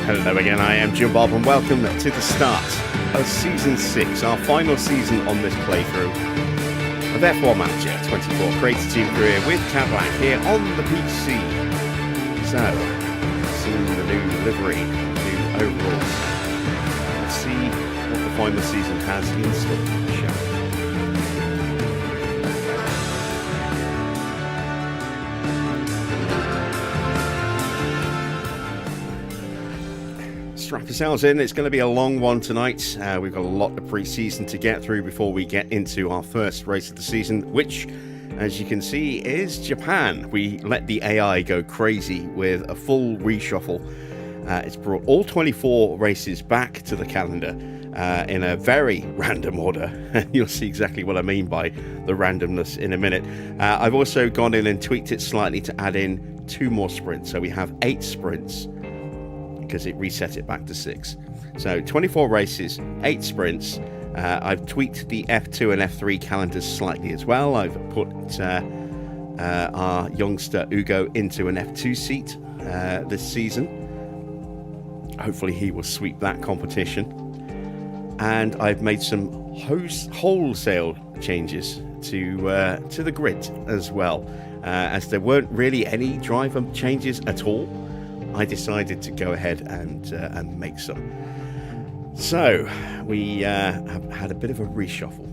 Hello again, I am Jim Bob and welcome to the start of Season 6, our final season on this playthrough of F1 Manager 24 Creative Team Career with Cadillac here on the PC. So, seeing the new livery, new overalls. Let's see what the final season has in store, shall we? Strap yourselves in, it's going to be a long one tonight. We've got a lot of pre-season to get through before we get into our first race of the season, which, as you can see, is Japan. We let the AI go crazy with a full reshuffle. It's brought all 24 races back to the calendar in a very random order. You'll see exactly what I mean by the randomness in a minute. I've also gone in and tweaked it slightly to add in 2 more sprints, so we have 8 sprints, because it reset it back to 6. So 24 races, 8 sprints. I've tweaked the F2 and F3 calendars slightly as well. I've put our youngster Ugo into an F2 seat this season. Hopefully he will sweep that competition. And I've made some wholesale changes to the grid as well. As there weren't really any driver changes at all, I decided to go ahead and make some. So we have had a bit of a reshuffle.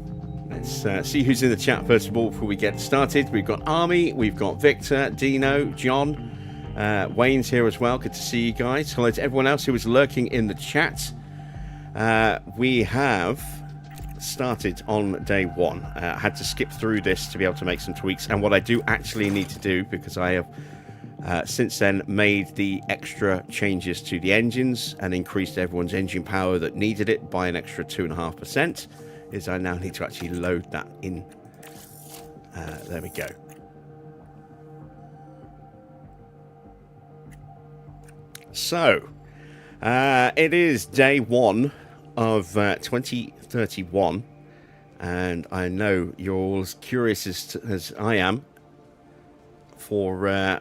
Let's see who's in the chat first of all before we get started. We've got Army, we've got Victor, Dino, John, Wayne's here as well. Good to see you guys. Hello to everyone else who is lurking in the chat. We have started on day 1. I had to skip through this to be able to make some tweaks, and what I do actually need to do, because I have since then made the extra changes to the engines and increased everyone's engine power that needed it by an extra 2.5%, is I now need to actually load that in. There we go. So it is day 1 of 2031, and I know you're all as curious as I am for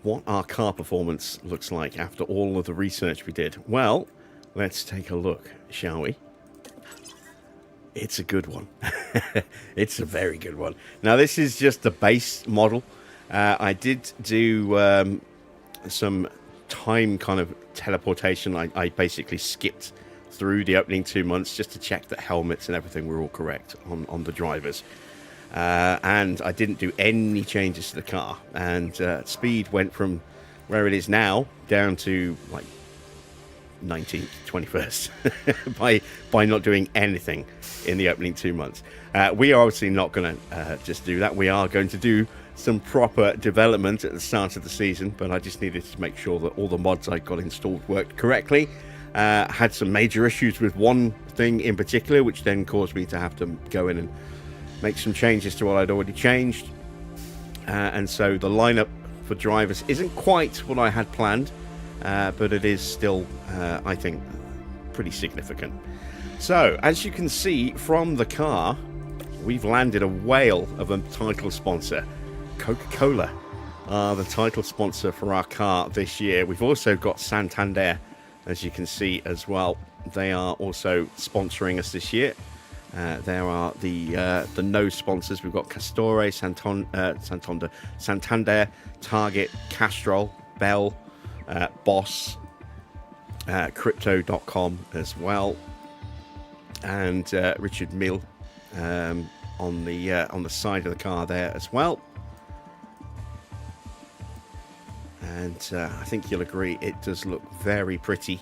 what our car performance looks like after all of the research we did. Well, let's take a look, shall we? It's a good one. It's a very good one. Now, this is just the base model. I did do some time kind of teleportation. I basically skipped through the opening 2 months just to check that helmets and everything were all correct on the drivers. And I didn't do any changes to the car, and speed went from where it is now down to like 19th, 21st by not doing anything in the opening 2 months. We are obviously not going to just do that. We are going to do some proper development at the start of the season, but I just needed to make sure that all the mods I got installed worked correctly. Had some major issues with one thing in particular, which then caused me to have to go in and make some changes to what I'd already changed, and so the lineup for drivers isn't quite what I had planned, but it is still, I think, pretty significant. So, as you can see from the car, we've landed a whale of a title sponsor. Coca-Cola are the title sponsor for our car this year. We've also got Santander, as you can see as well. They are also sponsoring us this year. There are the no sponsors. We've got Castore, Santander, Target, Castrol, Bell, Boss, Crypto.com as well, and Richard Mill on the side of the car there as well. And I think you'll agree it does look very pretty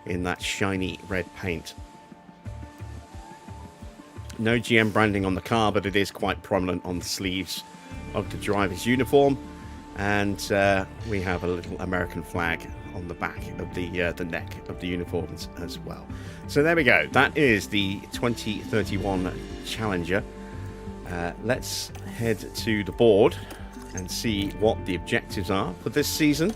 in that shiny red paint. No GM branding on the car, but it is quite prominent on the sleeves of the driver's uniform, and we have a little American flag on the back of the neck of the uniforms as well. So there we go. That is the 2031 Challenger. Let's head to the board and see what the objectives are for this season.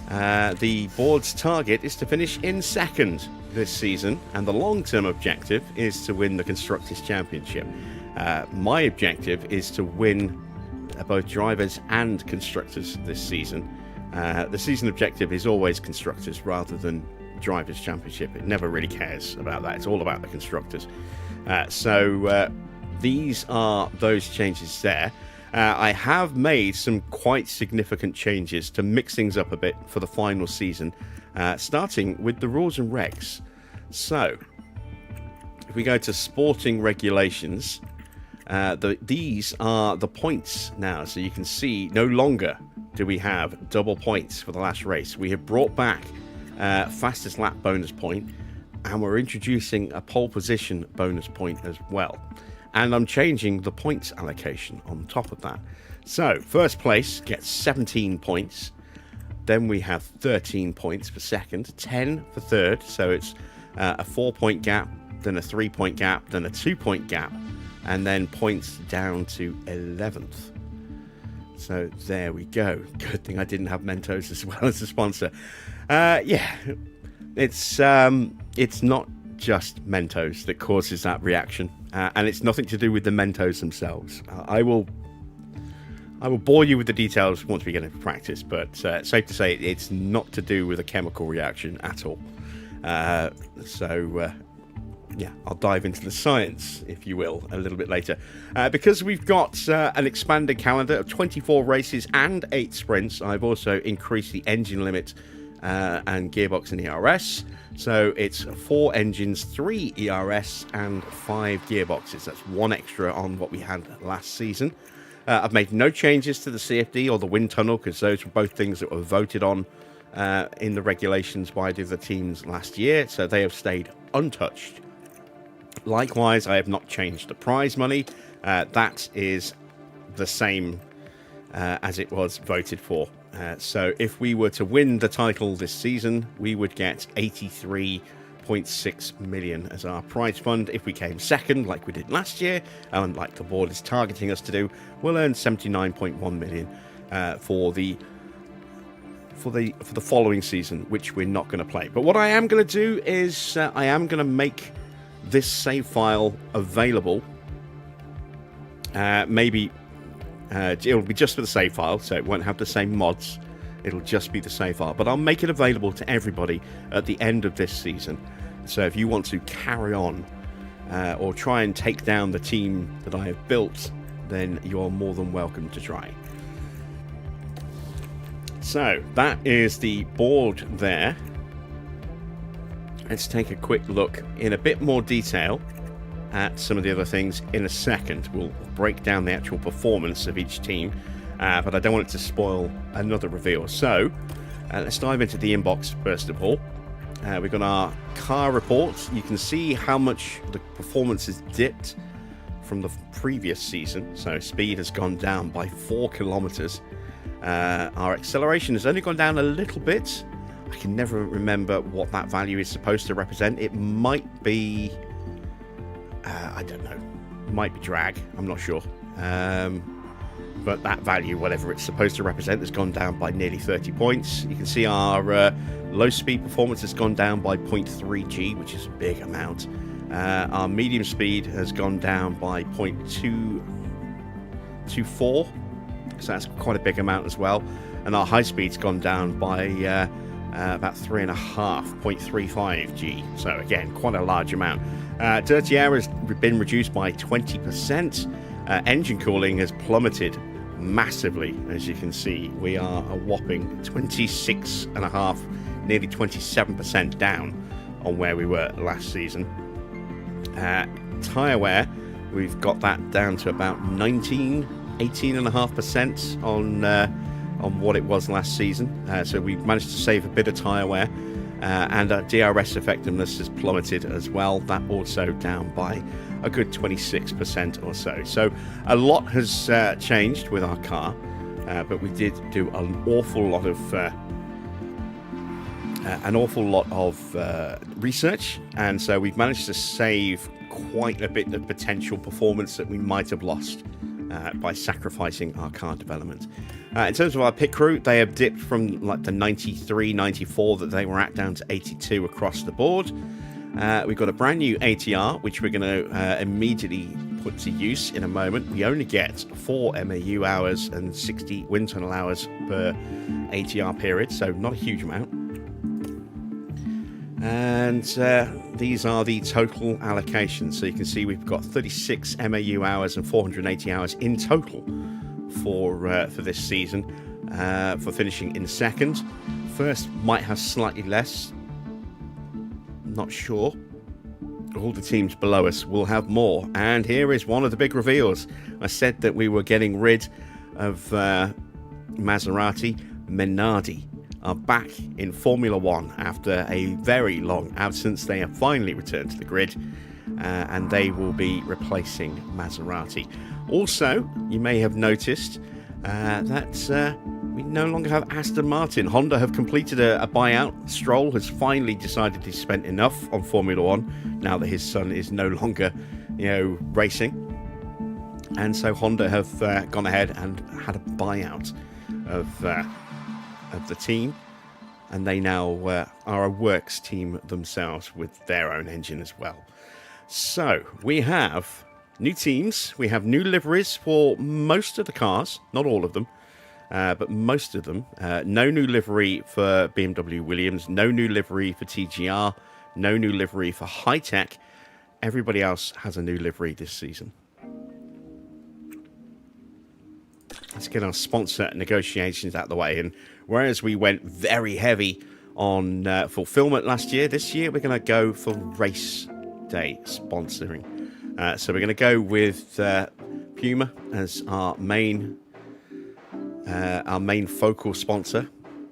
The board's target is to finish in 2nd this season, and the long-term objective is to win the Constructors' Championship. My objective is to win both drivers and constructors this season, The season objective is always constructors rather than drivers' championship. It never really cares about that. It's all about the constructors. So these are those changes there. I have made some quite significant changes to mix things up a bit for the final season, starting with the rules and regs. So, if we go to sporting regulations, these are the points now. So you can see no longer do we have double points for the last race. We have brought back fastest lap bonus point, and we're introducing a pole position bonus point as well. And I'm changing the points allocation on top of that. So, first place gets 17 points. Then we have 13 points for second, 10 for third. So it's a 4-point gap, then a 3-point gap, then a 2-point gap, and then points down to 11th. So there we go. Good thing I didn't have Mentos as well as a sponsor. Yeah, it's not just Mentos that causes that reaction, and it's nothing to do with the Mentos themselves. I will bore you with the details once we get into practice, but safe to say it's not to do with a chemical reaction at all. Yeah, I'll dive into the science, if you will, a little bit later. Because we've got an expanded calendar of 24 races and 8 sprints, I've also increased the engine limit and gearbox and ERS. So it's 4 engines, 3 ERS, and 5 gearboxes. That's 1 extra on what we had last season. I've made no changes to the CFD or the wind tunnel, because those were both things that were voted on in the regulations by the other teams last year, so they have stayed untouched. Likewise, I have not changed the prize money. That is the same as it was voted for. So if we were to win the title this season, we would get 83.6 million as our prize fund. If we came second, like we did last year, and like the board is targeting us to do, we'll earn 79.1 million for the following season, which we're not going to play. But what I am going to do is I am going to make this save file available. Maybe it'll be just for the save file, so it won't have the same mods. It'll just be the save file, but I'll make it available to everybody at the end of this season. So if you want to carry on or try and take down the team that I have built, then you're more than welcome to try. So that is the board there. Let's take a quick look in a bit more detail at some of the other things in a second. We'll break down the actual performance of each team, but I don't want it to spoil another reveal. So let's dive into the inbox first of all. We've got our car reports. You can see how much the performance has dipped from the previous season. So speed has gone down by 4 kilometers. Our acceleration has only gone down a little bit. I can never remember what that value is supposed to represent. It might be, I don't know, it might be drag, I'm not sure. But that value, whatever it's supposed to represent, has gone down by nearly 30 points. You can see our low speed performance has gone down by 0.3 G, which is a big amount. Our medium speed has gone down by 0.224, so that's quite a big amount as well. And our high speed's gone down by about 0.35 G. So again, quite a large amount. Dirty air has been reduced by 20%. Engine cooling has plummeted massively, as you can see. We are a whopping 26.5, nearly 27% down on where we were last season. Tyre wear, we've got that down to about 18.5% on what it was last season. So we've managed to save a bit of tyre wear, and our DRS effectiveness has plummeted as well. That also down by a good 26% or so. So a lot has changed with our car, but we did do an awful lot of research, and so we've managed to save quite a bit of potential performance that we might have lost by sacrificing our car development. In terms of our pit crew, they have dipped from like the 93, 94 that they were at down to 82 across the board. We've got a brand new ATR, which we're going to immediately put to use in a moment. We only get 4 MAU hours and 60 wind tunnel hours per ATR period, so not a huge amount. And these are the total allocations. So you can see we've got 36 MAU hours and 480 hours in total for this season, for finishing in second. First might have slightly less. Not sure. All the teams below us will have more. And here is one of the big reveals. I said that we were getting rid of Maserati. Minardi are back in Formula One after a very long absence. They have finally returned to the grid, and they will be replacing Maserati. Also, you may have noticed that we no longer have Aston Martin. Honda have completed a buyout. Stroll has finally decided he's spent enough on Formula One now that his son is no longer, racing. And so Honda have gone ahead and had a buyout of the team, and they now are a works team themselves with their own engine as well. So we have new teams, we have new liveries for most of the cars, not all of them, but most of them. No new livery for BMW Williams, no new livery for TGR, no new livery for HiTech. Everybody else has a new livery this season. Let's get our sponsor negotiations out of the way. And whereas we went very heavy on fulfillment last year, this year we're going to go for race day sponsoring. So we're going to go with Puma as our main focal sponsor.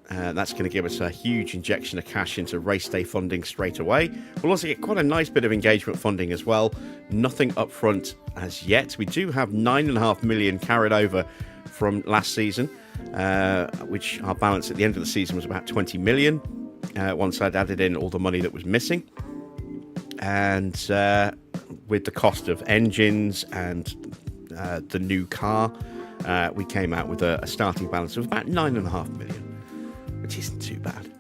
That's going to give us a huge injection of cash into race day funding straight away. We'll also get quite a nice bit of engagement funding as well. Nothing up front as yet. We do have 9.5 million carried over from last season, which our balance at the end of the season was about 20 million, once I'd added in all the money that was missing. And with the cost of engines and the new car, we came out with a starting balance of about 9.5 million, which isn't too bad.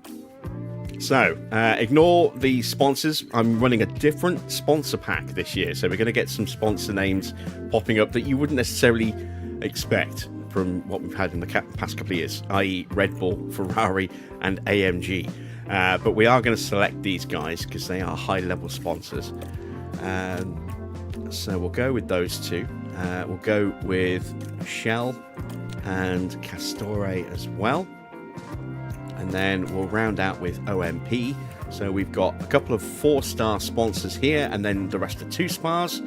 So, ignore the sponsors. I'm running a different sponsor pack this year, so we're going to get some sponsor names popping up that you wouldn't necessarily expect from what we've had in the past couple of years, i.e. Red Bull, Ferrari and AMG. But we are going to select these guys because they are high-level sponsors. So we'll go with those two. We'll go with Shell and Castore as well. And then we'll round out with OMP. So we've got a couple of 4-star sponsors here, and then the rest are 2 stars.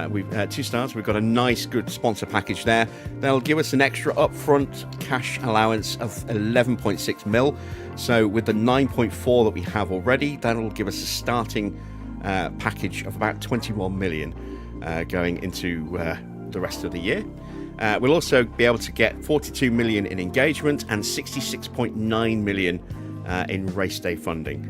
We've 2 stars. We've got a nice, good sponsor package there. They'll give us an extra upfront cash allowance of 11.6 mil. So with the 9.4 that we have already, that'll give us a starting package of about 21 million going into the rest of the year. We'll also be able to get 42 million in engagement and 66.9 million in race day funding.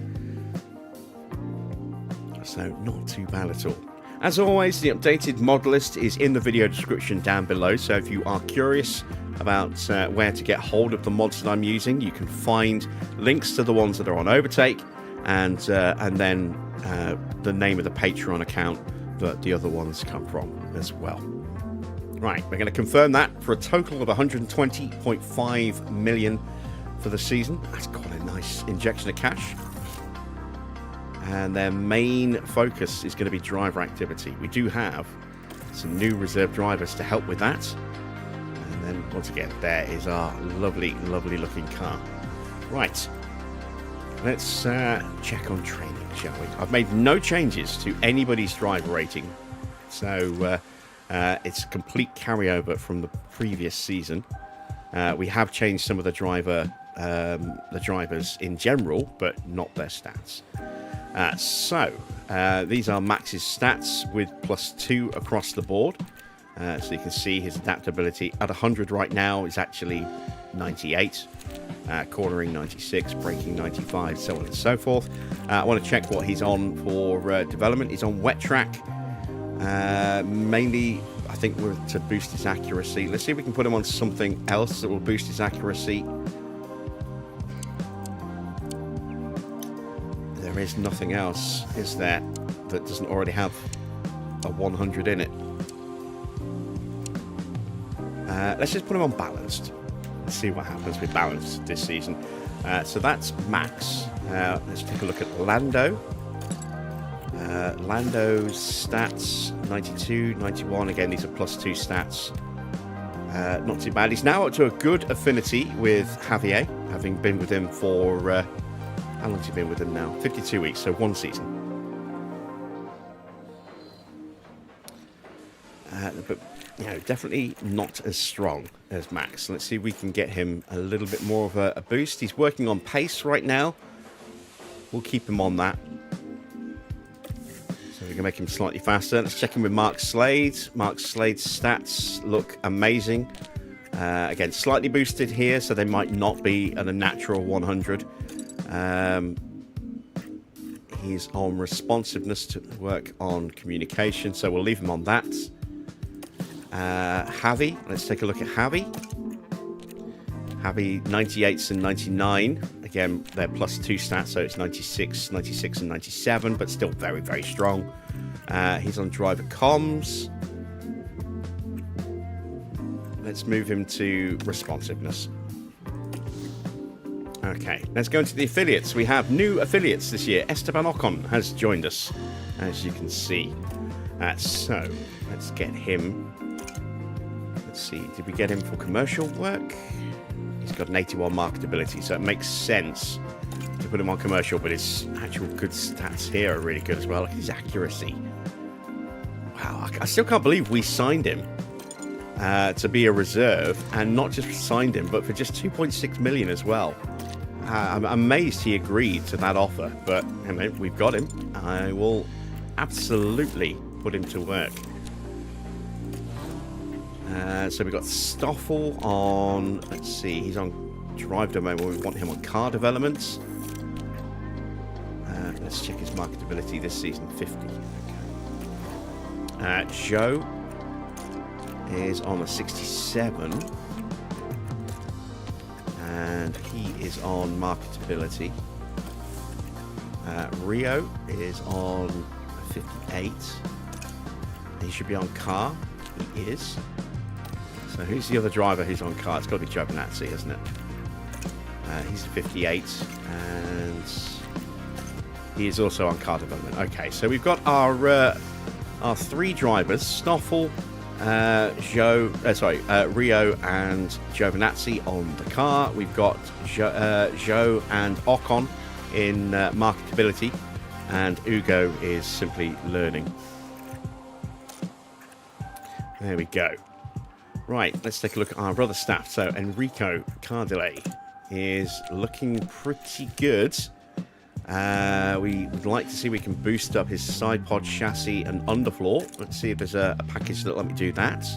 So not too bad at all. As always, the updated mod list is in the video description down below, so if you are curious about where to get hold of the mods that I'm using, you can find links to the ones that are on Overtake, and then the name of the Patreon account that the other ones come from as well. Right, we're going to confirm that for a total of 120.5 million for the season. That's quite a nice injection of cash. And their main focus is going to be driver activity. We do have some new reserve drivers to help with that. And then, once again, there is our lovely, lovely looking car. Right, let's check on training, shall we? I've made no changes to anybody's driver rating. So it's a complete carryover from the previous season. We have changed some of the drivers in general, but not their stats. So these are Max's stats with +2 across the board. So you can see his adaptability at 100 right now is actually 98, cornering 96, braking 95, so on and so forth. I want to check what he's on for development. He's on wet track, mainly I think to boost his accuracy. Let's see if we can put him on something else that will boost his accuracy. There is nothing else, is there, that doesn't already have a 100 in it. Let's just put him on balanced. Let's see what happens with balanced this season. So that's Max. Let's take a look at Lando. Lando's stats, 92, 91. Again, these are +2 stats. Not too bad. He's now up to a good affinity with Javier, having been with him for... how long has he been with him now? 52 weeks, so 1 season. But, you know, definitely not as strong as Max. Let's see if we can get him a little bit more of a boost. He's working on pace right now. We'll keep him on that. So we can make him slightly faster. Let's check in with Mark Slade. Mark Slade's stats look amazing. Again, slightly boosted here, so they might not be at a natural 100. He's on responsiveness to work on communication, so we'll leave him on that. Javi, let's take a look at Javi. Javi, 98s and 99. Again, they're +2 stats, so it's 96, 96 and 97, but still very, very strong. He's on driver comms. Let's move him to responsiveness. Okay, let's go into the affiliates. We have new affiliates this year. Esteban Ocon has joined us, as you can see. So, let's get him. Let's see, did we get him for commercial work? He's got an 81 marketability, so it makes sense to put him on commercial, but his actual good stats here are really good as well. Look at his accuracy. Wow, I still can't believe we signed him to be a reserve, and not just signed him, but for just 2.6 million as well. I'm amazed he agreed to that offer, but you know, we've got him. I will absolutely put him to work. So we've got Stoffel on, let's see, he's on drive domain where we want him on car developments. Let's check his marketability this season, 50. Okay. Joe is on a 67. And he is on marketability. Rio is on 58. He should be on car. He is. So who's the other driver who's on car? It's got to be Giovinazzi, isn't it? He's 58, and he is also on car development. Okay, so we've got our 3 drivers: Stoffel, Rio, and Giovinazzi on the car. We've got Joe and Ocon in marketability, and Ugo is simply learning. There we go. Right, let's take a look at our other staff. So Enrico Cardile is looking pretty good. We would like to see if we can boost up his side pod, chassis, and underfloor. Let's see if there's a package that'll let me do that.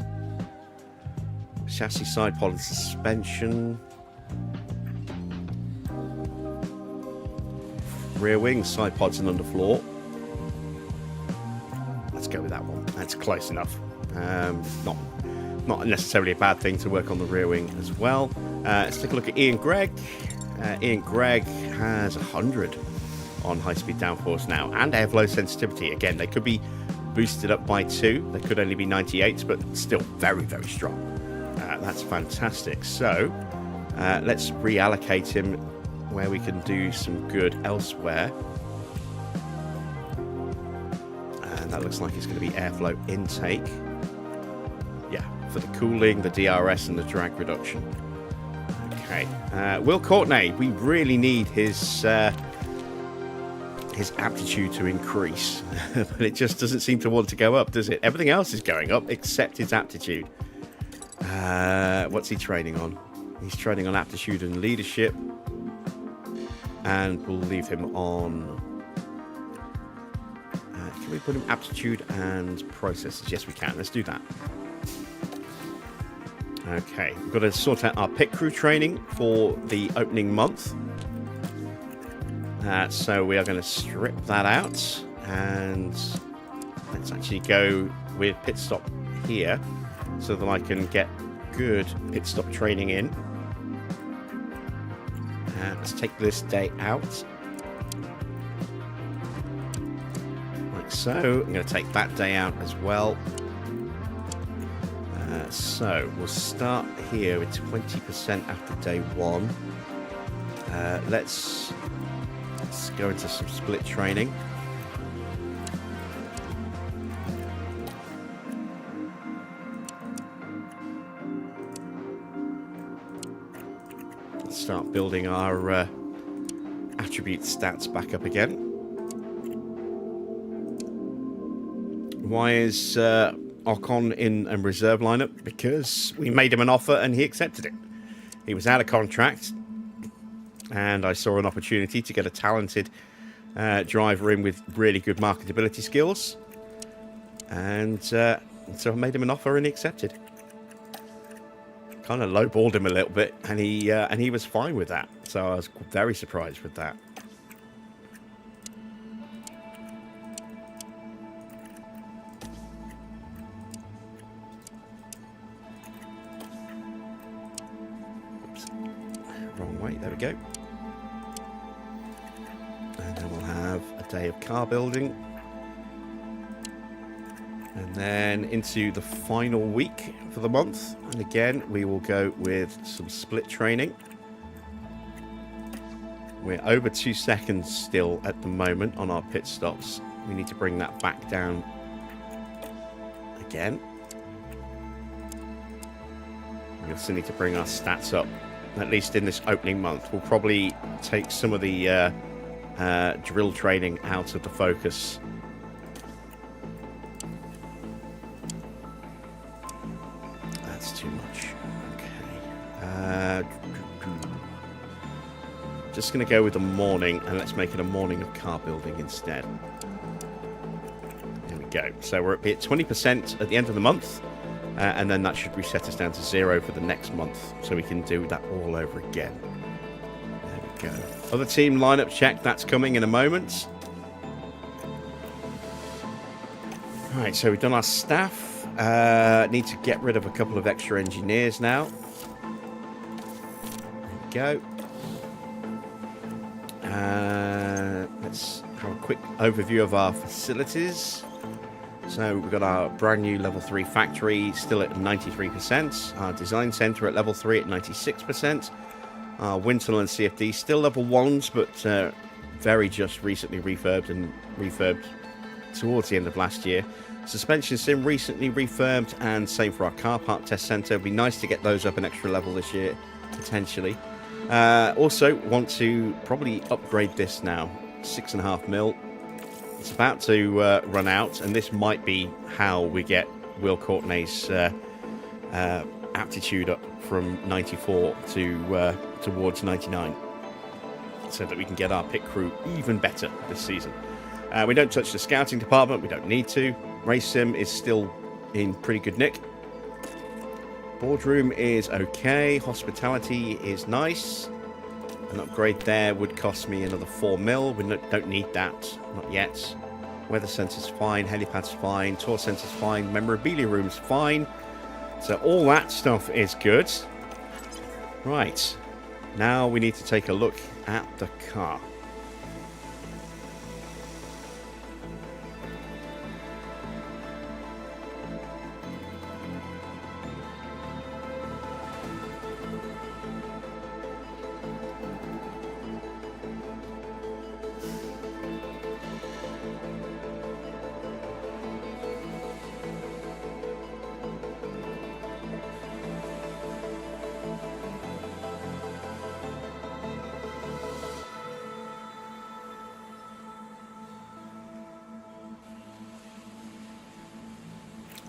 Chassis, side pod, and suspension. Rear wings, side pods, and underfloor. Let's go with that one. That's close enough. Not necessarily a bad thing to work on the rear wing as well. Let's take a look at Ian Gregg. Ian Gregg has 100 on high-speed downforce now, and airflow sensitivity. Again, they could be boosted up by 2. They could only be 98s, but still very, very strong. That's fantastic. So let's reallocate him where we can do some good elsewhere. And that looks like it's going to be airflow intake. Yeah, for the cooling, the DRS, and the drag reduction. Okay. Will Courtney, we really need his aptitude to increase, but it just doesn't seem to want to go up, does it? Everything else is going up except his aptitude. What's he training on? He's training on aptitude and leadership, and we'll leave him on. Can we put him aptitude and processes? Yes, we can. Let's do that. Okay, we've got to sort out our pit crew training for the opening month. So we are going to strip that out, and let's actually go with pit stop here so that I can get good pit stop training in. Let's take this day out. So I'm going to take that day out as well. So we'll start here with 20% after day 1. Let's go into some split training. Let's start building our attribute stats back up again. Why is Ocon in a reserve lineup? Because we made him an offer and he accepted it. He was out of contract, and I saw an opportunity to get a talented driver in with really good marketability skills, and so I made him an offer and he accepted. Kind of lowballed him a little bit, and he was fine with that. So I was very surprised with that. Wrong way, there we go. And then we'll have a day of car building. And then into the final week for the month. And again, we will go with some split training. We're over 2 seconds still at the moment on our pit stops. We need to bring that back down again. We also need to bring our stats up, at least in this opening month. We'll probably take some of the drill training out of the focus. That's too much. Okay. Just going to go with the morning, and let's make it a morning of car building instead. There we go. So we're at 20% at the end of the month. And then that should reset us down to 0 for the next month, so we can do that all over again. There we go. Other team lineup check, that's coming in a moment. Right, so we've done our staff. Need to get rid of a couple of extra engineers now. There we go. Let's have a quick overview of our facilities. So we've got our brand new level 3 factory still at 93%. Our design center at level 3 at 96%. Our wind tunnel and CFD still level 1s, but very just recently refurbed towards the end of last year. Suspension sim recently refurbed, and same for our car park test center. It'd be nice to get those up an extra level this year, potentially. Also want to probably upgrade this now. 6.5 mil. It's about to run out, and this might be how we get Will Courtney's aptitude up from 94 to towards 99, so that we can get our pit crew even better this season. We don't touch the scouting department, we don't need to. Race sim is still in pretty good nick. Boardroom is okay. Hospitality is nice. An upgrade there would cost me another 4 mil. We don't need that, not yet. Weather center's fine, helipad's fine, tour center's fine, memorabilia room's fine. So all that stuff is good. Right, now we need to take a look at the car.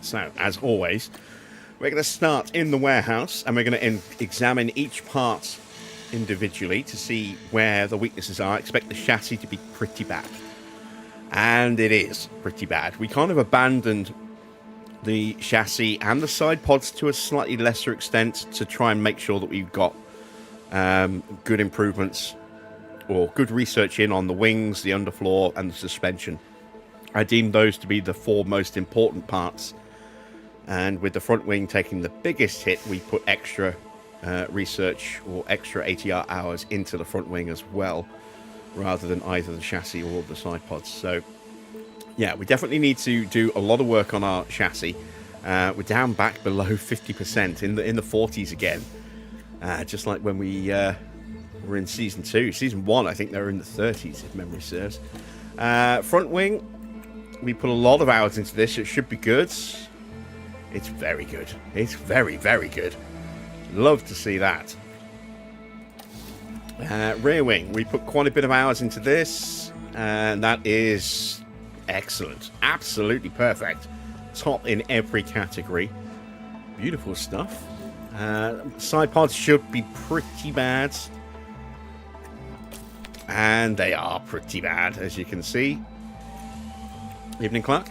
So, as always, we're going to start in the warehouse, and we're going to examine each part individually to see where the weaknesses are. I expect the chassis to be pretty bad. And it is pretty bad. We kind of abandoned the chassis and the side pods to a slightly lesser extent to try and make sure that we've got good improvements or good research in on the wings, the underfloor, and the suspension. I deem those to be the 4 most important parts. And with the front wing taking the biggest hit, we put extra research or extra ATR hours into the front wing as well, rather than either the chassis or the side pods. So Yeah, we definitely need to do a lot of work on our chassis. We're down back below 50%, in the 40s again. Just like when we were in Season 2. Season 1, I think they were in the 30s, if memory serves. Front wing, we put a lot of hours into this. It should be good. It's very good. It's very, very good. Love to see that. Rear wing, we put quite a bit of hours into this. And that is excellent. Absolutely perfect. Top in every category. Beautiful stuff. Side pods should be pretty bad. And they are pretty bad, as you can see. Evening, Clark.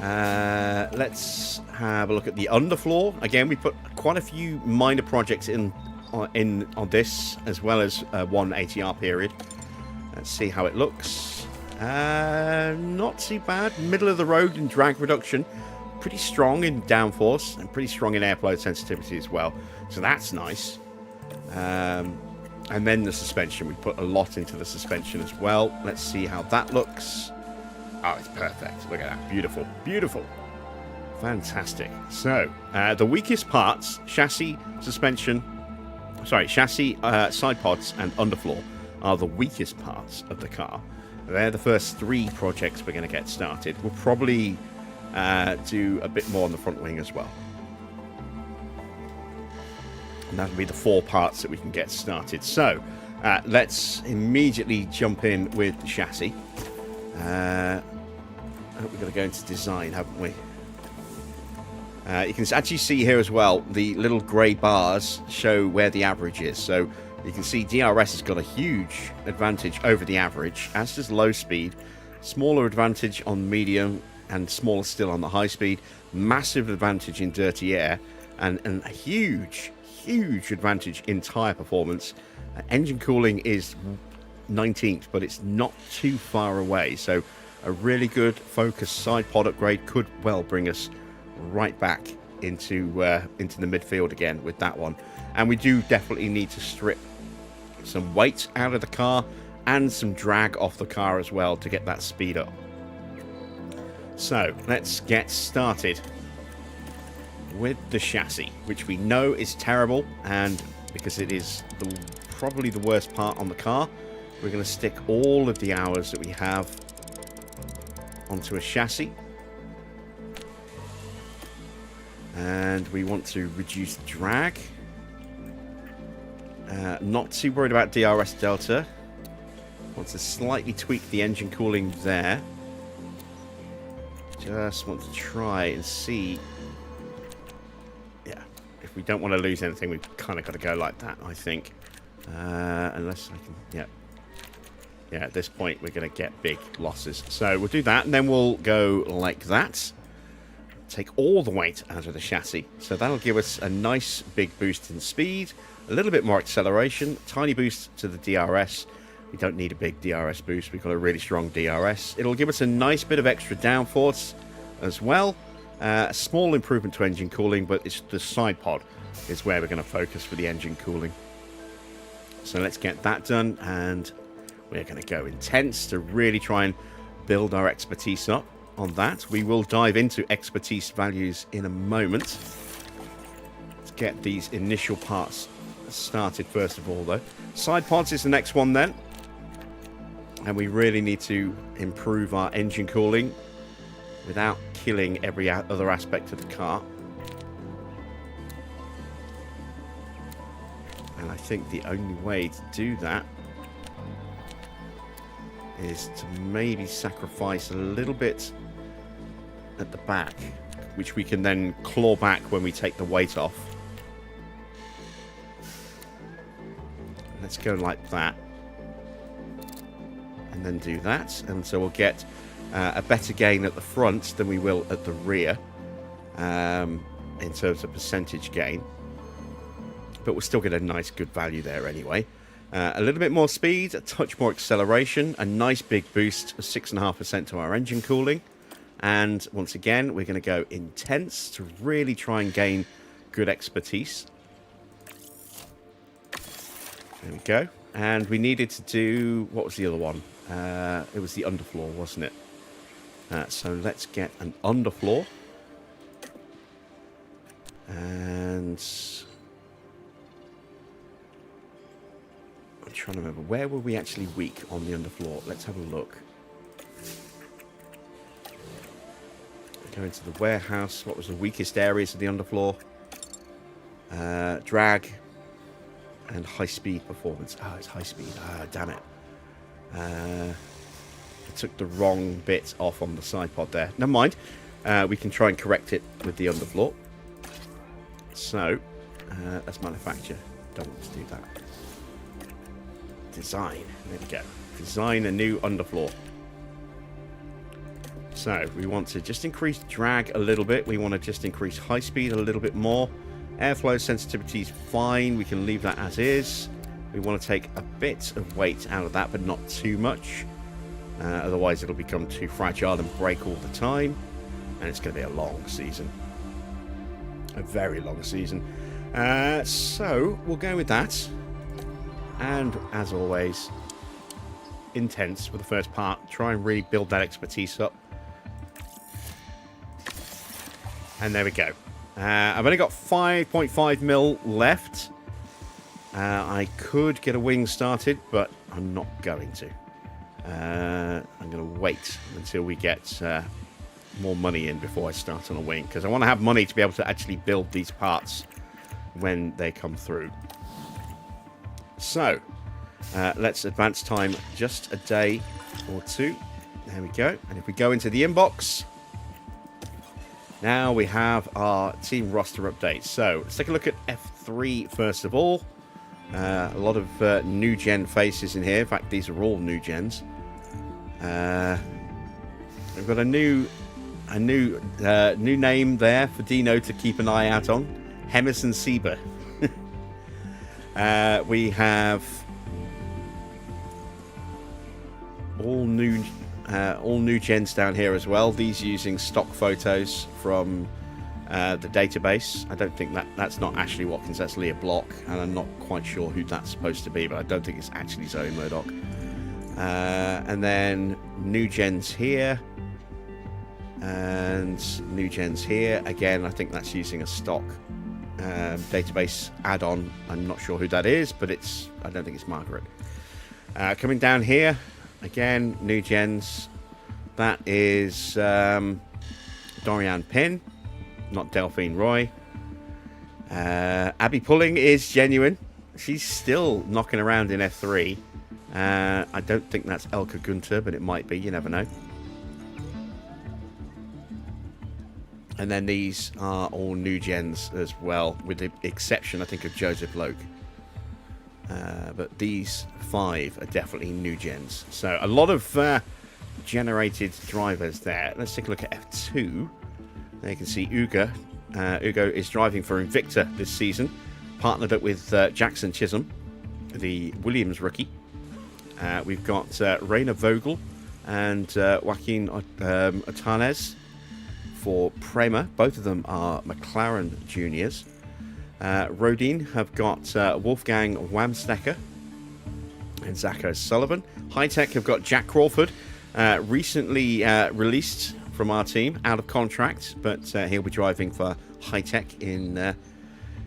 Let's have a look at the underfloor. Again, we put quite a few minor projects in on this, as well as one ATR period. Let's see how it looks. Not too bad. Middle of the road in drag reduction. Pretty strong in downforce and pretty strong in airflow sensitivity as well. So that's nice. And then the suspension. We put a lot into the suspension as well. Let's see how that looks. Oh, it's perfect. Look at that. Beautiful. Beautiful. Fantastic. So, the weakest parts, chassis, suspension, chassis, side pods, and underfloor are the weakest parts of the car. They're the first 3 projects we're going to get started. We'll probably do a bit more on the front wing as well. And that'll be the 4 parts that we can get started. So, let's immediately jump in with the chassis. We've got to go into design, haven't we? You can actually see here as well, the little grey bars show where the average is. So you can see DRS has got a huge advantage over the average, as does low speed. Smaller advantage on medium and smaller still on the high speed. Massive advantage in dirty air and a huge advantage in tyre performance. Engine cooling is 19th, but it's not too far away. So a really good focused side pod upgrade could well bring us right back into the midfield again with that one. And we do definitely need to strip some weight out of the car and some drag off the car as well to get that speed up. So let's get started with the chassis, which we know is terrible, and because it is probably the worst part on the car, we're going to stick all of the hours that we have onto a chassis. And we want to reduce drag. Not too worried about DRS delta. Want to slightly tweak the engine cooling there. Just want to try and see. Yeah, if we don't want to lose anything, we've kind of got to go like that, I think. Unless I can, yeah. Yeah, at this point, we're going to get big losses. So we'll do that, and then we'll go like that. Take all the weight out of the chassis. So that'll give us a nice big boost in speed, a little bit more acceleration, tiny boost to the DRS. We don't need a big DRS boost. We've got a really strong DRS. It'll give us a nice bit of extra downforce as well. A small improvement to engine cooling, but it's the side pod is where we're going to focus for the engine cooling. So let's get that done, and we're going to go intense to really try and build our expertise up on that. We will dive into expertise values in a moment. Let's get these initial parts started first of all, though. Side pods is the next one then. And we really need to improve our engine cooling without killing every other aspect of the car. And I think the only way to do that is to maybe sacrifice a little bit at the back, which we can then claw back when we take the weight off. Let's go like that. And then do that. And so we'll get a better gain at the front than we will at the rear in terms of percentage gain. But we'll still get a nice good value there anyway. A little bit more speed, a touch more acceleration, a nice big boost of 6.5% to our engine cooling. And once again, we're going to go intense to really try and gain good expertise. There we go. And we needed to do, what was the other one? It was the underfloor, wasn't it? So let's get an underfloor. And I'm trying to remember, where were we actually weak on the underfloor? Let's have a look. Go into the warehouse. What was the weakest areas of the underfloor? Drag and high speed performance. Oh, it's high speed. Ah, damn it. I took the wrong bit off on the side pod there. Never mind. We can try and correct it with the underfloor. So, let's manufacture. Don't want to do that. Design. There we go. Design a new underfloor. So, we want to just increase drag a little bit. We want to just increase high speed a little bit more. Airflow sensitivity is fine. We can leave that as is. We want to take a bit of weight out of that, but not too much. Otherwise, it'll become too fragile and break all the time. And it's going to be a long season. A very long season. So, we'll go with that. And, as always, intense for the first part. Try and really build that expertise up. And there we go. I've only got 5.5 mil left. I could get a wing started, but I'm not going to. I'm going to wait until we get more money in before I start on a wing, because I want to have money to be able to actually build these parts when they come through. So, let's advance time just a day or two. There we go. And if we go into the inbox, now we have our team roster updates. So, let's take a look at F3 first of all. A lot of new gen faces in here. In fact, these are all new gens. We've got a new name there for Dino to keep an eye out on. Hemison Sieber. We have all new gens down here as well. These using stock photos from the database. I don't think that's not Ashley Watkins, that's Leah Block, and I'm not quite sure who that's supposed to be, but I don't think it's actually Zoe Murdoch. And then new gens here, and new gens here. Again, I think that's using a stock database add-on. I'm not sure who that is, but I don't think it's Margaret. Coming down here, again, new gens. That is Dorian Pin, not Delphine Roy. Abby Pulling is genuine. She's still knocking around in F3. I don't think that's Elka Gunter, but it might be. You never know. And then these are all new gens as well, with the exception, I think, of Joseph Loke. But these 5 are definitely new gens. So a lot of generated drivers there. Let's take a look at F2. There you can see Ugo. Ugo is driving for Invicta this season. Partnered up with Jackson Chisholm, the Williams rookie. We've got Raina Vogel and Joaquin Otanes for Prema. Both of them are McLaren juniors. Rodin have got Wolfgang Wamstecker and Zach O'Sullivan. HiTech have got Jack Crawford, recently released from our team, out of contract, but he'll be driving for HiTech in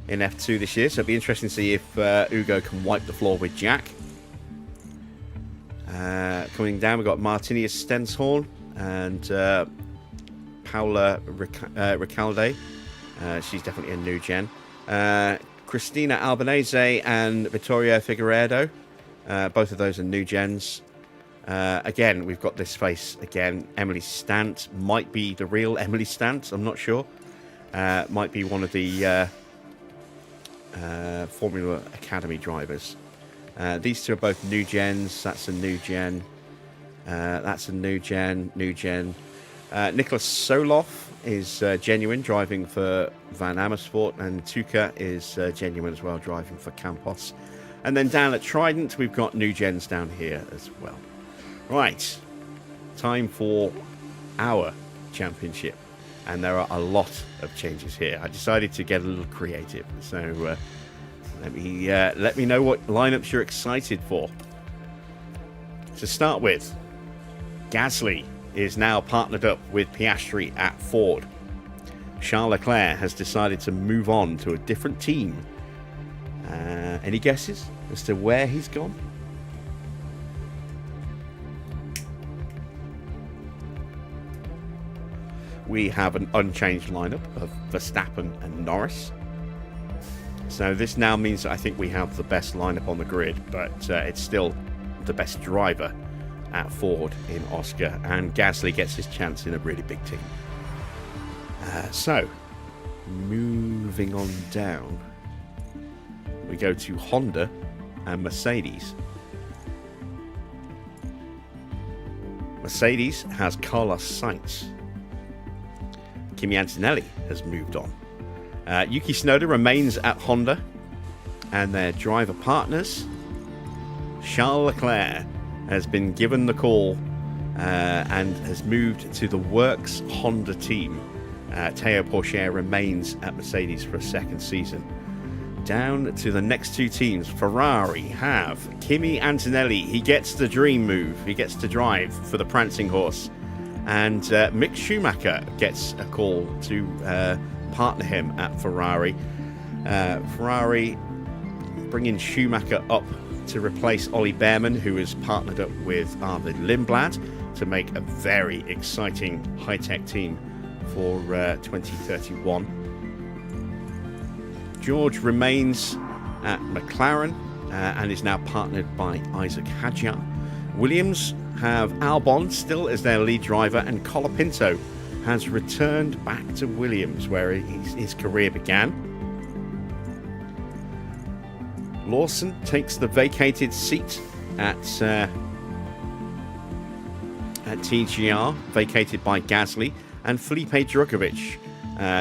F2 this year. So it'll be interesting to see if Ugo can wipe the floor with Jack. Coming down, we've got Martinius Stenshorn and Paula Ricalde. She's definitely a new gen. Christina Albanese and Vittoria Figueredo. Both of those are new gens. Again, we've got this face again. Emily Stant might be the real Emily Stant. I'm not sure. Might be one of the Formula Academy drivers. These two are both new gens. That's a new gen. That's a new gen. New gen. Nicholas Soloff is genuine, driving for Van Amersfoort, and Tuca is genuine as well, driving for Campos. And then down at Trident, we've got new gens down here as well. Right, time for our championship, and there are a lot of changes here. I decided to get a little creative, so let me know what lineups you're excited for. To start with, Gasly is now partnered up with Piastri at Ford. Charles Leclerc has decided to move on to a different team. Any guesses as to where he's gone? We have an unchanged lineup of Verstappen and Norris. So this now means that I think we have the best lineup on the grid, but it's still the best driver at Ford in Oscar, and Gasly gets his chance in a really big team. So, moving on down, we go to Honda and Mercedes. Mercedes has Carlos Sainz. Kimi Antonelli has moved on. Yuki Tsunoda remains at Honda, and their driver partners, Charles Leclerc, has been given the call and has moved to the Works Honda team. Théo Pourchaire remains at Mercedes for a second season. Down to the next two teams, Ferrari have Kimi Antonelli. He gets the dream move. He gets to drive for the prancing horse. And Mick Schumacher gets a call to partner him at Ferrari. Ferrari bringing Schumacher up to replace Ollie Bearman, who is partnered up with Arvid Lindblad to make a very exciting high-tech team for 2031. George remains at McLaren and is now partnered by Isaac Hadjar. Williams have Albon still as their lead driver, and Colapinto has returned back to Williams, where his career began. Lawson takes the vacated seat at TGR, vacated by Gasly, and Felipe Drugovich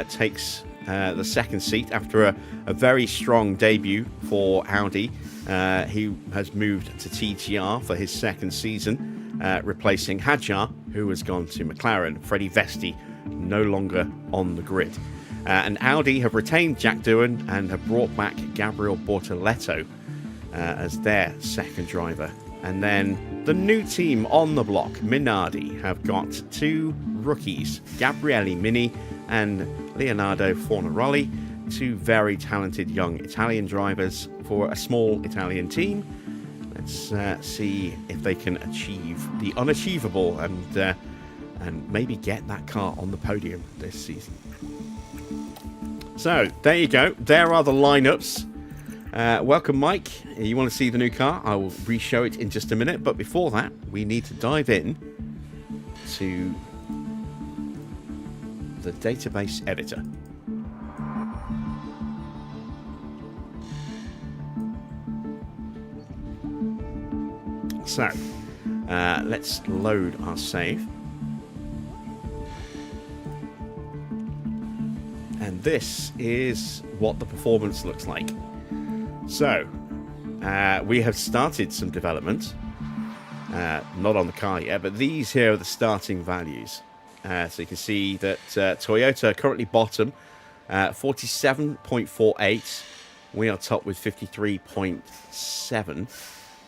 takes the second seat after a very strong debut for Audi. He has moved to TGR for his second season, replacing Hadjar, who has gone to McLaren. Freddie Vesti no longer on the grid. And Audi have retained Jack Doohan and have brought back Gabriel Bortoleto as their second driver. And then the new team on the block, Minardi, have got two rookies, Gabriele Mini and Leonardo Fornaroli, two very talented young Italian drivers for a small Italian team. Let's see if they can achieve the unachievable and maybe get that car on the podium this season. So, there you go. There are the lineups. Welcome, Mike. You want to see the new car? I will re-show it in just a minute. But before that, we need to dive in to the database editor. So, let's load our save. And this is what the performance looks like. So, we have started some development. Not on the car yet, but these here are the starting values. So you can see that Toyota currently bottom, 47.48. We are top with 53.7.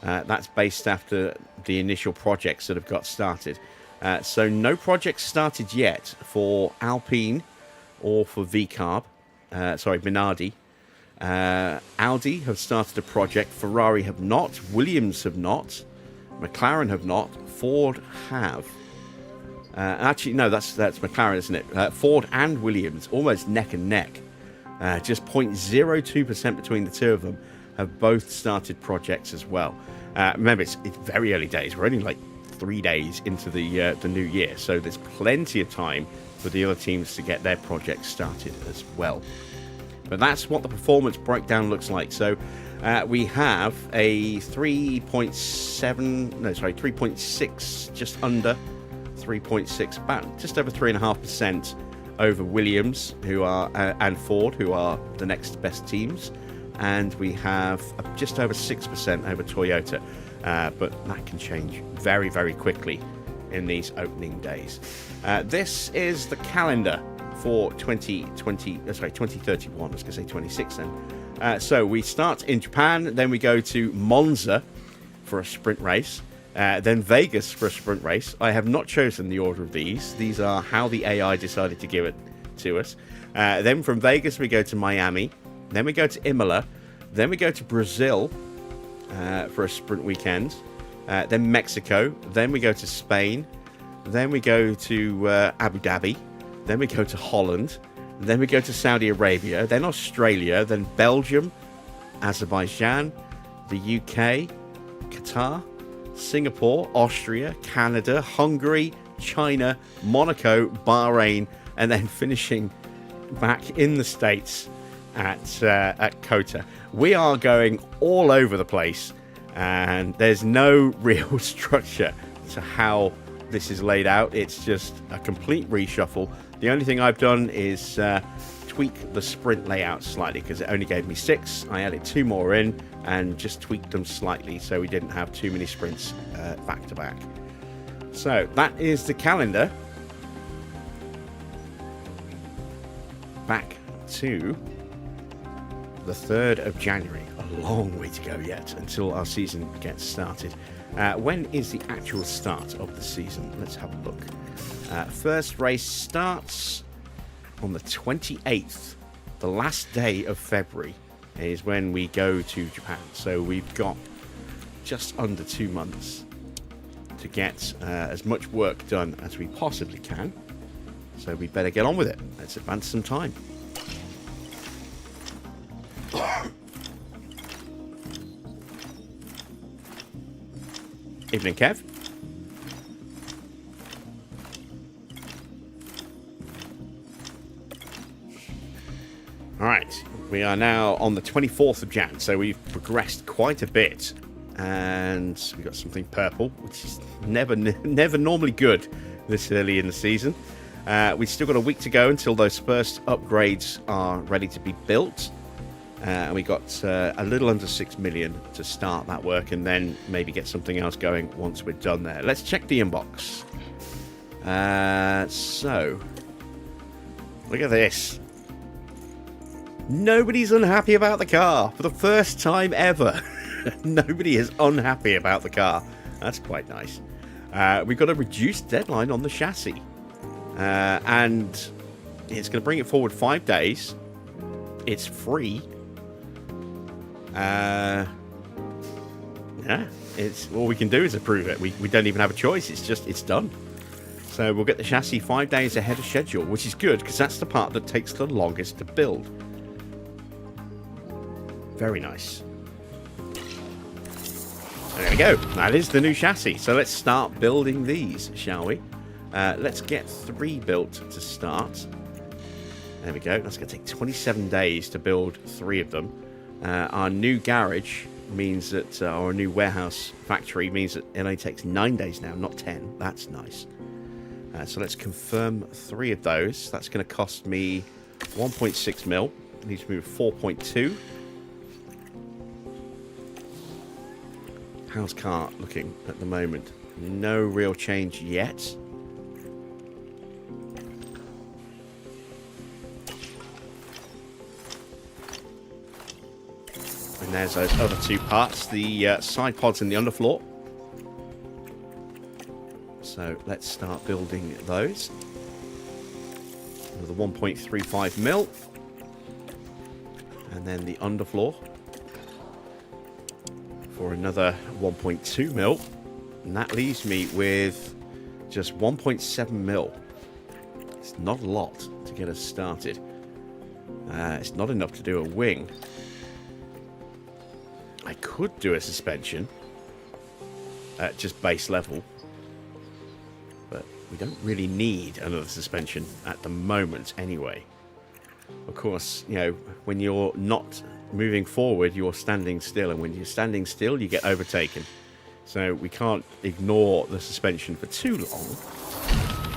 That's based after the initial projects that have got started. So no projects started yet for Alpine or for VCarb. Minardi. Audi have started a project. Ferrari have not. Williams have not. McLaren have not. Ford have. Actually, no, that's McLaren, isn't it? Ford and Williams, almost neck and neck. Just 0.02% between the two of them have both started projects as well. Remember, it's very early days. We're only like 3 days into the new year, so there's plenty of time for the other teams to get their projects started as well. But that's what the performance breakdown looks like. So we have a 3.6, just under 3.6, about just over 3.5% over Williams, and Ford, who are the next best teams, and we have just over 6% over Toyota. But that can change very, very quickly in these opening days. This is the calendar for 2031. I was going to say 26 then. So we start in Japan, then we go to Monza for a sprint race. Then Vegas for a sprint race. I have not chosen the order of these. These are how the AI decided to give it to us. Then from Vegas, we go to Miami. Then we go to Imola. Then we go to Brazil for a sprint weekend. Then Mexico. Then we go to Spain. Then we go to Abu Dhabi. Then we go to Holland. Then we go to Saudi Arabia. Then Australia. Then Belgium, Azerbaijan, the UK, Qatar, Singapore, Austria, Canada, Hungary, China, Monaco, Bahrain, and then finishing back in the States at COTA. We are going all over the place, and there's no real structure to how this is laid out. It's just a complete reshuffle. The only thing I've done is tweak the sprint layout slightly because it only gave me 6. I added 2 more in and just tweaked them slightly so we didn't have too many sprints back to back. So that is the calendar. Back to the 3rd of January. A long way to go yet until our season gets started. When is the actual start of the season? Let's have a look. First race starts on the 28th. The last day of February is when we go to Japan. So we've got just under 2 months to get as much work done as we possibly can. So we better get on with it. Let's advance some time. Evening, Kev. Alright, we are now on the 24th of Jan, so we've progressed quite a bit. And we've got something purple, which is never normally good this early in the season. We've still got a week to go until those first upgrades are ready to be built. And we got a little under 6 million to start that work, and then maybe get something else going once we're done there. Let's check the inbox. So, look at this. Nobody's unhappy about the car for the first time ever. Nobody is unhappy about the car. That's quite nice. We've got a reduced deadline on the chassis, and it's going to bring it forward 5 days. It's free. Yeah, it's all we can do is approve it. We don't even have a choice. It's done. So we'll get the chassis 5 days ahead of schedule, which is good because that's the part that takes the longest to build. Very nice. There we go. That is the new chassis. So let's start building these, shall we? Let's get 3 built to start. There we go. That's going to take 27 days to build 3 of them. Our new garage means that, or a new warehouse factory means that it only takes 9 days now, not 10. That's nice. So let's confirm 3 of those. That's going to cost me 1.6 mil. I need to move 4.2. How's car looking at the moment? No real change yet. And there's those other 2 parts, the side pods and the underfloor. So let's start building those. With a 1.35 mil. And then the underfloor for another 1.2 mil. And that leaves me with just 1.7 mil. It's not a lot to get us started. It's not enough to do a wing. I could do a suspension at just base level, but we don't really need another suspension at the moment anyway. Of course, you know, when you're not moving forward, you're standing still, and when you're standing still, you get overtaken. So we can't ignore the suspension for too long,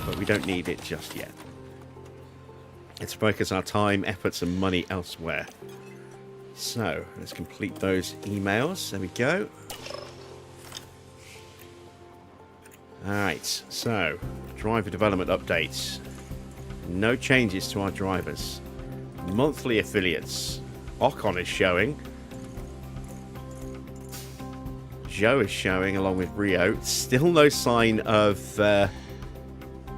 but we don't need it just yet. Let's focus our time, efforts, and money elsewhere. So, let's complete those emails. There we go. Alright, so, driver development updates. No changes to our drivers. Monthly affiliates. Ocon is showing. Joe is showing along with Rio. Still no sign of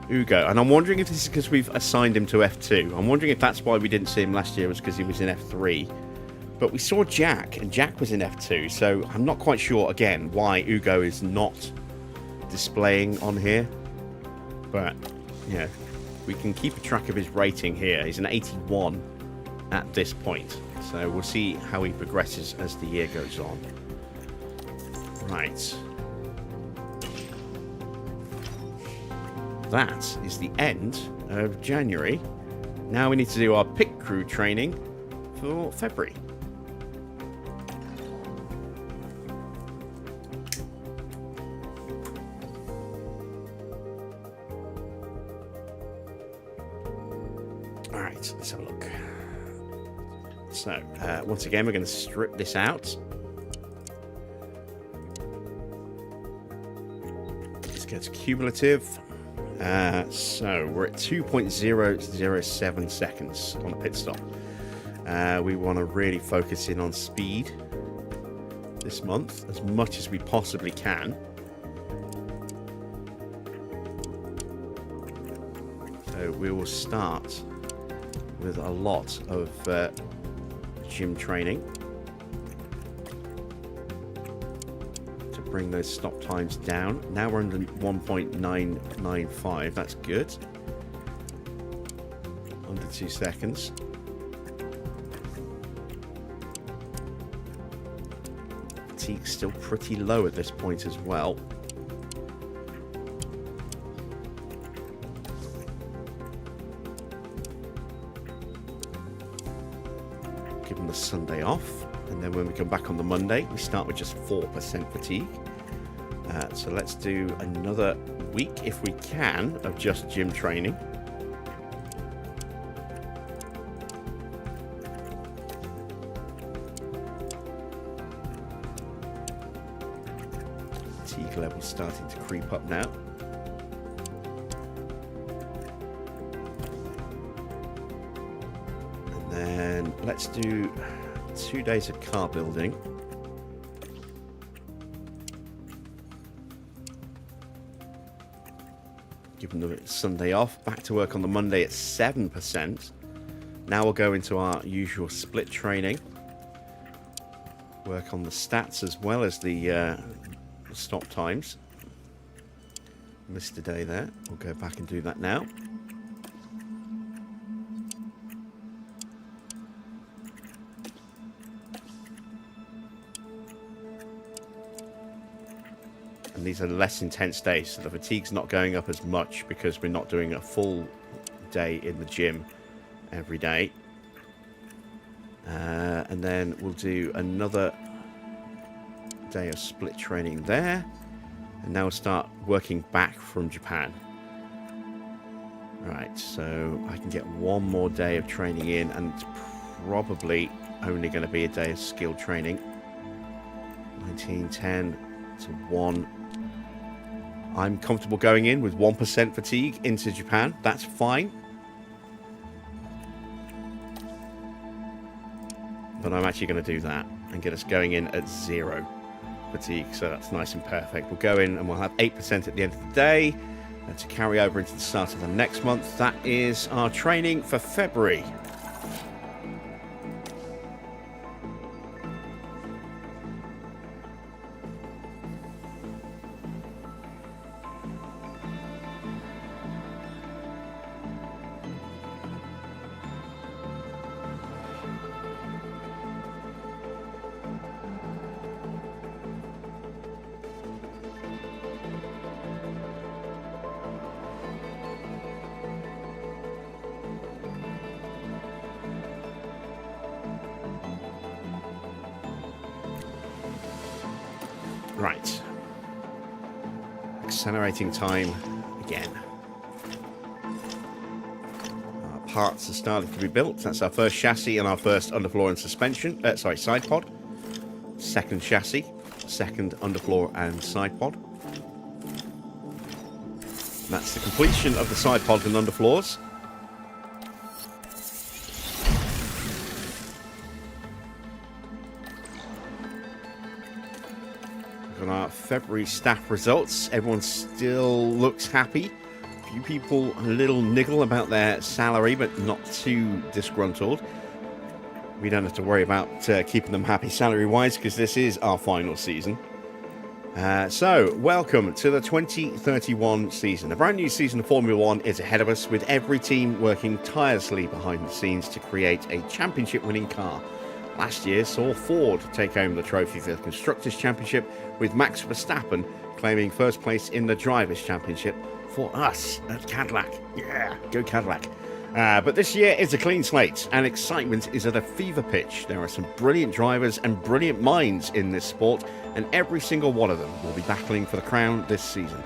Ugo. And I'm wondering if this is because we've assigned him to F2. I'm wondering if that's why we didn't see him last year, was because he was in F3. But we saw Jack, and Jack was in F2. So I'm not quite sure, again, why Ugo is not displaying on here. But, yeah, we can keep a track of his rating here. He's an 81 at this point. So we'll see how he progresses as the year goes on. Right. That is the end of January. Now we need to do our pit crew training for February. Alright, let's have a look. So, once again, we're going to strip this out. Let's go to cumulative. So, we're at 2.007 seconds on a pit stop. We want to really focus in on speed this month as much as we possibly can. So, we will start with a lot of gym training to bring those stop times down. Now we're under 1.995. That's good. Under 2 seconds. Fatigue's still pretty low at this point as well. Give them the Sunday off, and then when we come back on the Monday, we start with just 4% fatigue. So let's do another week, if we can, of just gym training. Fatigue level starting to creep up now. And let's do 2 days of car building. Give them the Sunday off. Back to work on the Monday at 7%. Now we'll go into our usual split training. Work on the stats as well as the stop times. Missed a day there. We'll go back and do that now. And these are less intense days, so the fatigue's not going up as much because we're not doing a full day in the gym every day. And then we'll do another day of split training there. And now we'll start working back from Japan. Right, so I can get one more day of training in, and it's probably only going to be a day of skill training. 1910 to 1. I'm comfortable going in with 1% fatigue into Japan. That's fine. But I'm actually going to do that and get us going in at 0 fatigue. So that's nice and perfect. We'll go in and we'll have 8% at the end of the day to carry over into the start of the next month. That is our training for February. Right. Accelerating time again. Our parts are starting to be built. That's our first chassis and our first underfloor and suspension. Side pod. Second chassis. Second underfloor and side pod. That's the completion of the side pod and underfloors. Got our February staff results. Everyone still looks happy. A few people a little niggle about their salary, but not too disgruntled. We don't have to worry about keeping them happy salary-wise because this is our final season. So, welcome to the 2031 season. A brand new season of Formula One is ahead of us, with every team working tirelessly behind the scenes to create a championship-winning car. Last year saw Ford take home the trophy for the Constructors' Championship, with Max Verstappen claiming first place in the Drivers' Championship for us at Cadillac. Yeah, go Cadillac. But this year is a clean slate, and excitement is at a fever pitch. There are some brilliant drivers and brilliant minds in this sport, and every single one of them will be battling for the crown this season.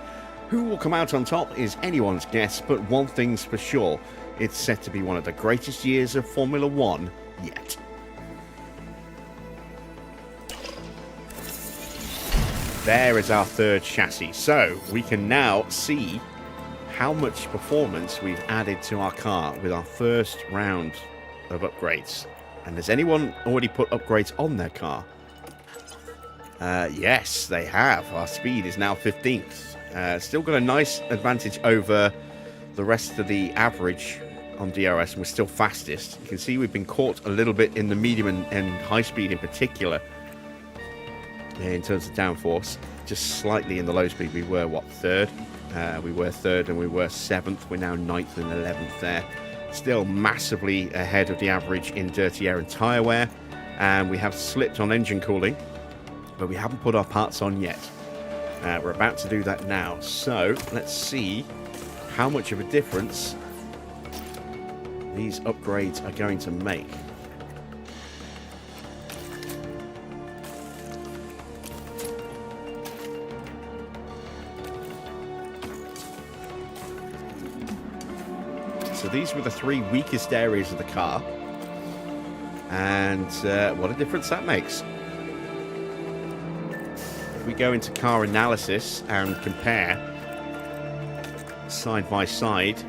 Who will come out on top is anyone's guess, but one thing's for sure: it's set to be one of the greatest years of Formula One yet. There is our third chassis, so we can now see how much performance we've added to our car with our first round of upgrades. And has anyone already put upgrades on their car? Yes, they have. Our speed is now 15th. Still got a nice advantage over the rest of the average on DRS, and we're still fastest. You can see we've been caught a little bit in the medium and high speed in particular. In terms of downforce, just slightly in the low speed. We were, what, third? We were third and we were 7th. We're now 9th and 11th there. Still massively ahead of the average in dirty air and tyre wear. And we have slipped on engine cooling, but we haven't put our parts on yet. We're about to do that now. So let's see how much of a difference these upgrades are going to make. So these were the 3 weakest areas of the car, and what a difference that makes. If we go into car analysis and compare side by side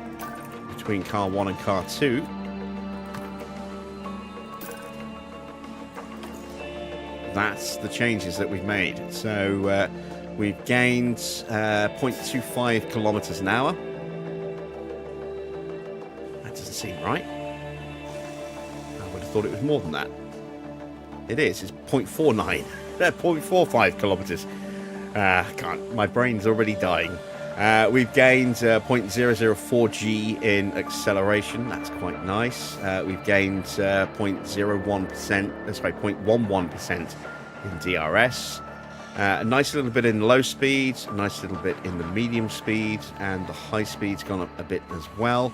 between car 1 and car 2, that's the changes that we've made. So we've gained 0.25 kilometers an hour. Seem right. I would have thought it was more than that. It is. It's 0.49. 0.45 kilometers. Can't. My brain's already dying. We've gained 0.004 G in acceleration. That's quite nice. We've gained 0.01%. Sorry, 0.11% in DRS. A nice little bit in low speed. A nice little bit in the medium speed, and the high speed's gone up a bit as well.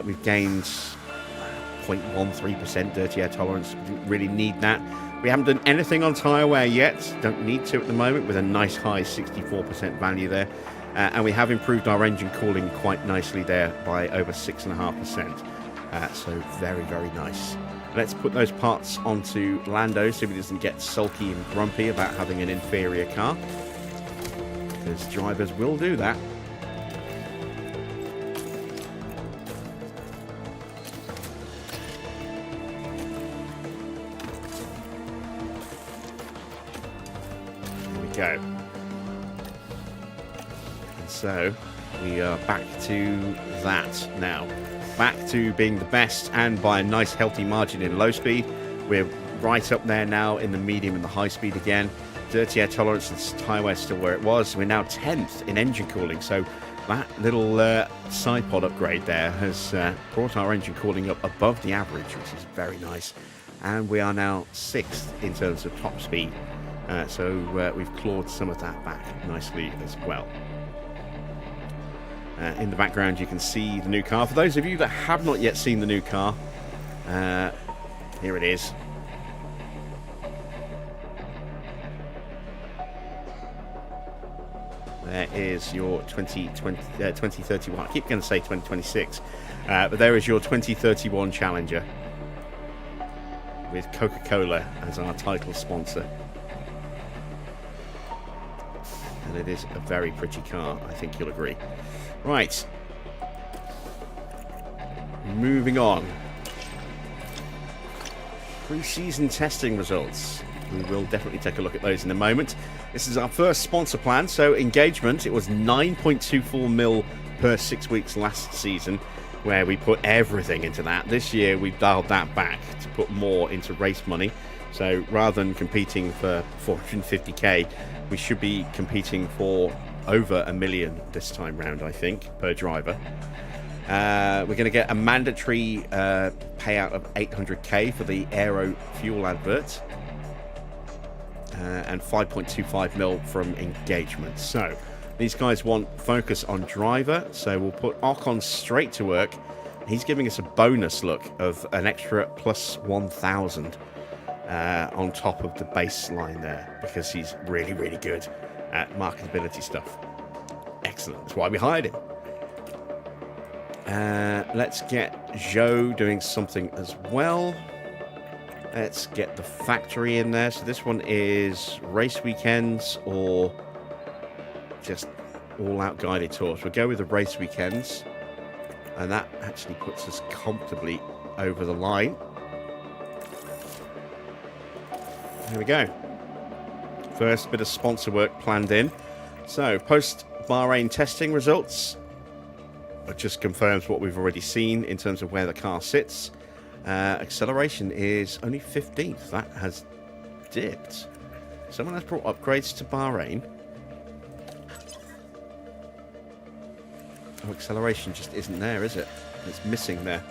We've gained 0.13% dirty air tolerance. We didn't really need that. We haven't done anything on tyre wear yet. Don't need to at the moment, with a nice high 64% value there. And we have improved our engine cooling quite nicely there by over 6.5%. So very, very nice. Let's put those parts onto Lando so he doesn't get sulky and grumpy about having an inferior car, because drivers will do that. Go. And so we are back to that now. Back to being the best, and by a nice healthy margin in low speed. We're right up there now in the medium and the high speed again. Dirty air tolerance and tyre wear still where it was. We're now 10th in engine cooling. So that little side pod upgrade there has brought our engine cooling up above the average, which is very nice. And we are now 6th in terms of top speed. So we've clawed some of that back nicely as well. In the background you can see the new car. For those of you that have not yet seen the new car, here it is. There is your 2031. I keep going to say 2026, but there is your 2031 Challenger with Coca-Cola as our title sponsor. And it is a very pretty car, I think you'll agree. Right. Moving on. Pre-season testing results. We will definitely take a look at those in a moment. This is our first sponsor plan. So engagement, it was 9.24 mil per 6 weeks last season, where we put everything into that. This year we've dialed that back to put more into race money. So rather than competing for 450k, we should be competing for over $1 million this time round, I think, per driver. We're going to get a mandatory payout of 800k for the aero fuel advert, and 5.25 mil from engagement. So these guys want focus on driver, so we'll put Ocon straight to work. He's giving us a bonus look of an extra plus 1,000 on top of the baseline there, because he's really, really good at marketability stuff. Excellent. That's why we hired him. Let's get Joe doing something as well. Let's get the factory in there. So this one is race weekends or just all-out guided tours. We'll go with the race weekends, and that actually puts us comfortably over the line. Here we go. First bit of sponsor work planned in. So post Bahrain testing results, it just confirms what we've already seen in terms of where the car sits. Acceleration is only 15th. That has dipped. Someone has brought upgrades to Bahrain. Oh, acceleration just isn't there, is it? It's missing there.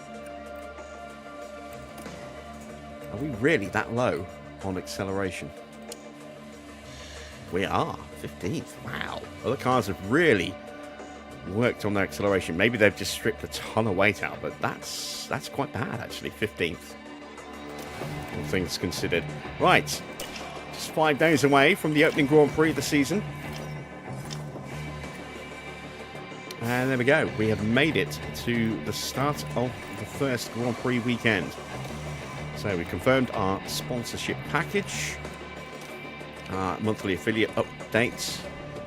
Are we really that low on acceleration? We are 15th. Wow. Other cars have really worked on their acceleration. Maybe they've just stripped a ton of weight out, but that's quite bad actually. 15th, all things considered. Right, just 5 days away from the opening Grand Prix of the season, and there we go. We have made it to the start of the first Grand Prix weekend. So we confirmed our sponsorship package. Our monthly affiliate update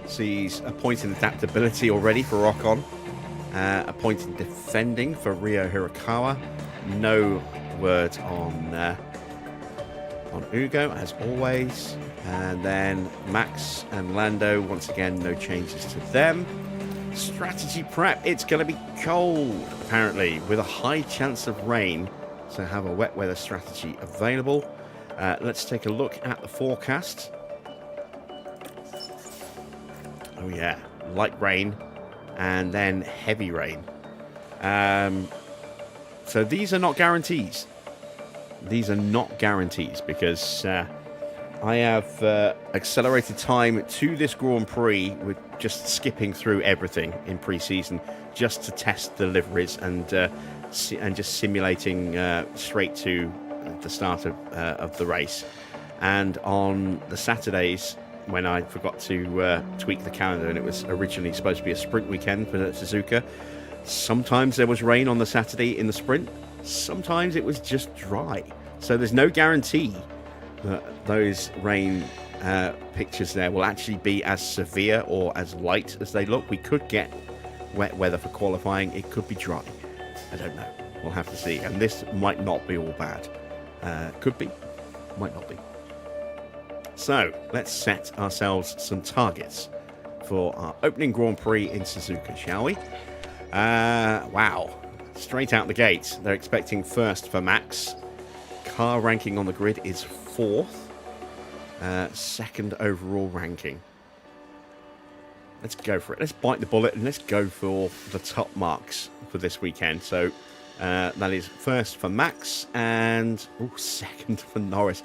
sees a point in adaptability already for Ocon, a point in defending for Rio Hirakawa. No word on Ugo, as always. And then Max and Lando, once again, no changes to them. Strategy prep, it's going to be cold, apparently, with a high chance of rain, so have a wet weather strategy available. Let's take a look at the forecast. Oh yeah, light rain and then heavy rain. So these are not guarantees. These are not guarantees, because I have accelerated time to this Grand Prix with just skipping through everything in pre-season just to test the liveries and just simulating straight to the start of the race. And on the Saturdays, when I forgot to tweak the calendar, and it was originally supposed to be a sprint weekend for Suzuka, sometimes there was rain on the Saturday in the sprint, sometimes it was just dry. So there's no guarantee that those rain pictures there will actually be as severe or as light as they look. We could get wet weather for qualifying. It could be dry. I don't know. We'll have to see. And this might not be all bad. Could be. Might not be. So let's set ourselves some targets for our opening Grand Prix in Suzuka, shall we? Wow. Straight out the gate, they're expecting first for Max. Car ranking on the grid is 4th. Second overall ranking. Let's go for it. Let's bite the bullet and let's go for the top marks for this weekend. So that is first for Max and second for Norris.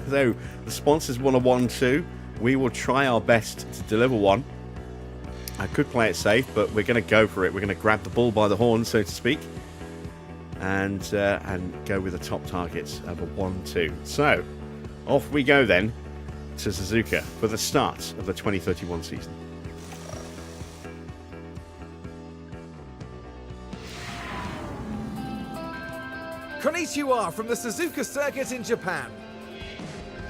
So the sponsors want a 1-2. We will try our best to deliver one. I could play it safe, but we're going to go for it. We're going to grab the bull by the horn, so to speak, and go with the top targets of a 1-2. So off we go then to Suzuka for the start of the 2031 season. Konnichiwa from the Suzuka circuit in Japan.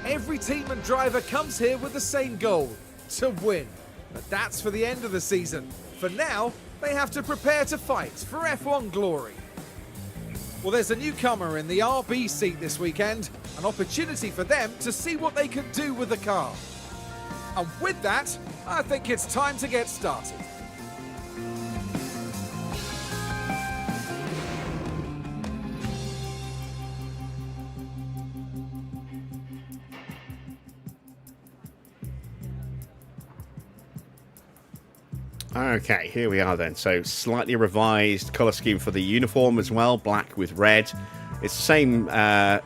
Every team and driver comes here with the same goal, to win. But that's for the end of the season. For now, they have to prepare to fight for F1 glory. Well, there's a newcomer in the RB seat this weekend, an opportunity for them to see what they can do with the car. And with that, I think it's time to get started. Okay, here we are then. So slightly revised colour scheme for the uniform as well, black with red. It's the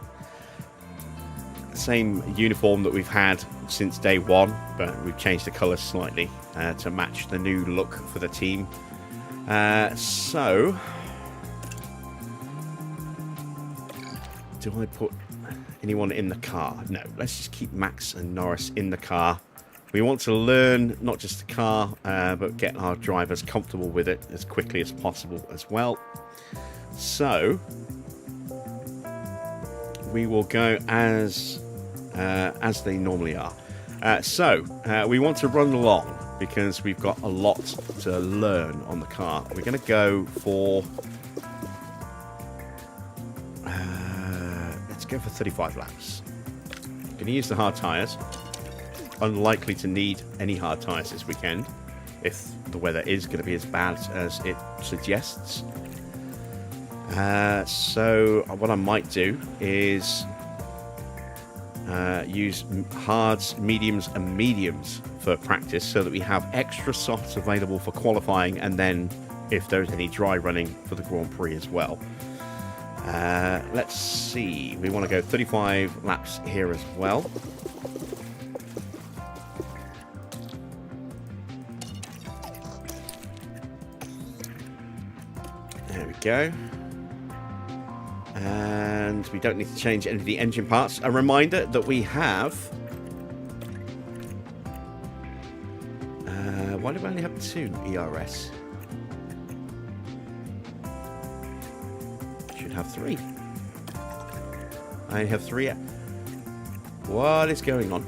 same uniform that we've had since day one, but we've changed the colours slightly to match the new look for the team. So, do I put anyone in the car? No, let's just keep Max and Norris in the car. We want to learn not just the car, but get our drivers comfortable with it as quickly as possible as well. So, we will go as they normally are. We want to run along because we've got a lot to learn on the car. We're going to go for... let's go for 35 laps. Going to use the hard tyres. Unlikely to need any hard tyres this weekend if the weather is going to be as bad as it suggests. So what I might do is use hards, mediums and mediums for practice so that we have extra softs available for qualifying, and then if there's any dry running for the Grand Prix as well. Let's see, we want to go 35 laps here as well. There we go. And we don't need to change any of the engine parts. A reminder that we have... why do we only have 2 ERS? Should have 3. I only have 3. What is going on?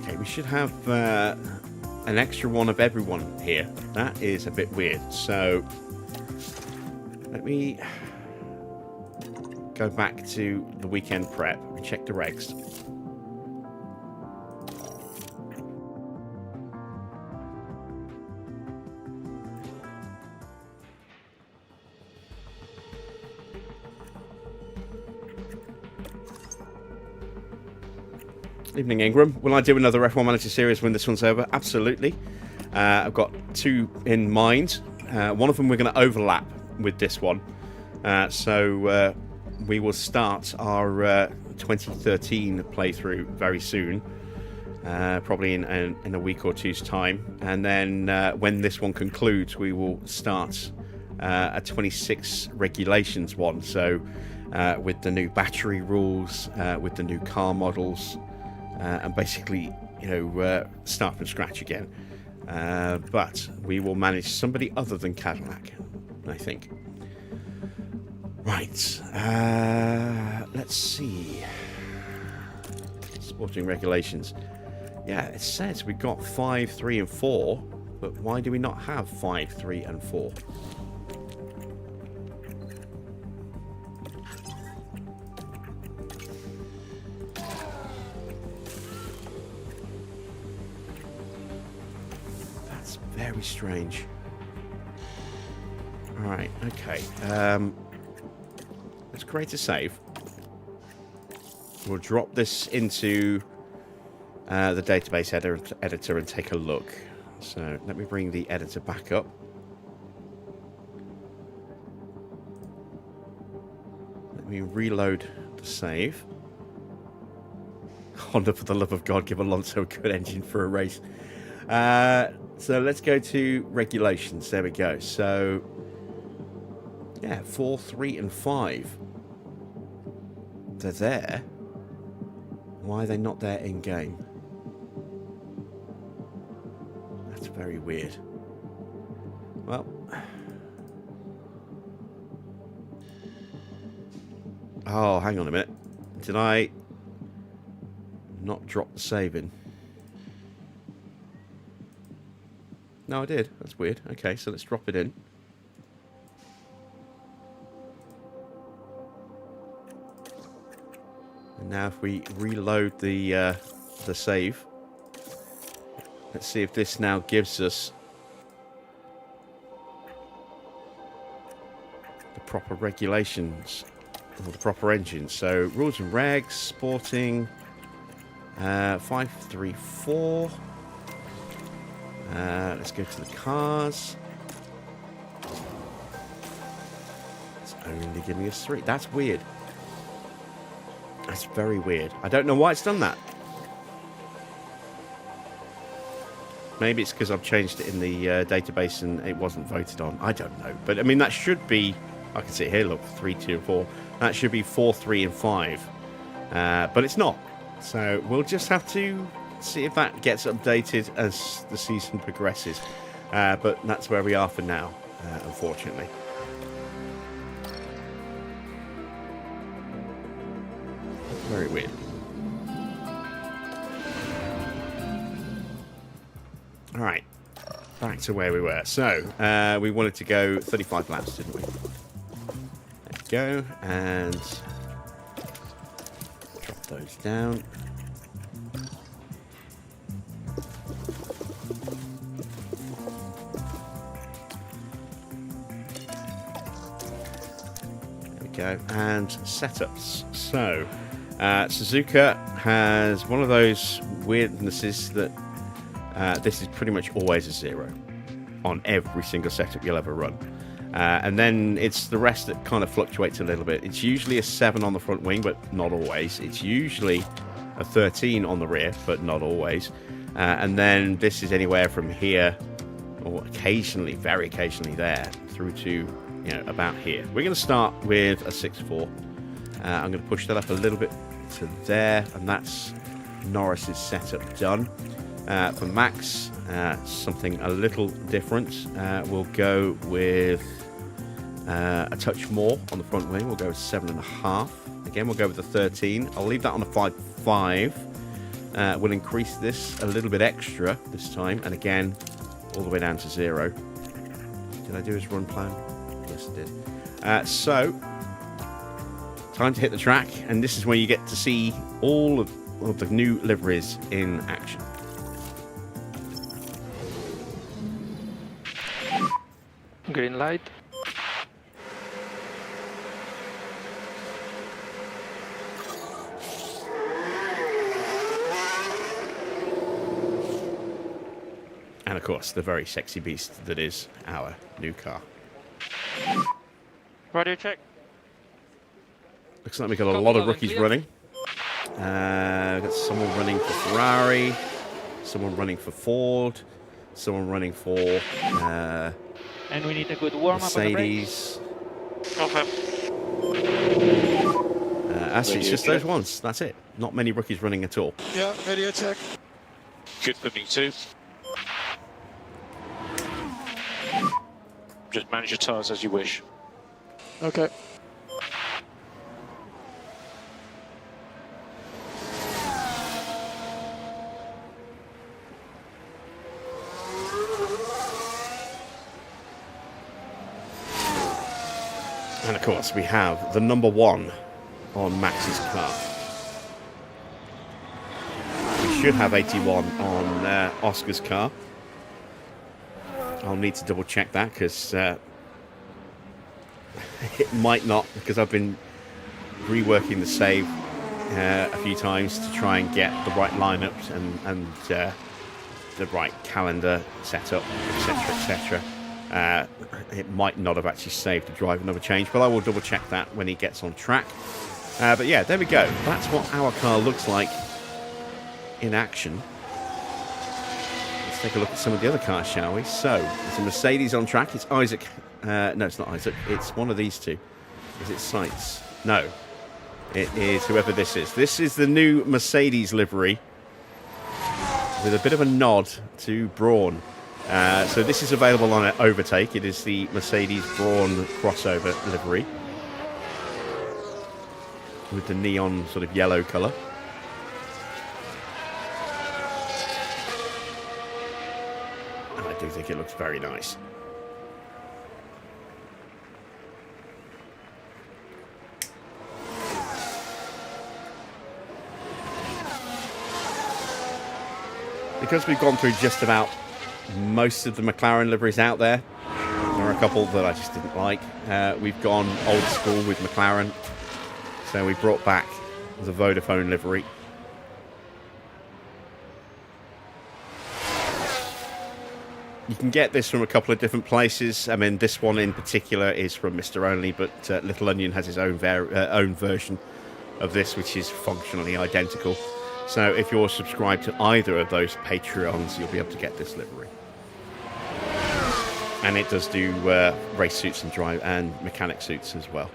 Okay, we should have... an extra one of everyone here. That is a bit weird. So let me go back to the weekend prep and check the regs. Evening, Ingram. Will I do another F1 Manager series when this one's over? Absolutely. I've got 2 in mind. One of them we're going to overlap with this one. So we will start our 2013 playthrough very soon. Probably in a week or two's time. And then when this one concludes, we will start a 26 regulations one. So with the new battery rules, with the new car models, and basically, start from scratch again. But we will manage somebody other than Cadillac, I think. Right. Let's see. Sporting regulations. Yeah, it says we've got 5, 3, and 4, but why do we not have 5, 3, and 4? Very strange. Alright, okay. Let's create a save. We'll drop this into the database editor and take a look. So let me bring the editor back up. Let me reload the save. Honda, for the love of God, give Alonso a good engine for a race. So let's go to regulations. There we go. So, yeah, 4, 3, and 5. They're there. Why are they not there in game? That's very weird. Well. Oh, hang on a minute. Did I not drop the save in? No, I did. That's weird. Okay, so let's drop it in. And now if we reload the save, let's see if this now gives us the proper regulations or the proper engine. So rules and regs, sporting, 534. Let's go to the cars. It's only giving us 3. That's weird. That's very weird. I don't know why it's done that. Maybe it's because I've changed it in the database and it wasn't voted on. I don't know. But, I mean, that should be... I can see it here, look, 3, 2, and 4. That should be 4, 3, and 5. But it's not. So we'll just have to see if that gets updated as the season progresses. But that's where we are for now, unfortunately. Very weird. All right, back to where we were. So we wanted to go 35 laps, didn't we? There we go, and drop those down. There we go, and setups. So Suzuka has one of those weirdnesses that this is pretty much always a 0 on every single setup you'll ever run. And then it's the rest that kind of fluctuates a little bit. It's usually a 7 on the front wing, but not always. It's usually a 13 on the rear, but not always. And then this is anywhere from here, or occasionally, very occasionally there, through to, you know, about here. We're going to start with a 6.4. I'm going to push that up a little bit to there, and that's Norris's setup done. For Max, something a little different. We'll go with a touch more on the front wing. We'll go with 7.5. Again, we'll go with the 13. I'll leave that on a 5.5. We'll increase this a little bit extra this time, and again, all the way down to 0. Did I do his run plan? Yes, I did. So, time to hit the track, and this is where you get to see all of the new liveries in action. Green light. And of course, the very sexy beast that is our new car. Radio check. Looks like we've got a lot of rookies running. We've got someone running for Ferrari, someone running for Ford, someone running for And we need a good warm-up Mercedes. Okay. Actually, it's just those ones. That's it. Not many rookies running at all. Yeah, radio check. Good for me too. Just manage your tyres as you wish. Okay. And of course, we have the number 1 on Max's car. We should have 81 on Oscar's car. I'll need to double check that because it might not, because I've been reworking the save a few times to try and get the right lineups and the right calendar setup, etc., etc. It might not have actually saved to drive another change, but I will double check that when he gets on track. But yeah, there we go. That's what our car looks like in action. Let's take a look at some of the other cars, shall we? So, there's a Mercedes on track. It's Isaac. No, it's not Isaac. It's one of these two. Is it Sainz? No. It is whoever this is. This is the new Mercedes livery with a bit of a nod to Brawn. So this is available on Overtake. It is the Mercedes Brawn crossover livery with the neon sort of yellow colour. And I do think it looks very nice. Because we've gone through just about most of the McLaren liveries out there, there are a couple that I just didn't like. We've gone old school with McLaren, so we brought back the Vodafone livery. You can get this from a couple of different places. I mean, this one in particular is from Mr. Only, but Little Onion has his own version of this, which is functionally identical. So if you're subscribed to either of those Patreons, you'll be able to get this livery. And it does do race suits and drive and mechanic suits as well.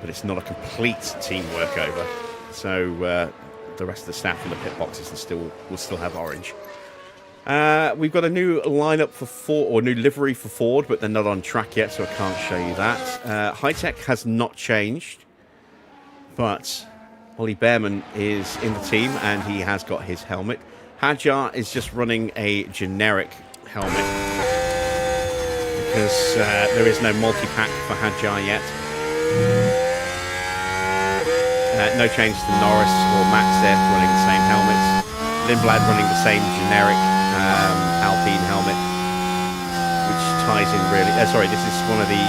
But it's not a complete team workover. So the rest of the staff in the pit boxes will still have orange. We've got a new lineup for Ford, or new livery for Ford, but they're not on track yet, so I can't show you that. HiTech has not changed, but Ollie Bearman is in the team, and he has got his helmet. Hadjar is just running a generic helmet, because there is no multi-pack for Hadjar yet. No change to Norris or Max there, running the same helmets. Lindblad running the same generic Alpine helmet, which ties in really... sorry, this is one of the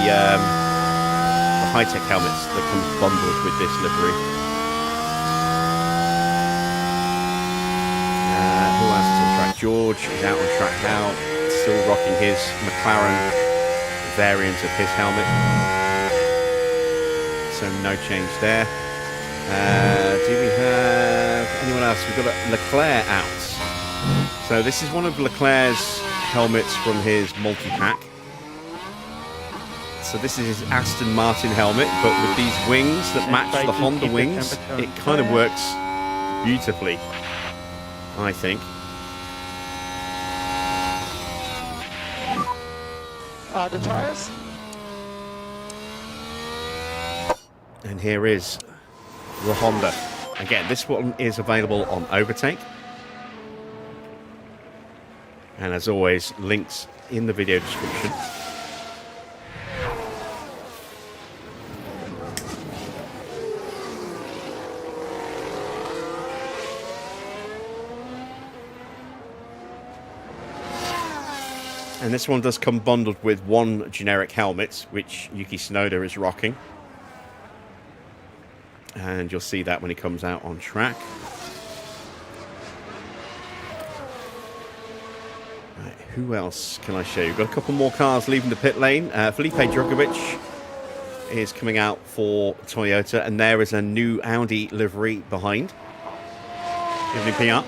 HiTech helmets that comes bundled with this livery. Who else is on track? George is out on track now, still rocking his McLaren variant of his helmet. So no change there. Do we have anyone else? We've got Leclerc out. So this is one of Leclerc's helmets from his multi-pack. So this is his Aston Martin helmet, but with these wings that match the Honda wings, it kind of works beautifully, I think. The tires? And here is the Honda. Again, this one is available on Overtake. And as always, links in the video description. And this one does come bundled with one generic helmet, which Yuki Tsunoda is rocking. And you'll see that when he comes out on track. Right, who else can I show you? We've got a couple more cars leaving the pit lane. Felipe Drugovich is coming out for Toyota, and there is a new Audi livery behind. Evening PR.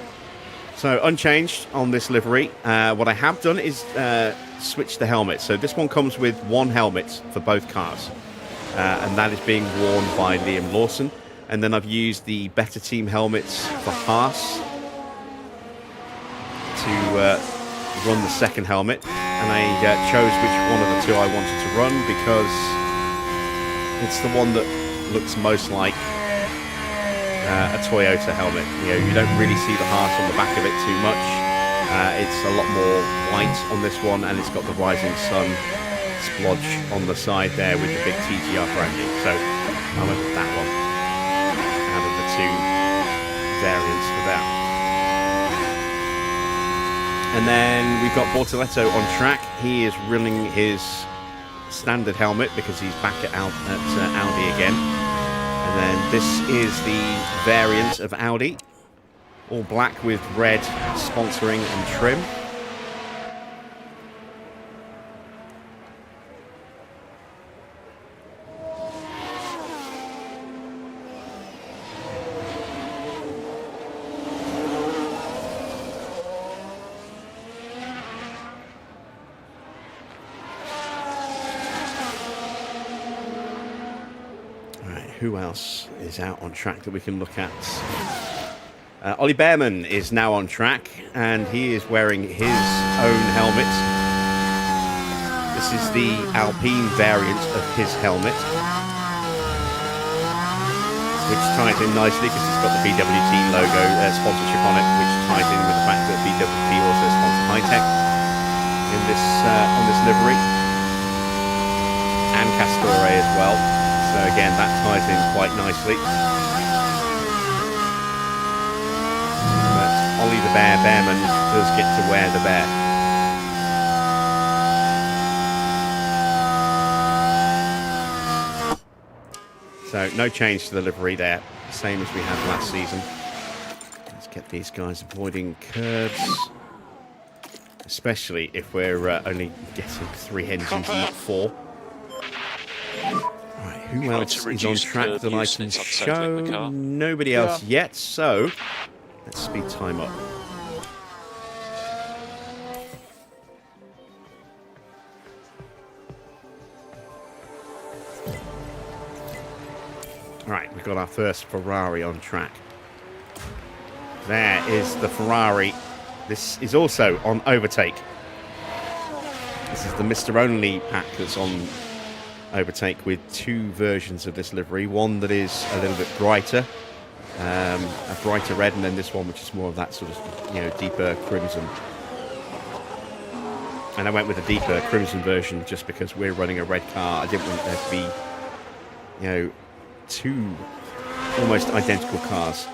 So unchanged on this livery. What I have done is switch the helmet. So this one comes with one helmet for both cars. And that is being worn by Liam Lawson. And then I've used the Better Team helmets for Haas to run the second helmet. And I chose which one of the two I wanted to run because it's the one that looks most like a Toyota helmet. You know, you don't really see the Haas on the back of it too much. It's a lot more white on this one, and it's got the Rising Sun splodge on the side there with the big TGR branding. So I went with that one out of the two variants for that. And then we've got Bortoletto on track. He is running his standard helmet because he's back at Audi again. And then this is the variant of Audi, all black with red sponsoring and trim. Who else is out on track that we can look at? Ollie Bearman is now on track, and he is wearing his own helmet. This is the Alpine variant of his helmet. which ties in nicely because it's got the BWT logo sponsorship on it, which ties in with the fact that BWT also sponsor HiTech in this on this livery, and Castore as well. So again, that ties in quite nicely. But Ollie the Bear Bearman does get to wear the bear. So no change to the livery there, same as we had last season. Let's get these guys avoiding curbs, especially if we're only getting 3 engines, not 4. Right, who else is on track that I can show? Nobody else yet, so let's speed time up. Right, we've got our first Ferrari on track. There is the Ferrari. This is also on overtake. This is the Mr. Only pack that's on overtake with 2 versions of this livery. One that is a little bit brighter, a brighter red, and then this one which is more of that sort of, you know, deeper crimson. And I went with the deeper crimson version just because we're running a red car. I didn't want there to be, you know, 2 almost identical cars.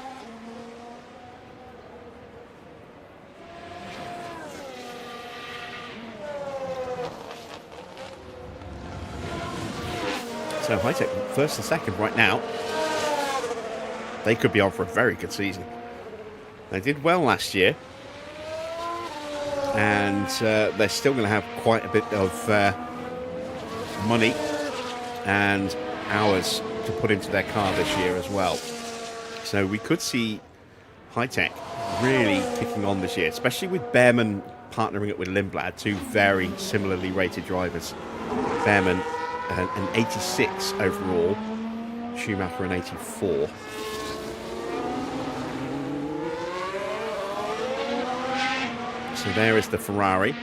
So HiTech first and second right now. They could be on for a very good season. They did well last year, and they're still going to have quite a bit of money and hours to put into their car this year as well. So we could see HiTech really kicking on this year, especially with Bearman partnering up with Lindblad, 2 very similarly rated drivers. Bearman an 86 overall, Schumacher an 84. So there is the Ferrari.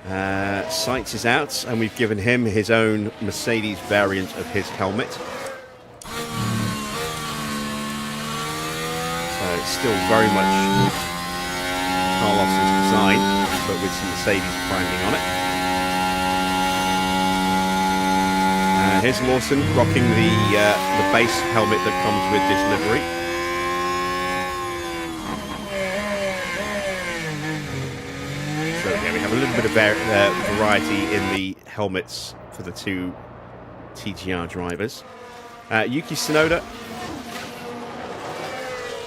Sainz is out, and we've given him his own Mercedes variant of his helmet. So it's still very much Carlos's design, but with some Mercedes branding on it. Here's Lawson rocking the base helmet that comes with this livery. So yeah, we have a little bit of variety in the helmets for the 2 TGR drivers. Yuki Tsunoda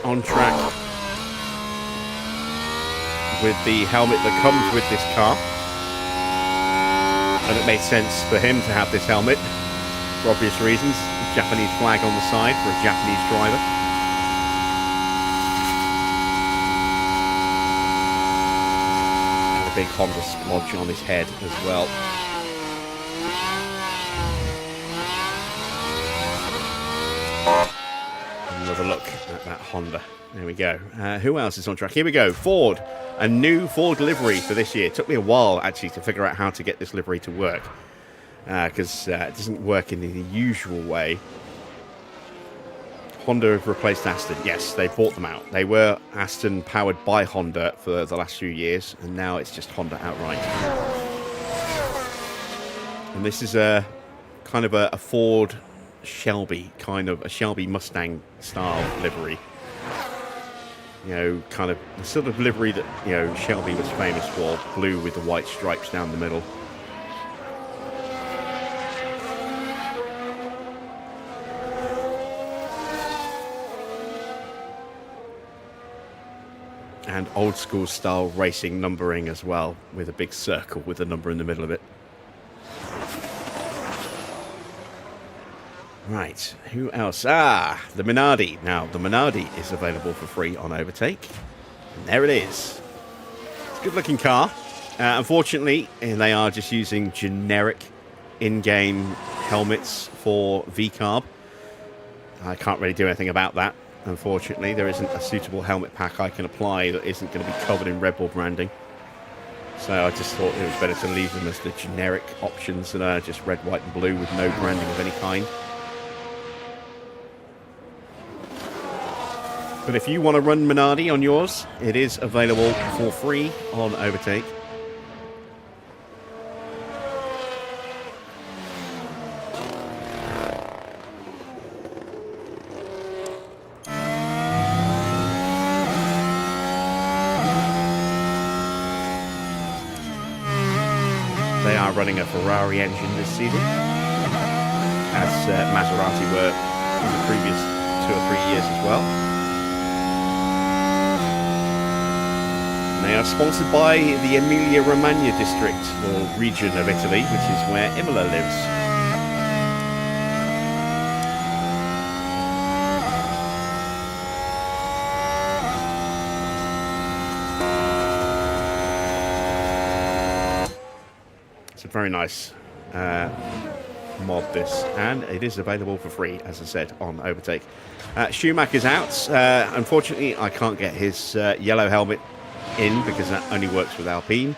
on track with the helmet that comes with this car. And it made sense for him to have this helmet for obvious reasons. Japanese flag on the side for a Japanese driver. And a big Honda splodge on his head as well. Another look at that Honda. There we go. Who else is on track? Here we go. Ford. A new Ford livery for this year. It took me a while, actually, to figure out how to get this livery to work. Because it doesn't work in the usual way. Honda have replaced Aston. Yes, they bought them out. They were Aston powered by Honda for the last few years, and now it's just Honda outright. And this is a kind of a Ford Shelby, kind of a Shelby Mustang style livery. You know, kind of the sort of livery that, you know, Shelby was famous for, blue with the white stripes down the middle. And old school style racing numbering as well, with a big circle with a number in the middle of it. Right, who else? Ah, the Minardi. Now, the Minardi is available for free on Overtake. And there it is. It's a good looking car. Unfortunately, they are just using generic in-game helmets for VCARB. I can't really do anything about that. Unfortunately, there isn't a suitable helmet pack I can apply that isn't going to be covered in Red Bull branding. So I just thought it was better to leave them as the generic options that are just red, white and blue with no branding of any kind. But if you want to run Minardi on yours, it is available for free on Overtake. They are running a Ferrari engine this season, as Maserati were in the previous 2 or 3 years as well. They are sponsored by the Emilia-Romagna district, or region of Italy, which is where Imola lives. It's a very nice mod, this, and it is available for free, as I said, on Overtake. Schumacher's out. Unfortunately, I can't get his yellow helmet in because that only works with Alpine.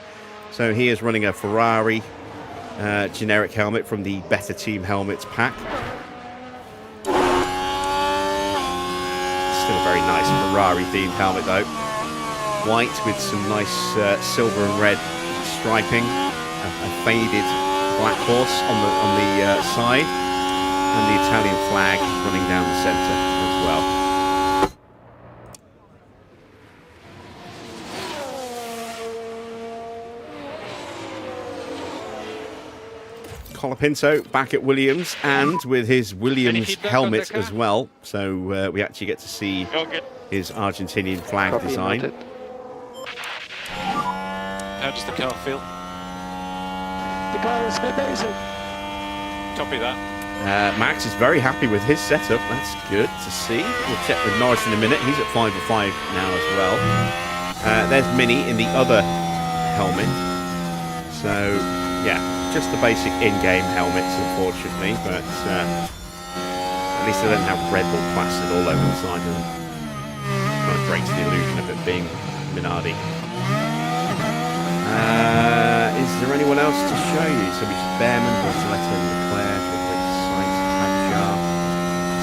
So he is running a Ferrari generic helmet from the Better Team Helmets pack. Still a very nice Ferrari themed helmet though. White with some nice silver and red striping. A faded black horse on the side, and the Italian flag running down the centre as well. Colapinto back at Williams, and with his Williams helmet as well, so we actually get to see his Argentinian flag design. How does the car feel? The car is amazing. Copy that. Max is very happy with his setup. That's good to see. We'll check with Norris in a minute. He's at 5 for 5 now as well. There's Mini in the other helmet. So, yeah, just the basic in-game helmets, unfortunately. But at least they don't have Red Bull plastered all over the side of them. Kind of breaks the illusion of it being Minardi. Is there anyone else to show you? So we just Bearman, Bortoletto, Leclerc, Sainz, TGR,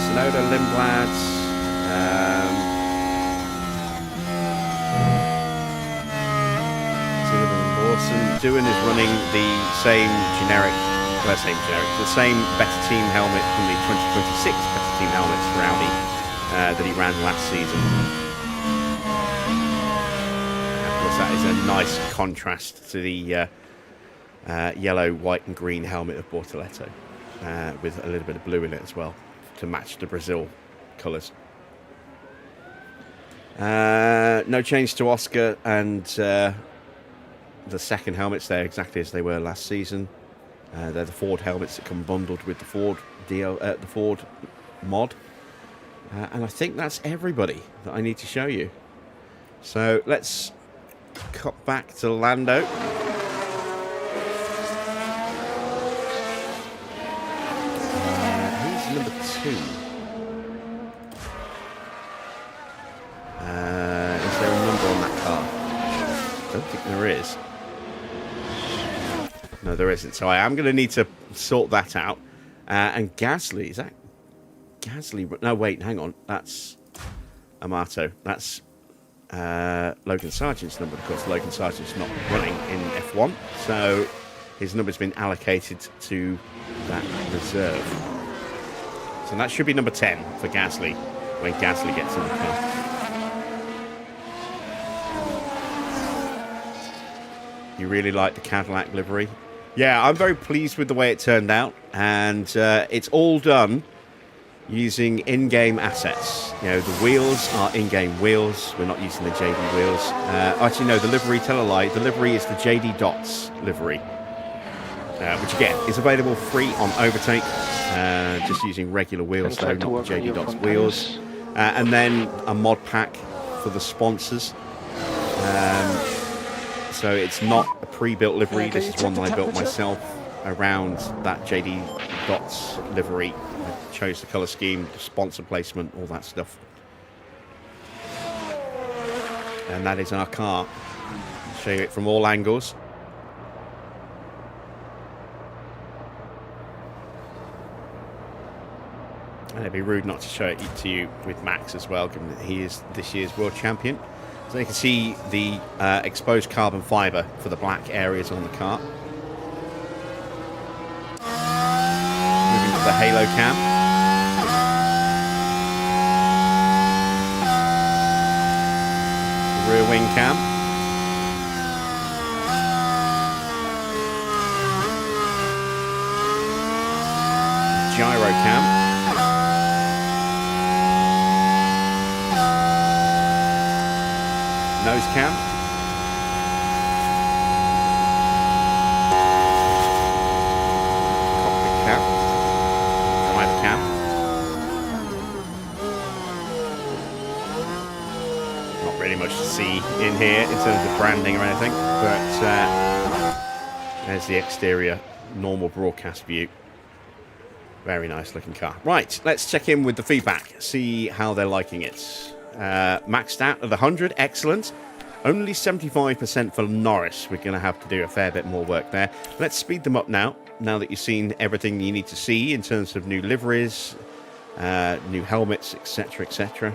Sonoda, Lindblad, Lawson. Doohan is running the same generic, the same Better Team helmet from the 2026 Better Team helmets for Audi that he ran last season. That is a nice contrast to the yellow, white and green helmet of Bortoletto, with a little bit of blue in it as well to match the Brazil colours. No change to Oscar and the second helmets. They're exactly as they were last season. They're the Ford helmets that come bundled with the Ford mod. And I think that's everybody that I need to show you. So let's cut back to Lando. He's number 2. Is there a number on that car? I don't think there is. No, there isn't. So I am going to need to sort that out. And Gasly, is that Gasly? No, wait, hang on. That's Amato. That's Logan Sargent's number. Of course, Logan Sargent's not running in F1, so his number's been allocated to that reserve. So that should be number 10 for Gasly when Gasly gets in the car. You really like the Cadillac livery? Yeah, I'm very pleased with the way it turned out, and it's all done using in-game assets. You know, the wheels are in-game wheels. We're not using the JD wheels. Actually, no, the livery, tell a lie. The livery is the JD Dots livery, which again is available free on Overtake, just using regular wheels, though, not the JD Dots wheels. And then a mod pack for the sponsors. So it's not a pre-built livery. This is one that I built myself around that JD Dots livery. I chose the colour scheme, the sponsor placement, all that stuff. And that is our car. I'll show you it from all angles. And it'd be rude not to show it to you with Max as well, given that he is this year's world champion. So you can see the exposed carbon fibre for the black areas on the car. Moving to the halo cam. The rear wing cam. Gyro cam. Nose cam. Cockpit cam. Driver cam. Not really much to see in here in terms of branding or anything, but there's the exterior normal broadcast view. Very nice looking car. Right, let's check in with the feedback, see how they're liking it. Maxed out of 100, excellent. Only 75% for Norris. We're going to have to do a fair bit more work there. Let's speed them up now that you've seen everything you need to see in terms of new liveries, new helmets, etc., etc.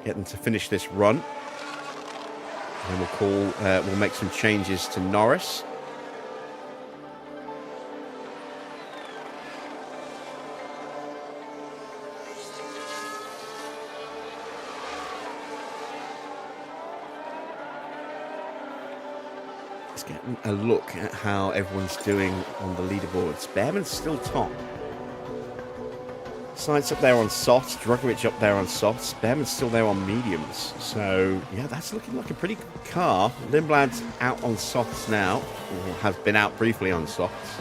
Get them to finish this run. And we'll make some changes to Norris. Get a look at how everyone's doing on the leaderboards. Bearman's still top. Sainz up there on softs, Drugovich up there on softs. Bearman's still there on mediums. So, yeah, that's looking like a pretty good car. Lindblad's out on softs now, or has been out briefly on softs.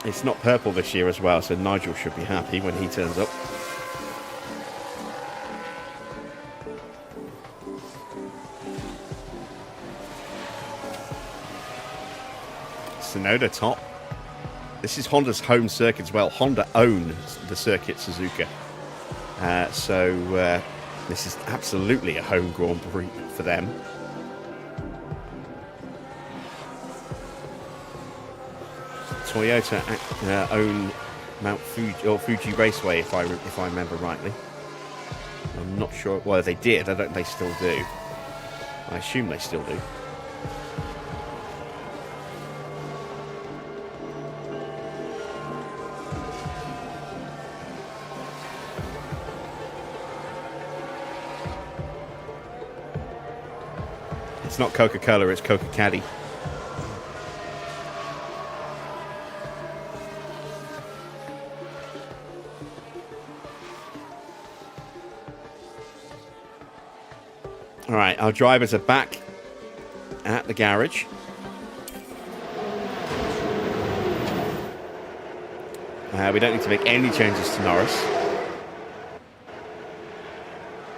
It's not purple this year as well, so Nigel should be happy when he turns up. Tsunoda top. This is Honda's home circuit as well. Honda owns the circuit Suzuka. So this is absolutely a home Grand Prix for them. Toyota own Mount Fuji or Fuji Raceway, if I remember rightly. I'm not sure. Well, they did. I don't. They still do. I assume they still do. It's not Coca-Cola. It's Coca-Caddy. All right, our drivers are back at the garage. We don't need to make any changes to Norris.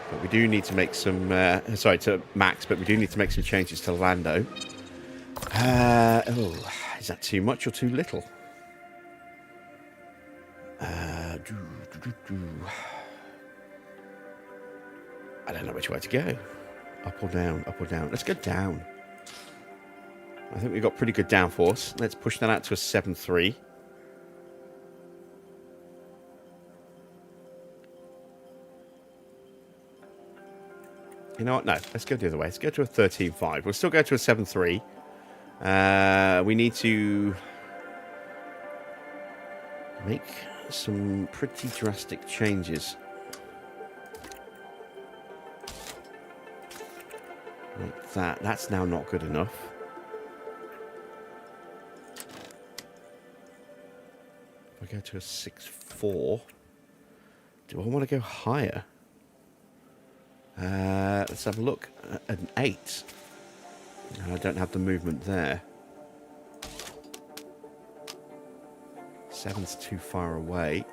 But we do need to make some... to Max, but we do need to make some changes to Lando. Is that too much or too little? I don't know which way to go. Up or down, up or down. Let's go down. I think we've got pretty good downforce. Let's push that out to a 7.3. You know what? No, let's go the other way. Let's go to a 13.5. We'll still go to a 7.3. We need to make some pretty drastic changes. Like that. That's now not good enough. If I go to a 6.4, do I want to go higher? Let's have a look at an 8. I don't have the movement there. 7's too far away.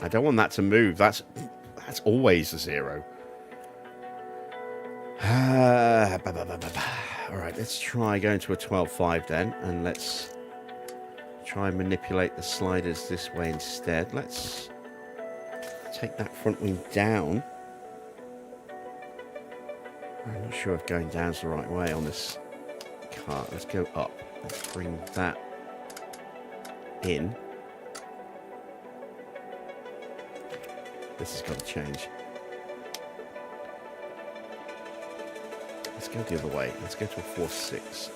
I don't want that to move. That's That's always a 0. Alright, let's try going to a 12.5 then, and let's try and manipulate the sliders this way instead. Let's take that front wing down. I'm not sure if going down's the right way on this car. Let's go up. Let's bring that in. This has got to change. Let's go the other way. Let's go to a 4.6.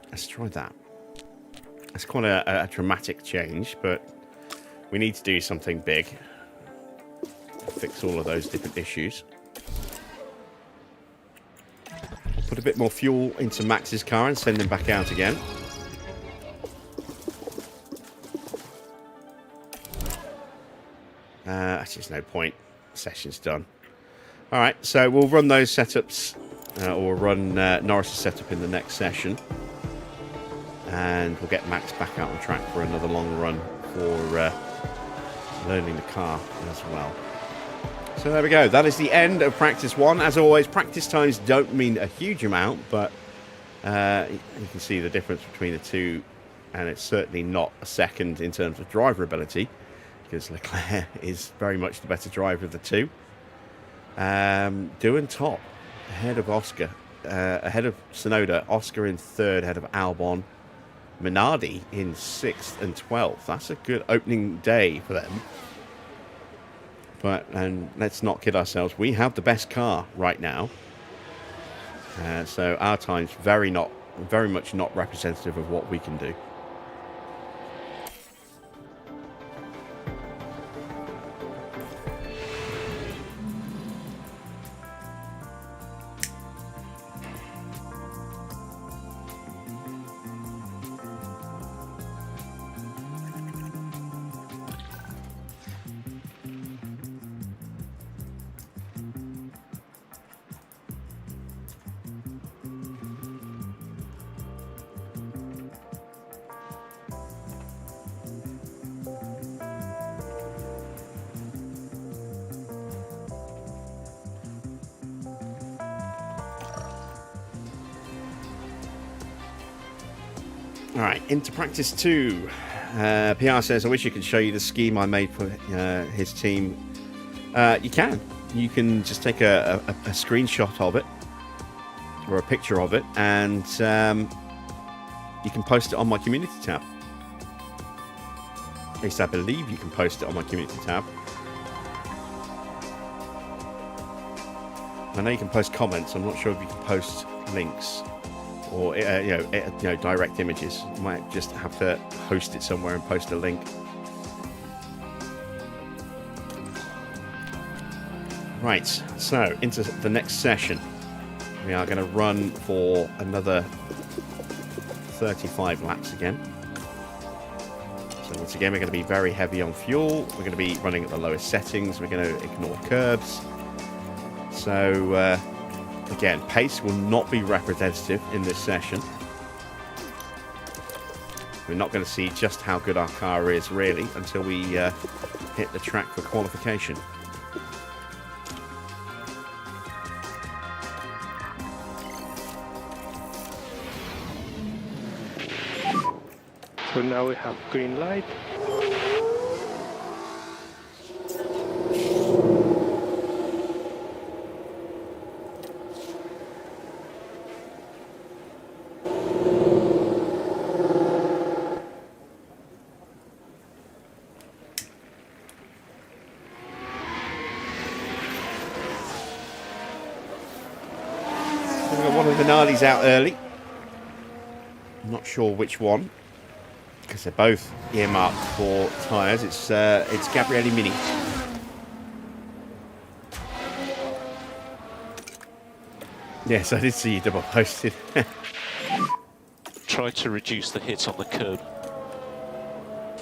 Let's try that. It's quite a dramatic change, but we need to do something big to fix all of those different issues. Put a bit more fuel into Max's car and send him back out again. Actually, there's no point. Session's done. All right, so we'll run those setups, or run Norris' setup in the next session. And we'll get Max back out on track for another long run for learning the car as well. So there we go. That is the end of practice 1. As always, practice times don't mean a huge amount, but you can see the difference between the two, and it's certainly not a second in terms of driver ability, because Leclerc is very much the better driver of the two. Doing top, ahead of Oscar, ahead of Tsunoda, Oscar in 3rd, ahead of Albon. Minardi in 6th and 12th. That's a good opening day for them. And let's not kid ourselves. We have the best car right now. So our time's very much not representative of what we can do. Alright, into practice 2. PR says, I wish you could show you the scheme I made for his team. You can. You can just take a screenshot of it, or a picture of it, and you can post it on my community tab. At least I believe you can post it on my community tab. I know you can post comments. I'm not sure if you can post links. Or direct images. You might just have to host it somewhere and post a link. Right, so into the next session. We are going to run for another 35 laps again. So once again, we're going to be very heavy on fuel. We're going to be running at the lowest settings. We're going to ignore curbs. So again, pace will not be representative in this session. We're not going to see just how good our car is, really, until we hit the track for qualification. So now we have green light. Minardi's out early. I'm not sure which one, because they're both earmarked for tyres. It's Gabriele Mini. Yes, I did see you double posted. Try to reduce the hit on the curb.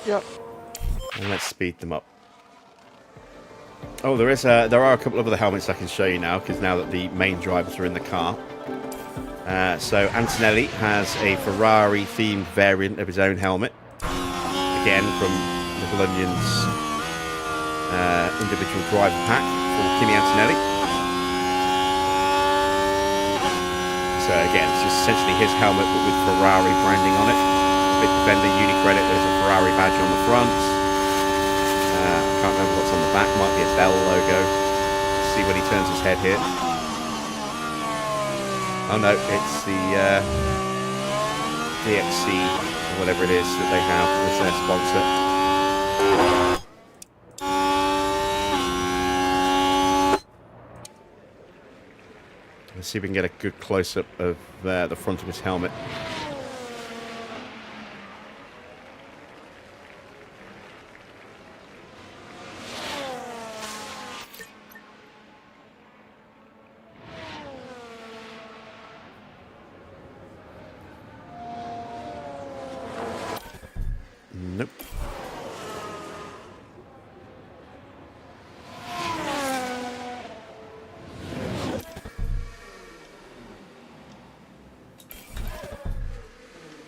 Yep. And let's speed them up. Oh, there are a couple of other helmets I can show you now, because now that the main drivers are in the car. So Antonelli has a Ferrari-themed variant of his own helmet. Again, from Little Onion's individual driver pack for Kimi Antonelli. So again, it's just essentially his helmet but with Ferrari branding on it. Bit Defender Unicredit, there's a Ferrari badge on the front. I can't remember what's on the back, might be a Bell logo. Let's see when he turns his head here. Oh no, it's the DXC, or whatever it is that they have as their sponsor. Let's see if we can get a good close-up of the front of his helmet. Nope.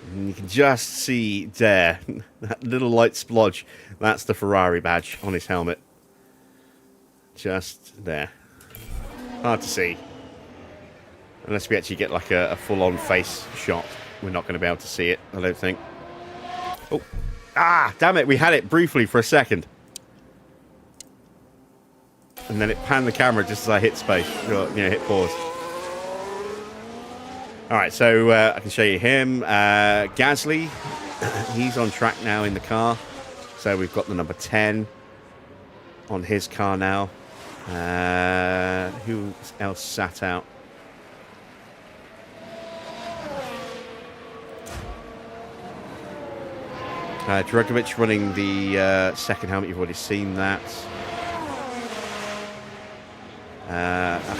And you can just see there, that little light splodge. That's the Ferrari badge on his helmet. Just there. Hard to see. Unless we actually get like a full-on face shot. We're not going to be able to see it, I don't think. Oh. Ah, damn it, we had it briefly for a second. And then it panned the camera just as I hit space, or, hit pause. Alright, so I can show you him. Gasly, he's on track now in the car. So we've got the number 10 on his car now. Who else sat out? Drugovic running the second helmet. You've already seen that.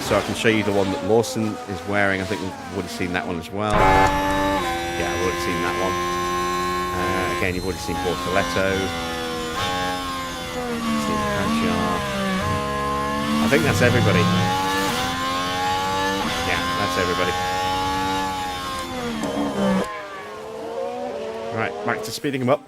So I can show you the one that Lawson is wearing. I think we've already seen that one as well. Yeah, I've already seen that one. Again, you've already seen Bortoletto. I think that's everybody. Yeah, that's everybody. Right, back to speeding them up.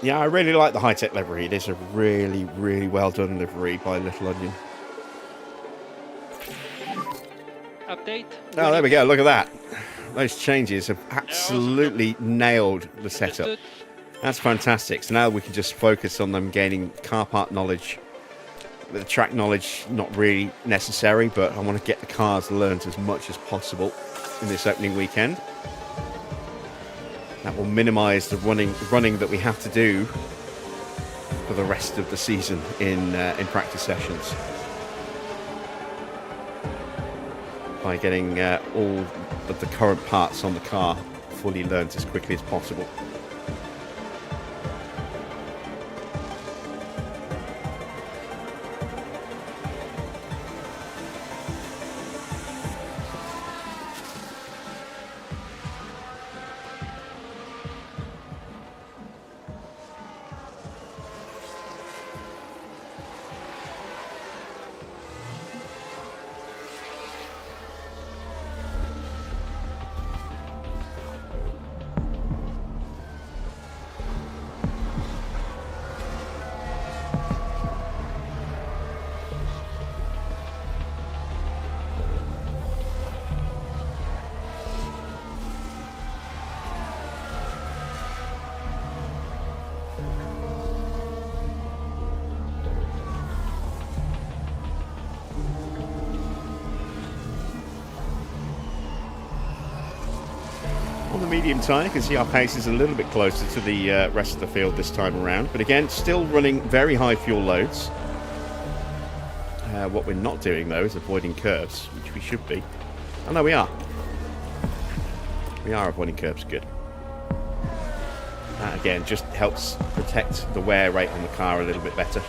Yeah, I really like the HiTech Livery. It is a really, really well done livery by Little Onion. Update. Oh, there we go. Look at that. Those changes have absolutely nailed the setup. That's fantastic. So now we can just focus on them gaining car part knowledge. The track knowledge, not really necessary, but I want to get the cars learned as much as possible in this opening weekend. That will minimise the running that we have to do for the rest of the season in practice sessions. By getting all of the current parts on the car fully learnt as quickly as possible. medium tyre. You can see our pace is a little bit closer to the rest of the field this time around. But again, still running very high fuel loads. What we're not doing, though, is avoiding curves, which we should be. Oh, no, we are. We are avoiding curves. Good. That, again, just helps protect the wear rate on the car a little bit better.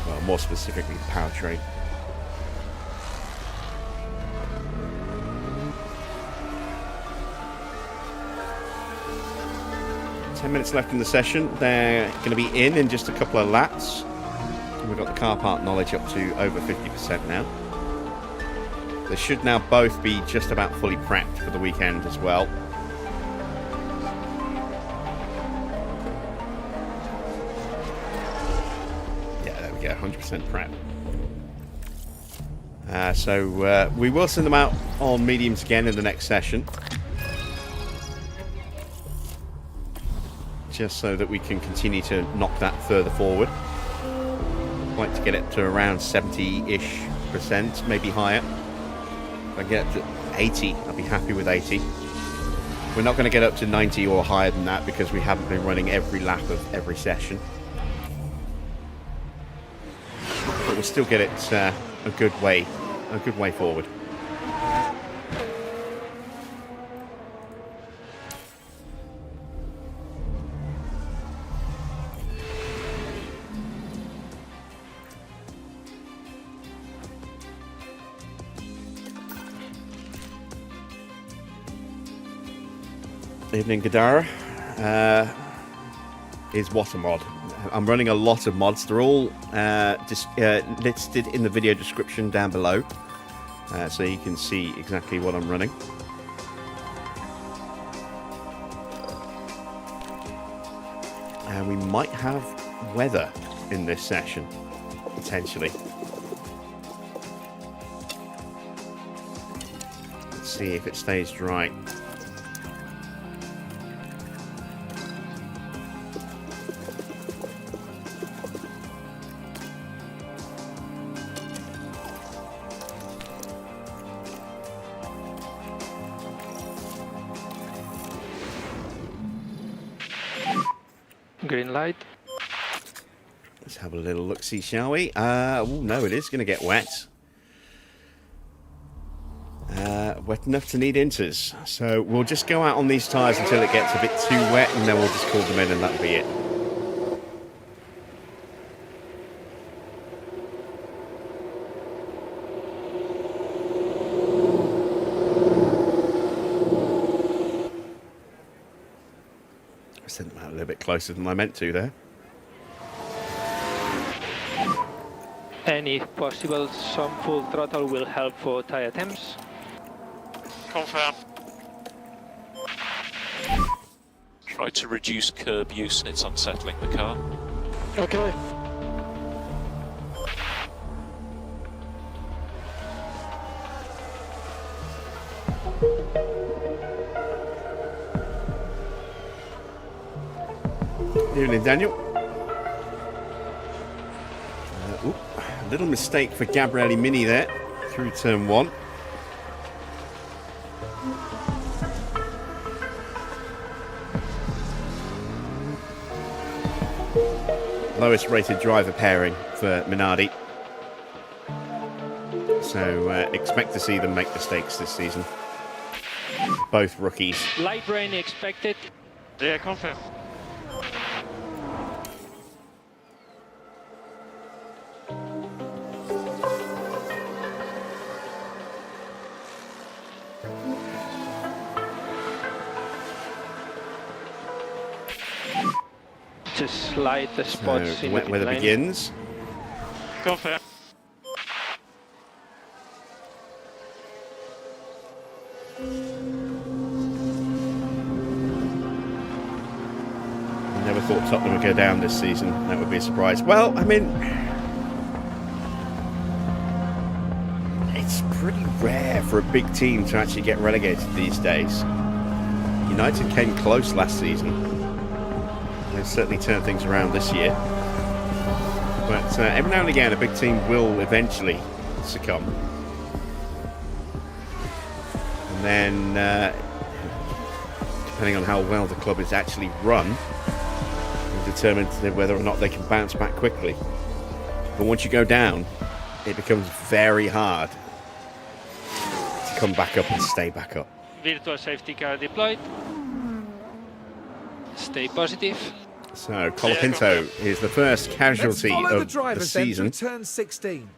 Well, more specifically, the powertrain. 10 minutes left in the session. They're going to be in just a couple of laps. And we've got the car park knowledge up to over 50% now. They should now both be just about fully prepped for the weekend as well. Yeah, there we go, 100% prep. So we will send them out on mediums again in the next session. Just so that we can continue to knock that further forward. I'd like to get it to around 70-ish%, maybe higher. If I get to 80, I'll be happy with 80. We're not going to get up to 90 or higher than that because we haven't been running every lap of every session. But we'll still get it a good way forward. Evening, Gadara. Is what a mod. I'm running a lot of mods. They're all listed in the video description down below, so you can see exactly what I'm running. And we might have weather in this session, potentially. Let's see if it stays dry. Green light. Let's have a little look-see, shall we? Oh, no, it is going to get wet. Wet enough to need inters. So we'll just go out on these tyres until it gets a bit too wet, and then we'll just call them in, and that'll be it. I sent them out a little bit closer than I meant to there. And if possible, some full throttle will help for tyre temps. Confirm. Try to reduce curb use, it's unsettling the car. Okay. Evening, Daniel. A little mistake for Gabriele Mini there through turn 1. Lowest rated driver pairing for Minardi. So expect to see them make mistakes this season. Both rookies. Light rain expected. Yeah, confirm. Just slide the spots So in wet the weather lane. begins. Confirm. I never thought Tottenham would go down this season. That would be a surprise. Well, I mean, it's pretty rare for a big team to actually get relegated these days. United came close last season. They've certainly turned things around this year. But every now and again, a big team will eventually succumb. And then depending on how well the club is actually run, will determine whether or not they can bounce back quickly. But once you go down, it becomes very hard to come back up and stay back up. Virtual safety car deployed. Stay positive. So Colapinto is the first casualty Let's follow of the drivers the season. then through turn 16.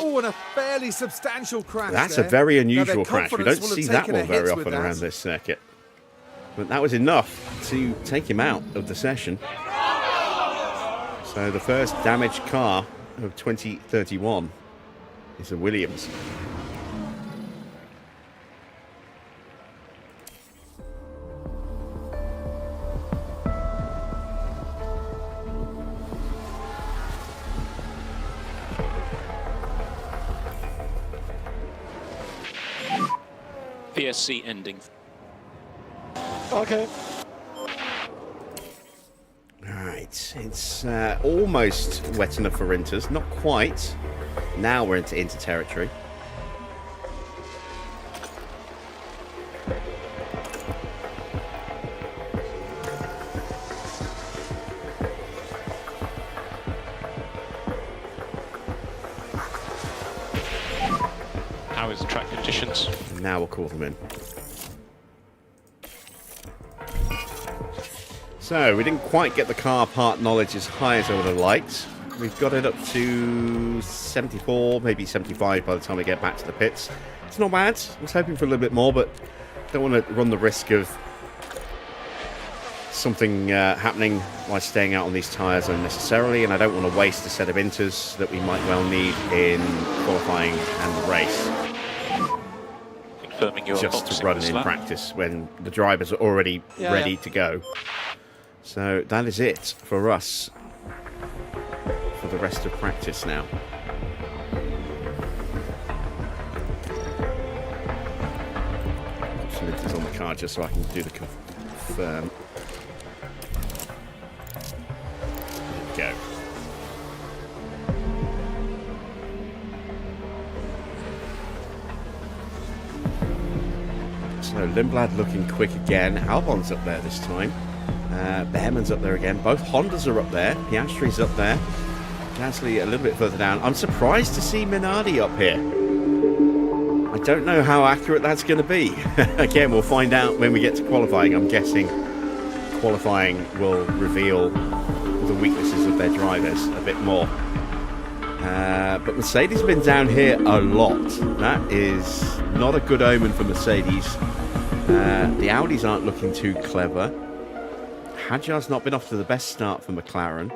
Oh, and a fairly substantial crash. That's there. a very Now, unusual their crash. We confidence don't will have see that taken a one very hit often with that. around this circuit. But that was enough to take him out of the session. So the first damaged car of 2031 is a Williams. PSC ending. Okay. Right, it's almost wet enough for inters, not quite. Now we're into inter territory. How is the track conditions? And now we'll call them in. So, we didn't quite get the car part knowledge as high as I would have liked. We've got it up to 74, maybe 75 by the time we get back to the pits. It's not bad. I was hoping for a little bit more, but don't want to run the risk of something happening while staying out on these tyres unnecessarily, and I don't want to waste a set of inters that we might well need in qualifying and the race. Confirming your Just boxing to run this in lap. practice when the drivers are already ready to go. So that is it for us for the rest of practice now. Put some inters on the car just so I can do the confirm. There we go. So Lindblad looking quick again. Albon's up there this time. Bearman's up there again. Both Hondas are up there. Piastri's up there. Gasly a little bit further down. I'm surprised to see Minardi up here. I don't know how accurate that's going to be. Again, we'll find out when we get to qualifying. I'm guessing qualifying will reveal the weaknesses of their drivers a bit more. But Mercedes have been down here a lot. That is not a good omen for Mercedes. The Audis aren't looking too clever. Hadjar's not been off to the best start for McLaren.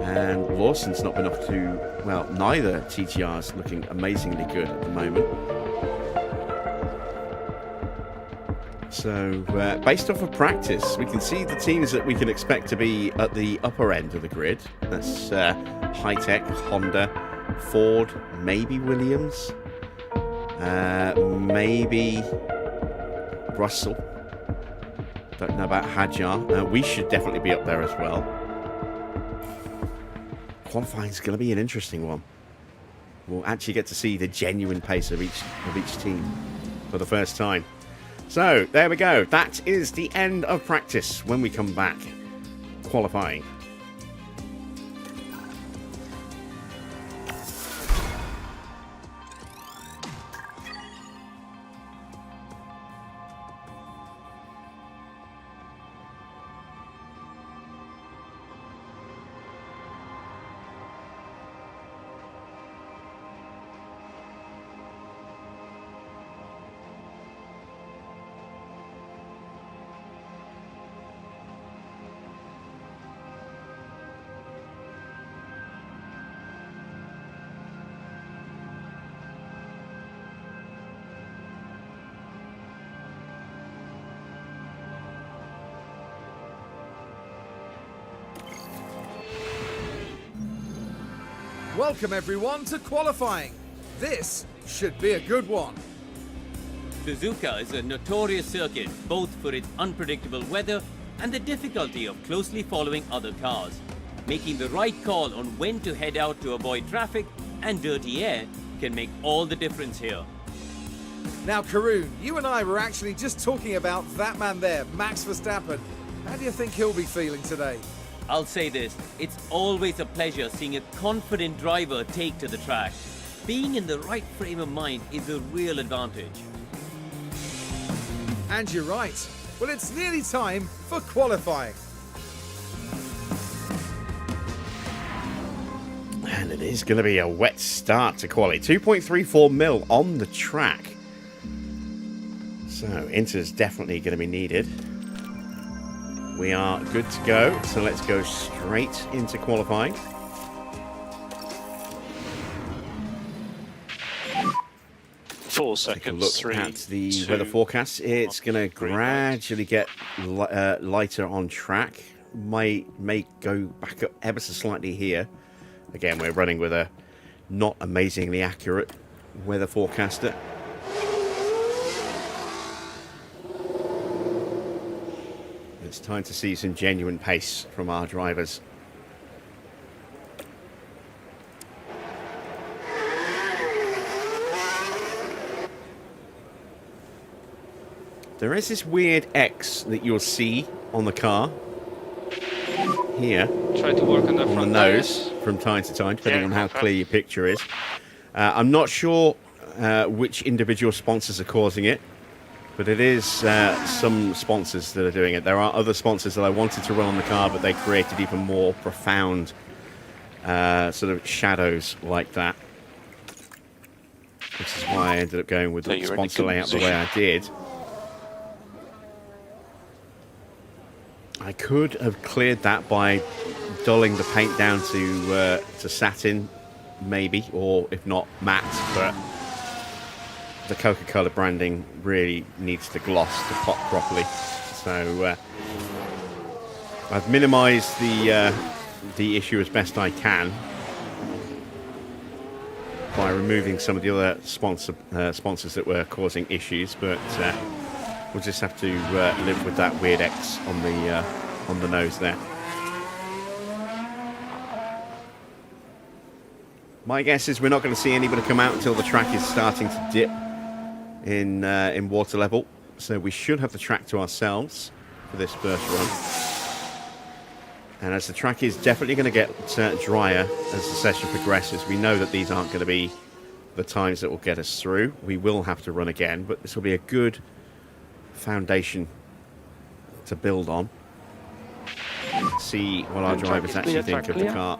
And Lawson's not been off to, well, neither TGR's looking amazingly good at the moment. So, based off of practice, we can see the teams that we can expect to be at the upper end of the grid. That's HiTech, Honda, Ford, maybe Williams, maybe Russell. Don't know about Hadjar. We should definitely be up there as well. Qualifying is going to be an interesting one. We'll actually get to see the genuine pace of each team for the first time. So, there we go. That is the end of practice. When we come back, qualifying. Welcome everyone to qualifying. This should be a good one. Suzuka is a notorious circuit both for its unpredictable weather and the difficulty of closely following other cars. Making the right call on when to head out to avoid traffic and dirty air can make all the difference here. Now, Karun, you and I were actually just talking about that man there, Max Verstappen. How do you think he'll be feeling today? I'll say this, it's always a pleasure seeing a confident driver take to the track. Being in the right frame of mind is a real advantage. And you're right. Well, it's nearly time for qualifying. And it is going to be a wet start to quali. 2.34 mil on the track. So, Inter's definitely going to be needed. We are good to go. So, let's go straight into qualifying. Four Take a seconds. look 3, at the 2, weather forecast. It's going to green gradually get lighter on track. May go back up ever so slightly here. Again, we're running with a not amazingly accurate weather forecaster. It's time to see some genuine pace from our drivers. There is this weird X that you'll see on the car here Try to work on the on the front nose tires. from time to time, depending Yeah, on how okay. clear your picture is. I'm not sure which individual sponsors are causing it, but it is some sponsors that are doing it. There are other sponsors that I wanted to run on the car, but they created even more profound sort of shadows like that. Which is why I ended up going with So the you're in a sponsor good layout the way I did. I could have cleared that by dulling the paint down to satin, maybe, or if not matte, but the Coca-Cola branding really needs the gloss to pop properly. So I've minimised the issue as best I can by removing some of the other sponsors that were causing issues, but we'll just have to live with that weird X on the nose there. My guess is we're not going to see anybody come out until the track is starting to dip in water level, so we should have the track to ourselves for this first run. And as the track is definitely going to get drier as the session progresses, we know that these aren't going to be the times that will get us through. We will have to run again, but this will be a good foundation to build on. See what our And track drivers is actually clear, think track of the clear. car.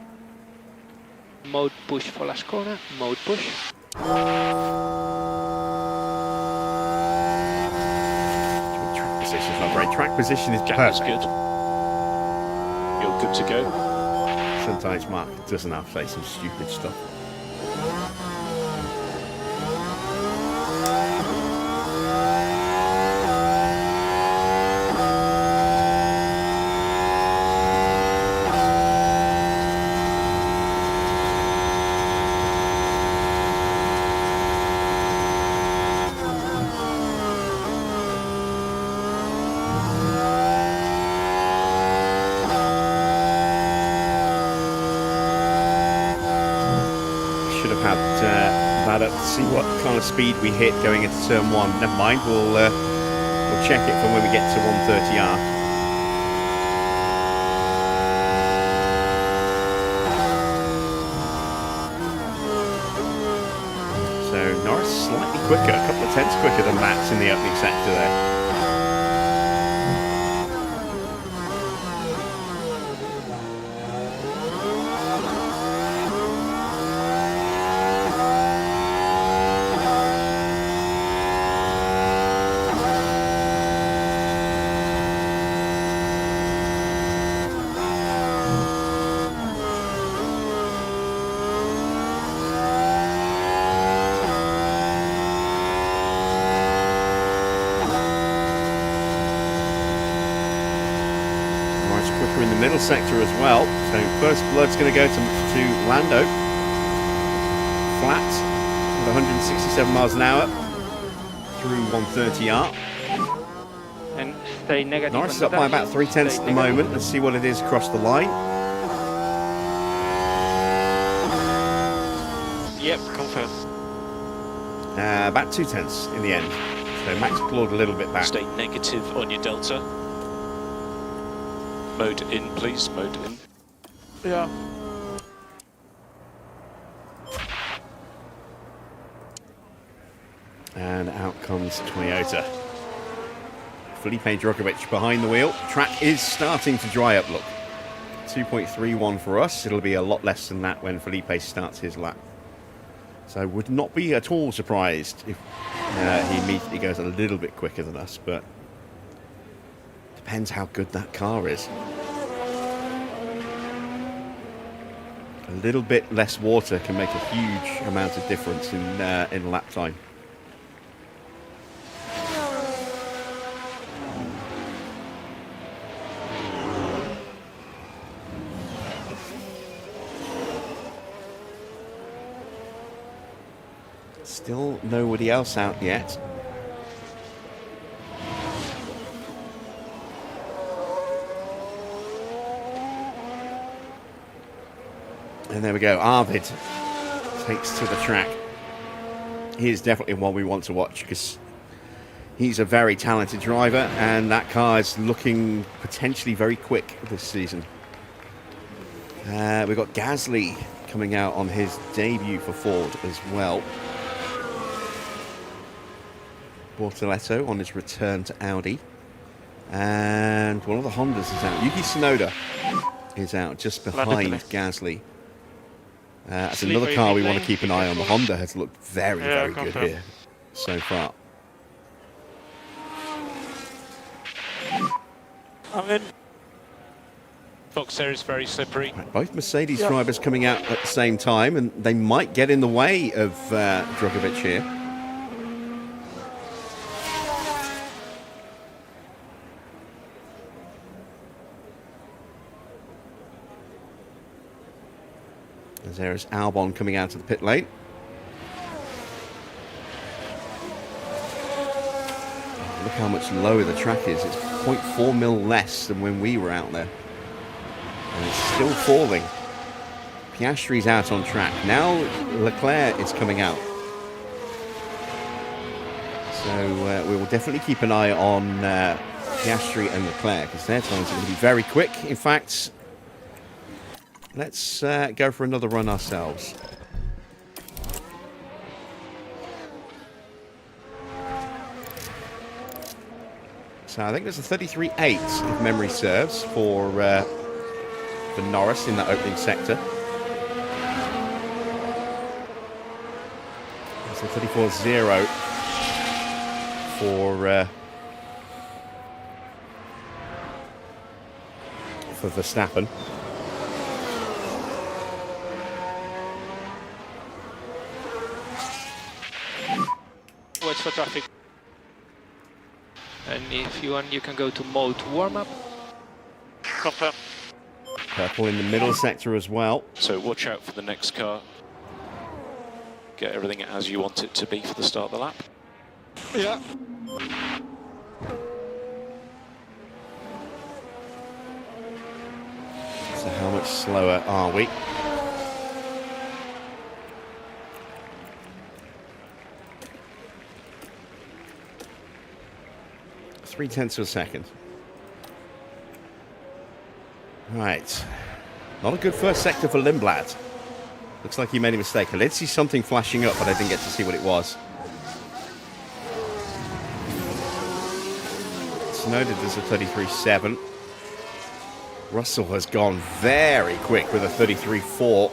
Mode push for last corner. Mode push. Track position's not great. Track position is Gap is perfect. good. You're good to go. Sometimes Mark doesn't have to say some stupid stuff. That up to see what kind of speed we hit going into turn one. Never mind, we'll check it for when we get to 130R. So Norris slightly quicker, a couple of tenths quicker than Max in the opening sector there. In the middle sector as well. So first blood's going to go to Lando. Flat with 167 miles an hour through 130R. And stay negative. Norris on is the up by about dash. 3 tenths Stay at the negative. moment. Let's see what it is across the line. Yep, confirm. About 2/10 in the end. So Max clawed a little bit back. Stay negative on your delta. Mode in, please. Mode in. Yeah. And out comes Toyota. Felipe Drugovich behind the wheel. Track is starting to dry up, look. 2.31 for us. It'll be a lot less than that when Felipe starts his lap. So I would not be at all surprised if he immediately goes a little bit quicker than us, but depends how good that car is. A little bit less water can make a huge amount of difference in lap time. Still nobody else out yet. And there we go. Arvid takes to the track. He is definitely one we want to watch because he's a very talented driver and that car is looking potentially very quick this season. We've got Gasly coming out on his debut for Ford as well. Bortoletto on his return to Audi. And one of the Hondas is out. Yuki Tsunoda is out just behind Gasly. That's another car we want to keep an eye on. The Honda has looked very, very good here so far. I'm in. Box there is very slippery. Right, both Mercedes drivers coming out at the same time, and they might get in the way of Drugovich here. As there is Albon coming out of the pit lane. Oh, look how much lower the track is. It's 0.4 mil less than when we were out there. And it's still falling. Piastri's out on track. Now Leclerc is coming out. So we will definitely keep an eye on Piastri and Leclerc because their times are going to be very quick. In fact, let's go for another run ourselves. So I think there's a 33.8, if memory serves, for Norris in that opening sector. There's a 34.0 for Verstappen. Watch for traffic. And if you want, you can go to mode warm-up. Confirm. Purple in the middle sector as well. So watch out for the next car. Get everything as you want it to be for the start of the lap. Yeah. So how much slower are we? .3 of a second. Right. Not a good first sector for Lindblad. Looks like he made a mistake. I did see something flashing up, but I didn't get to see what it was. Tsunoda does a 33.7. Russell has gone very quick with a 33.4.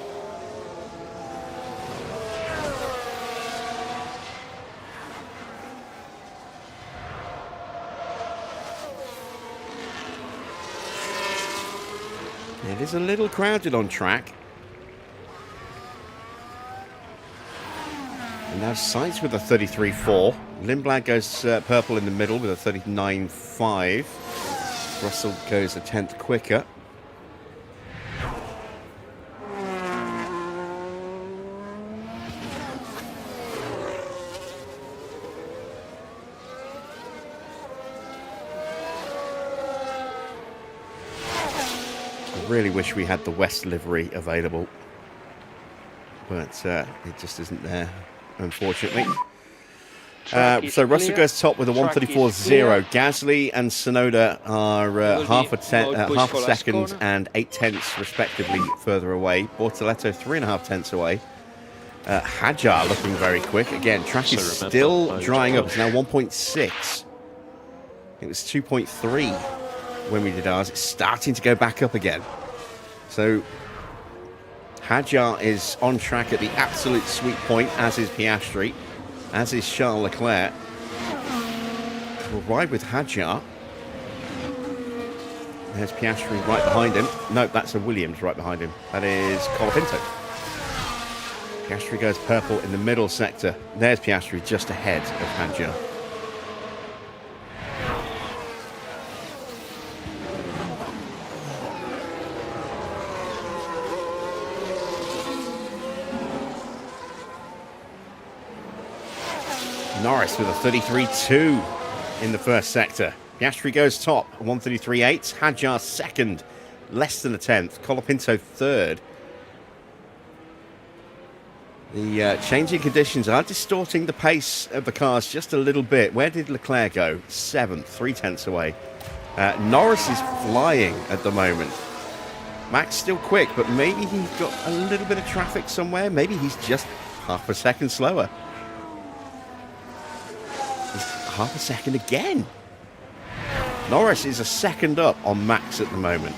It is a little crowded on track. And now Sainz with a 33.4. Lindblad goes purple in the middle with a 39.5. Russell goes a tenth quicker. I really wish we had the West livery available, but it just isn't there, unfortunately. Track is So Russell clear. goes top with a Track is 134.0. clear. Gasly and Sonoda are Will half be a more push for last second corner. and 8/10 respectively further away. Bortoletto 3.5 tenths away. Hadjar looking very quick. Again, track So is remember, still no drying up. push. It's now 1.6. It was 2.3 when we did ours. It's starting to go back up again. So Hadjar is on track at the absolute sweet point, as is Piastri, as is Charles Leclerc. We'll ride with Hadjar. There's Piastri right behind him. No, that's a Williams right behind him. That is Colapinto. Piastri goes purple in the middle sector. There's Piastri just ahead of Hadjar. Norris with a 33.2 in the first sector. Piastri goes top, 133.8. Hadjar second, less than a tenth. Colapinto third. The changing conditions are distorting the pace of the cars just a little bit. Where did Leclerc go? Seventh, 3/10 away. Norris is flying at the moment. Max still quick, but maybe he's got a little bit of traffic somewhere. Maybe he's just half a second slower. Half a second again. Norris is a second up on Max at the moment.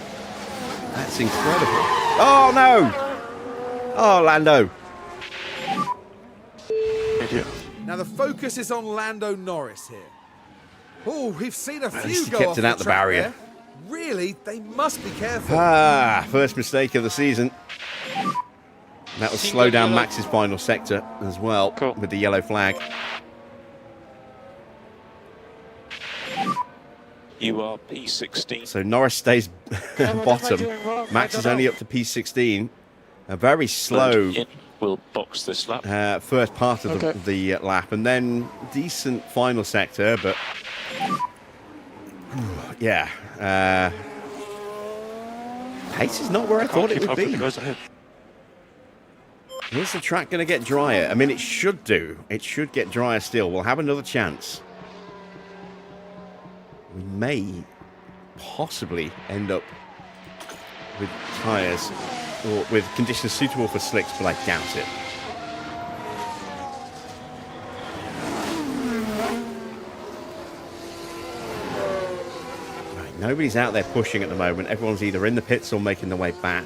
That's incredible. Oh no! Oh, Lando. Now the focus is on Lando Norris here. Oh, we've seen a few least he go kept off it out the track barrier. there. Really, they must be careful. First mistake of the season. That will slow down Max's final sector as well, Cool. with the yellow flag. You are P16. So Norris stays bottom. doing wrong? Max I is don't only know. up to P16. A very slow In will box this lap. first part of Okay. the lap, and then decent final sector, but yeah, pace is not where I thought it Keep would up with be. the guys ahead. Is the track going to get drier? I mean, it should do. It should get drier still. We'll have another chance. We may possibly end up with tyres or with conditions suitable for slicks, but I doubt it. Right, nobody's out there pushing at the moment. Everyone's either in the pits or making their way back.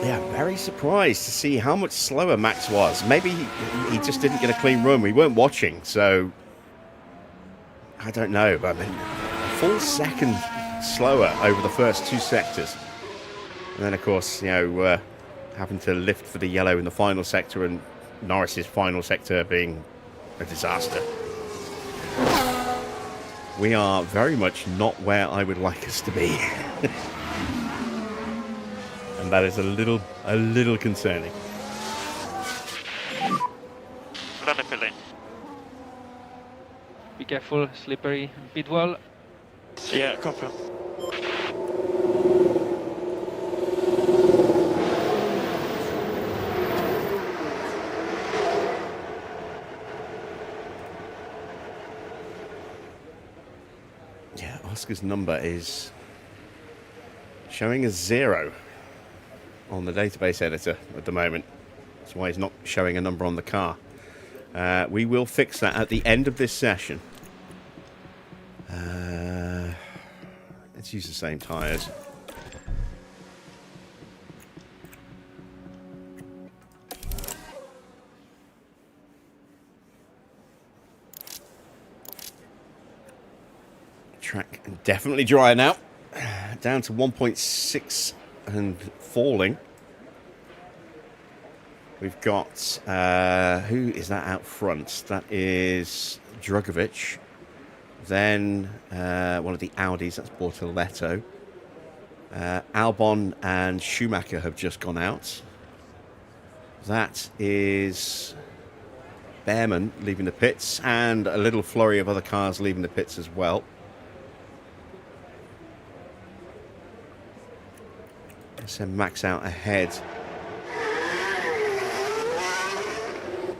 Yeah, very surprised to see how much slower Max was. Maybe he just didn't get a clean run. We weren't watching, so I don't know. But I mean, a full second slower over the first two sectors. And then, of course, you know, having to lift for the yellow in the final sector and Norris's final sector being a disaster. We are very much not where I would like us to be. And that is a little concerning. Be careful, slippery pit wall. Yeah, copy. Yeah, Oscar's number is showing a 0 on the database editor at the moment. That's why he's not showing a number on the car. We will fix that at the end of this session. Let's use the same tyres. Track definitely drier now. Down to 1.6 and falling. We've got, who is that out front? That is Drugovic. Then one of the Audis, that's Bortoletto. Albon and Schumacher have just gone out. That is Bearman leaving the pits, and a little flurry of other cars leaving the pits as well. Send Max out ahead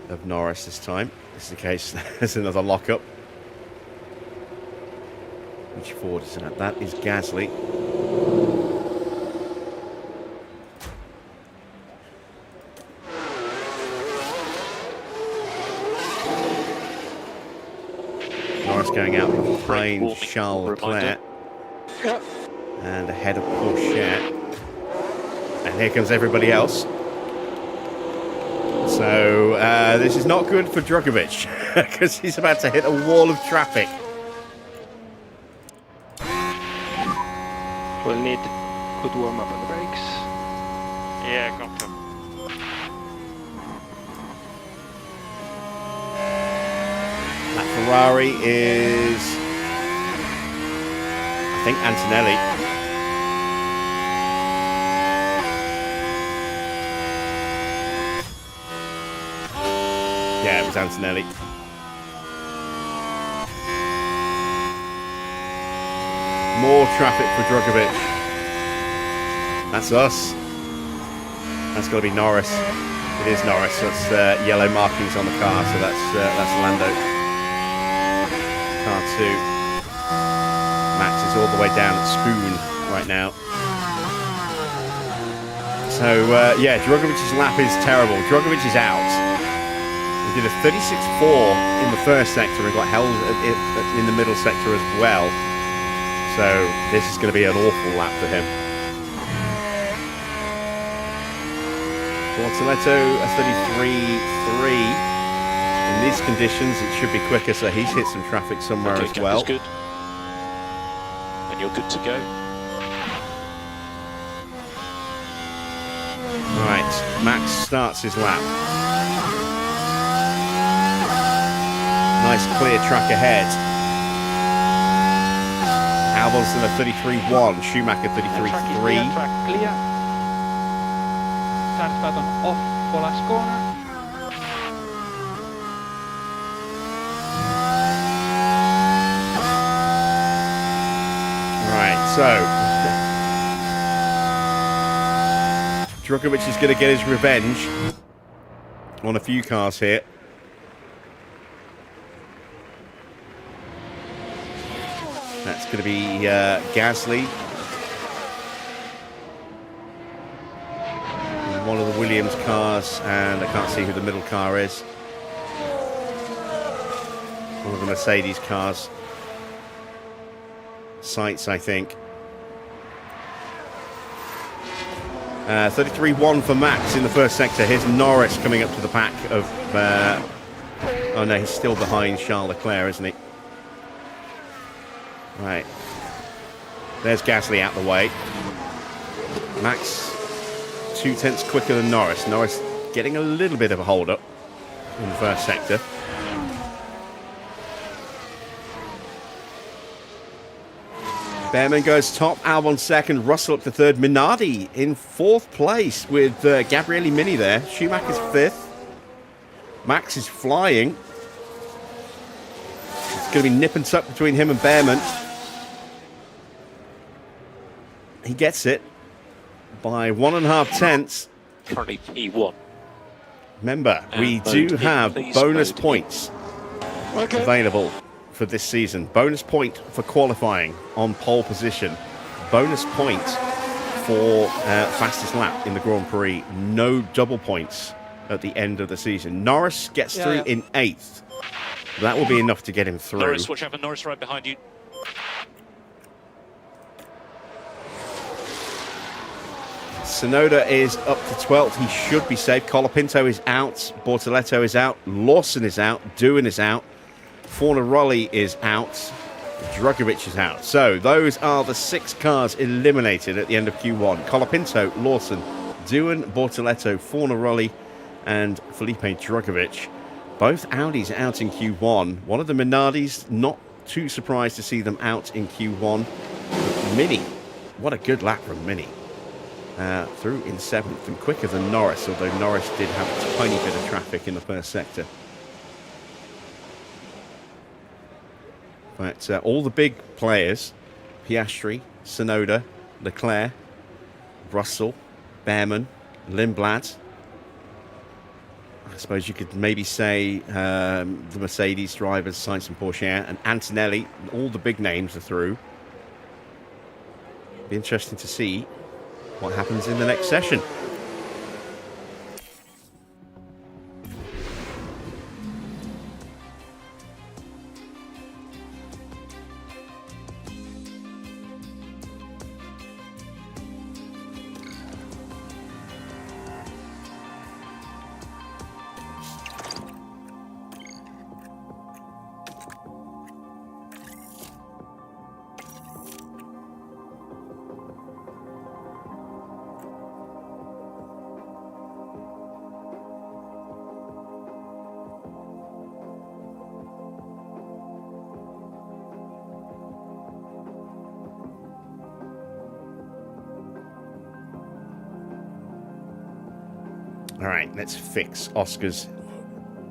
of Norris this time. This is the case. There's another lockup. Which Ford is that? That is Gasly. Norris going out behind Charles Leclerc and ahead of Porsche. And here comes everybody else. So this is not good for Drugovich because he's about to hit a wall of traffic. We'll need good warm up on the brakes. Yeah, confirm. That Ferrari is, I think, Antonelli. Yeah, it was Antonelli. More traffic for Drugovich. That's us. That's got to be Norris. It is Norris. That's yellow markings on the car, so that's Lando. Car 2. Max is all the way down at Spoon right now. So yeah, Drugovich's lap is terrible. Drugovich is out. He did a 36.4 in the first sector and got held in the middle sector as well. So this is going to be an awful lap for him. Bortoletto, a 33.3. In these conditions, it should be quicker, so he's hit some traffic somewhere as well. Good. And you're good to go. Right, Max starts his lap. Nice clear track ahead. Albon's in a 33.1, Schumacher 33.3. Track clear. Start button off for last corner. Right, so Drugovich is going to get his revenge on a few cars here. That's going to be Gasly. One of the Williams cars, and I can't see who the middle car is. One of the Mercedes cars. Sainz, I think. 33.1 for Max in the first sector. Here's Norris coming up to the pack of... oh no, he's still behind Charles Leclerc, isn't he? Right. There's Gasly out the way. Max 0.2 quicker than Norris. Norris getting a little bit of a hold up in the first sector. Bearman goes top, Albon second, Russell up to third, Minardi in fourth place with Gabriele Mini there. Schumacher's fifth. Max is flying. It's going to be nip and tuck between him and Bearman. He gets it by 1.5 tenths. Currently P1. Remember, we do have bonus points available for this season. Bonus point for qualifying on pole position. Bonus point for fastest lap in the Grand Prix. No double points at the end of the season. Norris gets through in 8th. That will be enough to get him through. Norris, watch out for Norris right behind you. Sonoda is up to 12th. He should be safe. Colapinto is out. Bortoletto is out. Lawson is out. Doohan is out. Fornaroli is out. Drugovich is out. So those are the 6 cars eliminated at the end of Q1. Colapinto, Lawson, Doohan, Bortoletto, Fornaroli, and Felipe Drugovich. Both Audis out in Q1. One of the Minardis not too surprised to see them out in Q1. Mini, what a good lap from Mini. Through in 7th and quicker than Norris, although Norris did have a tiny bit of traffic in the first sector. But all the big players, Piastri, Tsunoda, Leclerc, Russell, Bearman, Lindblad. I suppose you could maybe say the Mercedes drivers, Sainz and Porsche, and Antonelli, all the big names are through. Be interesting to see what happens in the next session. All right, let's fix Oscar's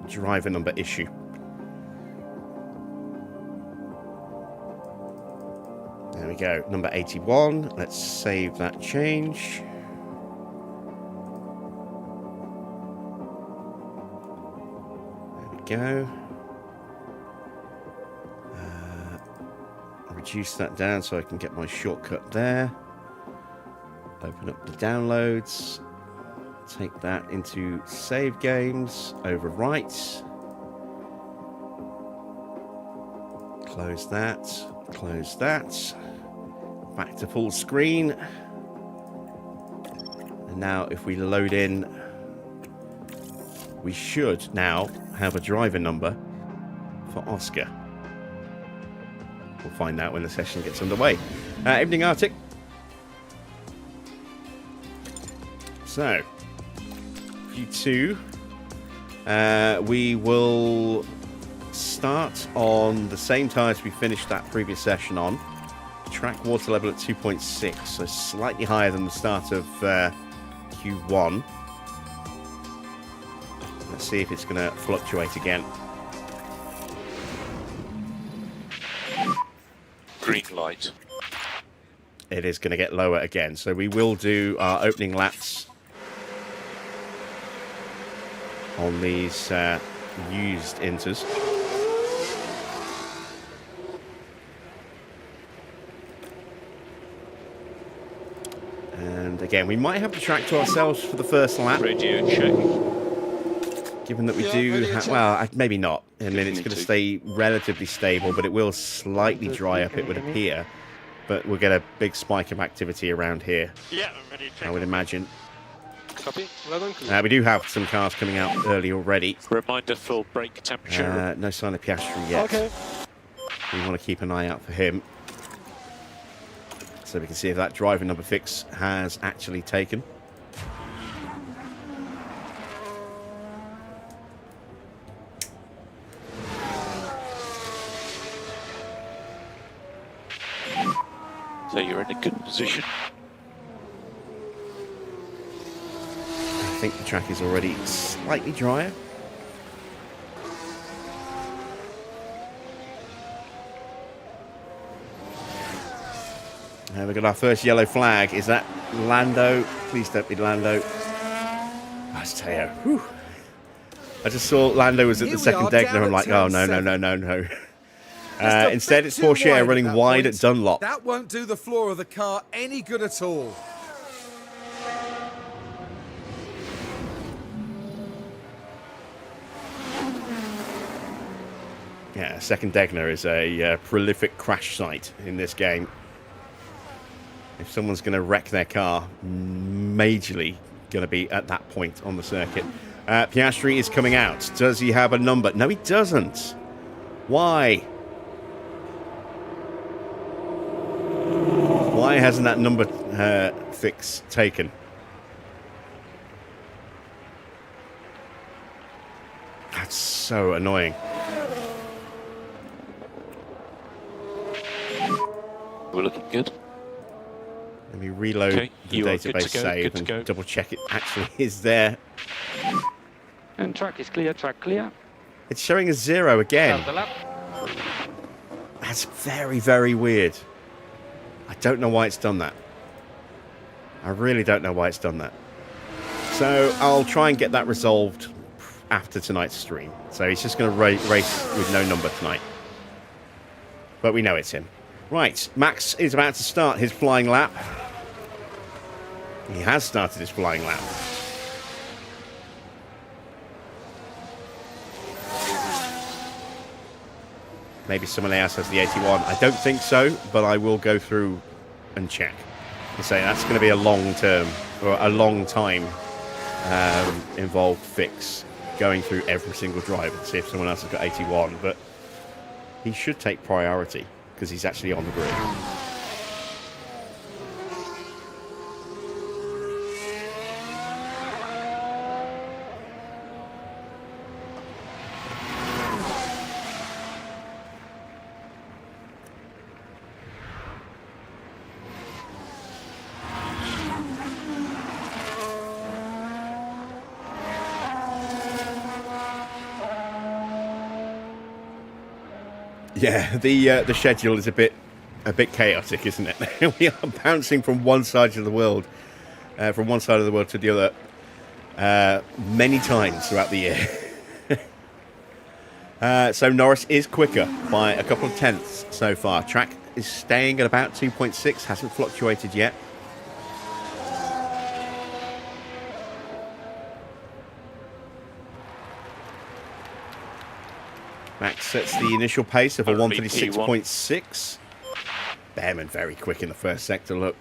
driver number issue. There we go, number 81. Let's save that change. There we go. Reduce that down so I can get my shortcut there. Open up the downloads. Take that into save games, overwrite. Close that, close that. Back to full screen. And now if we load in, we should now have a driver number for Oscar. We'll find out when the session gets underway. Evening Arctic. So, Q2, we will start on the same tyres we finished that previous session on. Track water level at 2.6, so slightly higher than the start of Q1. Let's see if it's going to fluctuate again. Green light. It is going to get lower again, so we will do our opening laps on these used Inters. And again, we might have the track to ourselves for the first lap. Radio check. Given that we do have, well, maybe not. I mean, it's going to stay relatively stable, but it will slightly dry up, it would appear. But we'll get a big spike of activity around here, Yeah, I'm ready to check. I would imagine. Copy. We do have some cars coming out early already. Reminder for brake temperature. No sign of Piastri yet. Okay. We want to keep an eye out for him, so we can see if that driver number fix has actually taken. So you're in a good position. I think the track is already slightly drier. We've got our first yellow flag. Is that Lando? Please don't be Lando. That's Teo. Whew. I just saw Lando was at the second deck and I'm like, oh, no, no, no, no, no. Instead, it's Porsche running wide at Dunlop. That won't do the floor of the car any good at all. Yeah, second Degner is a prolific crash site in this game. If someone's going to wreck their car, majorly going to be at that point on the circuit. Piastri is coming out. Does he have a number? No, he doesn't. Why? Why hasn't that number fix taken? That's so annoying. We're looking good. Let me reload Okay, the you are good database to go, save good to and go. double check it actually is there. And track is clear, track clear. It's showing a 0 again. Start the lap. That's very, very weird. I don't know why it's done that. I really don't know why it's done that. So I'll try and get that resolved after tonight's stream. So he's just going to race with no number tonight. But we know it's him. Right, Max is about to start his flying lap. He has started his flying lap. Maybe someone else has the 81. I don't think so, but I will go through and check. And say that's going to be a long term, or a long time involved fix, going through every single driver to see if someone else has got 81. But he should take priority because he's actually on the grid. Yeah, the schedule is a bit chaotic, isn't it? We are bouncing from one side of the world, to the other, many times throughout the year. So Norris is quicker by a couple of tenths so far. Track is staying at about 2.6, hasn't fluctuated yet. Max sets the initial pace of a 136.6. Bearman very quick in the first sector, look.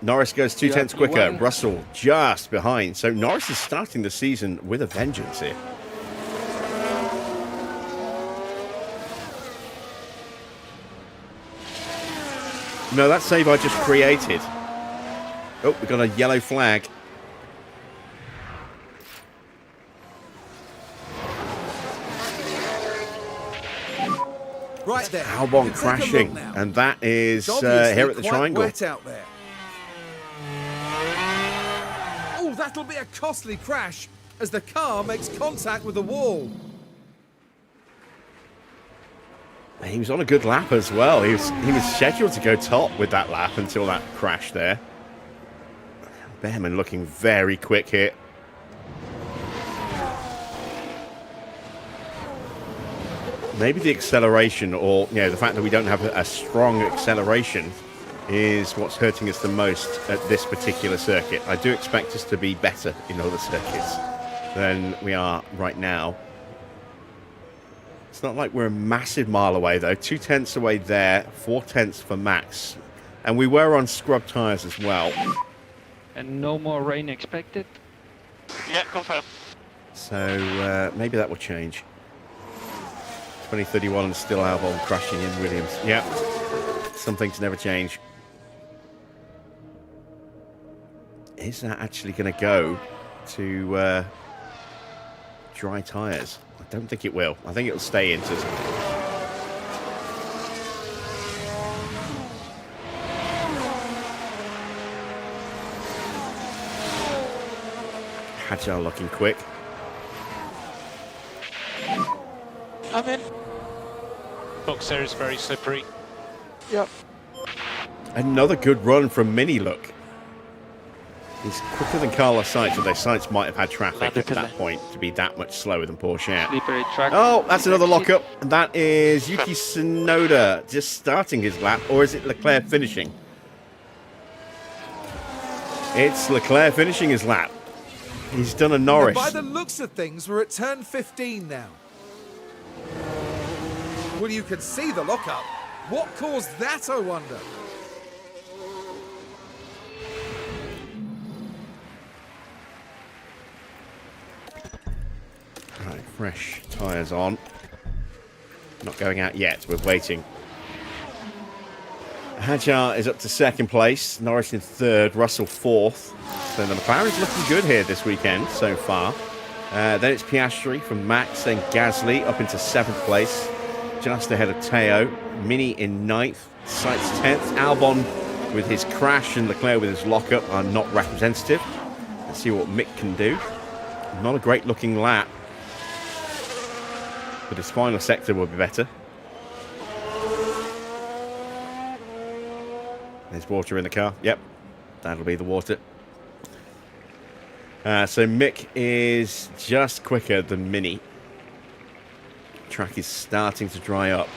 Norris goes 2 tenths quicker. Russell just behind. So Norris is starting the season with a vengeance here. No, that save I just created. Oh, we got a yellow flag. Right there. Albon crashing, and that is here at the triangle. Wet out there. Oh, that'll be a costly crash as the car makes contact with the wall. He was on a good lap as well. He was scheduled to go top with that lap until that crash there. Bearman looking very quick here. Maybe the acceleration, or the fact that we don't have a strong acceleration, is what's hurting us the most at this particular circuit. I do expect us to be better in other circuits than we are right now. It's not like we're a massive mile away though. 2 tenths away there, 4 tenths for Max, and we were on scrub tyres as well. And no more rain expected. Yeah, confirm. So maybe that will change. 2031 and still Albon crashing in Williams. Yeah, some things never change. Is that actually going to go to dry tyres? I don't think it will. I think it'll stay into. Hadjar looking quick. I'm in. Box there is very slippery. Yep. Another good run from Mini, look. He's quicker than Carlos Sainz, although Sainz might have had traffic at that point to be that much slower than Porsche. Slippery track. Oh, that's another lockup. That is Yuki Tsunoda just starting his lap, or is it Leclerc finishing? It's Leclerc finishing his lap. He's done a Norris. By the looks of things, we're at turn 15 now. Well, you can see the lockup. What caused that, I wonder? Right, fresh tyres on. Not going out yet, we're waiting. Hadjar is up to second place, Norris in third, Russell fourth. So the McLaren's looking good here this weekend so far. Then it's Piastri from Max, then Gasly up into seventh place. just ahead of Teo. Mini in 9th, Sainz 10th. Albon with his crash and Leclerc with his lockup are not representative. Let's see what Mick can do. Not a great looking lap, but his final sector will be better. There's water in the car. Yep, that'll be the water. So Mick is just quicker than Mini. Track is starting to dry up.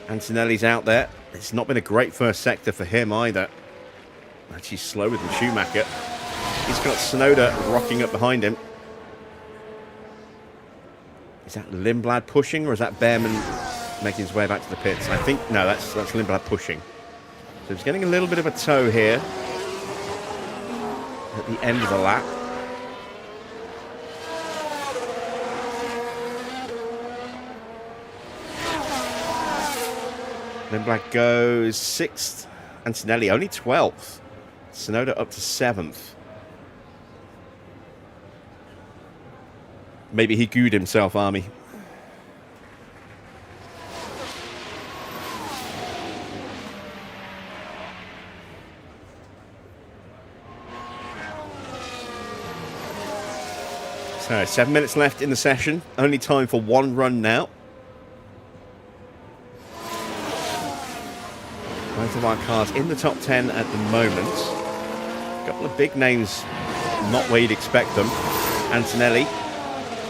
Antonelli's out there. It's not been a great first sector for him either. Actually slower than Schumacher. He's got Tsunoda rocking up behind him. Is that Lindblad pushing, or is that Bearman making his way back to the pits? I think, no, that's Lindblad pushing. So he's getting a little bit of a tow here at the end of the lap. Lindblad goes 6th. Antonelli only 12th. Tsunoda up to 7th. Maybe he gooed himself, Army. So 7 minutes left in the session. Only time for one run now. Both of our cars in the top 10 at the moment. A couple of big names, not where you'd expect them. Antonelli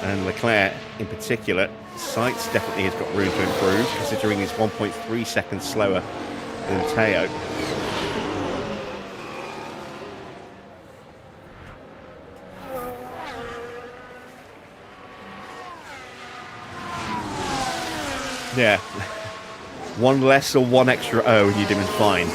and Leclerc in particular. Sainz definitely has got room to improve, considering he's 1.3 seconds slower than Teo. Yeah. One less or one extra O and you'd have been fine.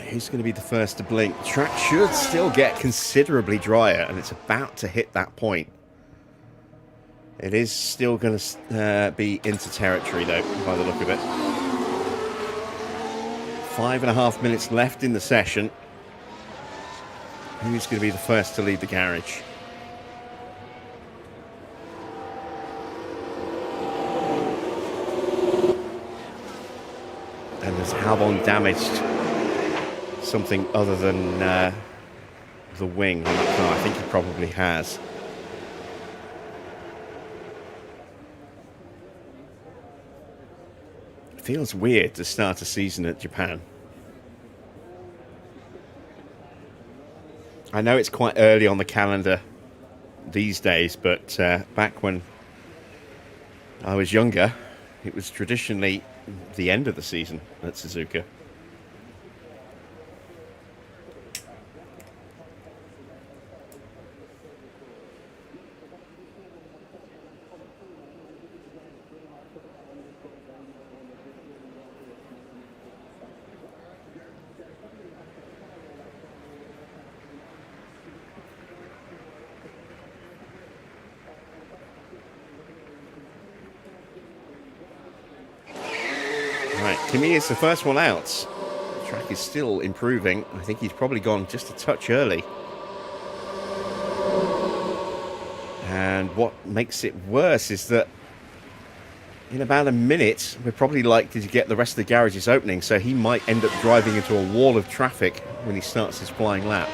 Who's going to be the first to blink? The track should still get considerably drier, and it's about to hit that point. It is still going to be into territory, though, by the look of it. 5.5 minutes left in the session. Who's going to be the first to leave the garage? And there's Albon damaged something other than the wing on that car. I think he probably has. It feels weird to start a season at Japan. I know it's quite early on the calendar these days, but back when I was younger, it was traditionally the end of the season at Suzuka. Kimi is the first one out. The track is still improving. I think he's probably gone just a touch early. And what makes it worse is that in about a minute, we're probably likely to get the rest of the garages opening, so he might end up driving into a wall of traffic when he starts his flying lap.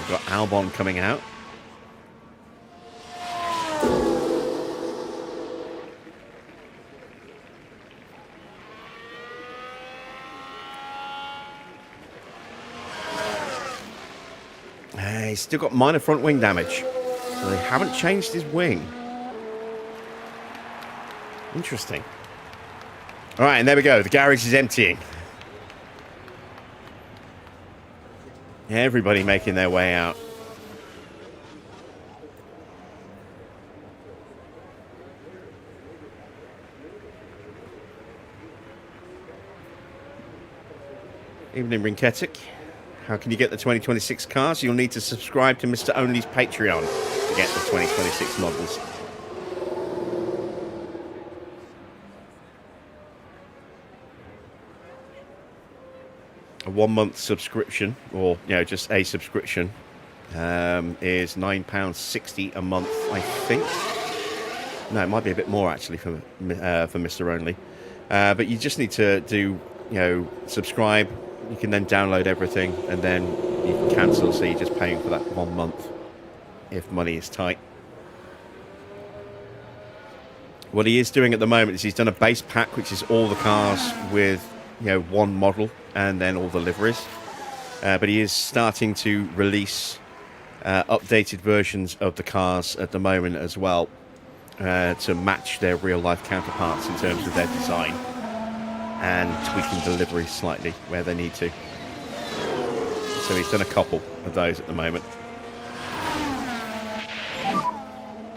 Got Albon coming out. he's still got minor front wing damage. So they haven't changed his wing. Interesting. All right, and there we go. The garage is emptying. Everybody making their way out. Evening, Rinketic. How can you get the 2026 cars? You'll need to subscribe to Mr. Only's Patreon to get the 2026 models. A 1 month subscription, or just a subscription, is £9.60 a month, I think. No, it might be a bit more actually for Mr. Only. But you just need to do, subscribe. You can then download everything, and then you can cancel. So you're just paying for that 1 month if money is tight. What he is doing at the moment is he's done a base pack, which is all the cars with one model and then all the liveries. But he is starting to release updated versions of the cars at the moment as well, to match their real-life counterparts in terms of their design, and tweaking delivery slightly where they need to. So he's done a couple of those at the moment.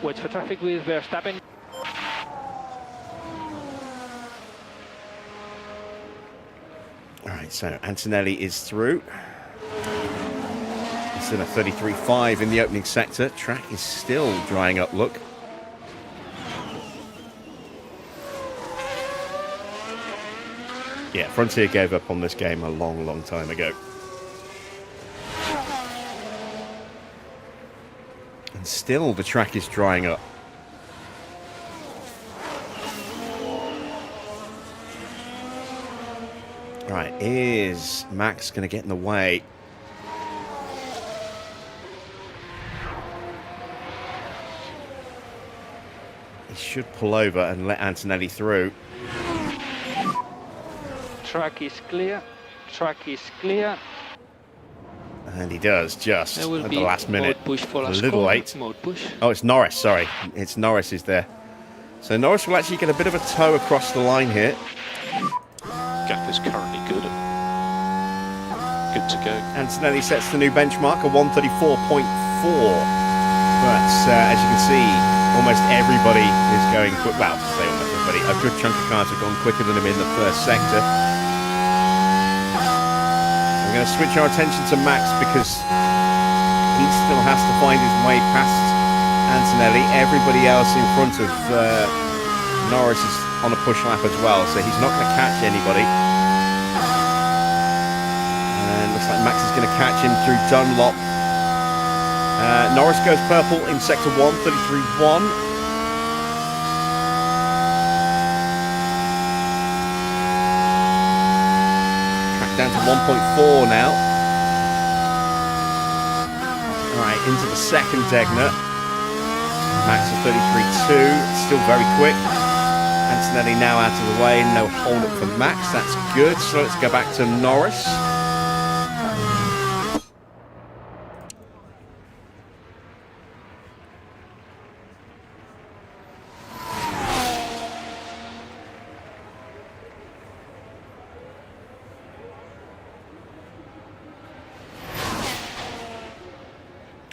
Watch for traffic with Verstappen. Alright, so Antonelli is through. It's in a 33.5 in the opening sector. Track is still drying up, look. Yeah, Frontier gave up on this game a long, long time ago. And still the track is drying up. Right, is Max going to get in the way? He should pull over and let Antonelli through. Track is clear. Track is clear. And he does, just There will at be the last minute. mode push for A last little call. late. Mode push. Oh, it's Norris, sorry. It's Norris is there. So Norris will actually get a bit of a tow across the line here. Gap is currently good. Good to go. Antonelli sets the new benchmark, a 134.4. But as you can see, almost everybody is going quick. Well, to say almost everybody, a good chunk of cars have gone quicker than him in the first sector. We're going to switch our attention to Max because he still has to find his way past Antonelli. Everybody else in front of Norris is on a push lap as well, so he's not going to catch anybody. And looks like Max is going to catch him through Dunlop. Norris goes purple in sector 1, 33.1. Down to 1.4 now. Alright, into the second Degner. Max at 33.2, still very quick. Antonelli now out of the way, no hold up for Max, that's good. So let's go back to Norris.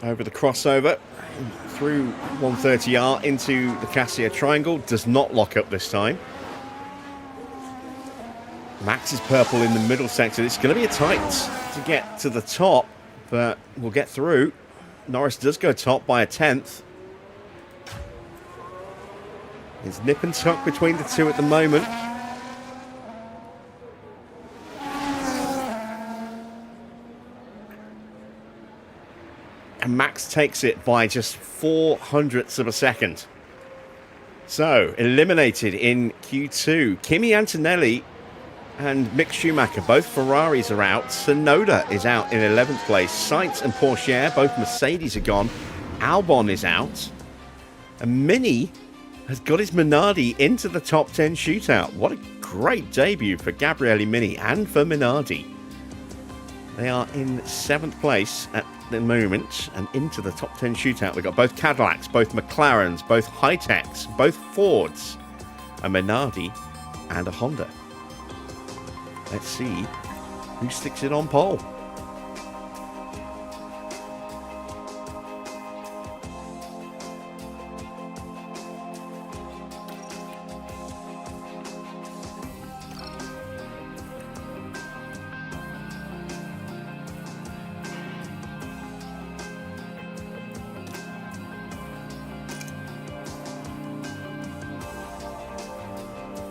Over the crossover, through 130R into the Cassia Triangle. Does not lock up this time. Max is purple in the middle sector. It's going to be a tight to get to the top, but we'll get through. Norris does go top by a 10th. It's nip and tuck between the two at the moment. And Max takes it by just 0.04 of a second. So, eliminated in Q2. Kimi Antonelli and Mick Schumacher, both Ferraris are out. Tsunoda is out in 11th place. Sainz and Porsche, both Mercedes are gone. Albon is out. And Mini has got his Minardi into the top 10 shootout. What a great debut for Gabriele Mini and for Minardi. They are in 7th place at the moment, and into the top 10 shootout, we've got both Cadillacs, both McLarens, both HiTechs, both Fords, a Minardi, and a Honda. Let's see who sticks it on pole.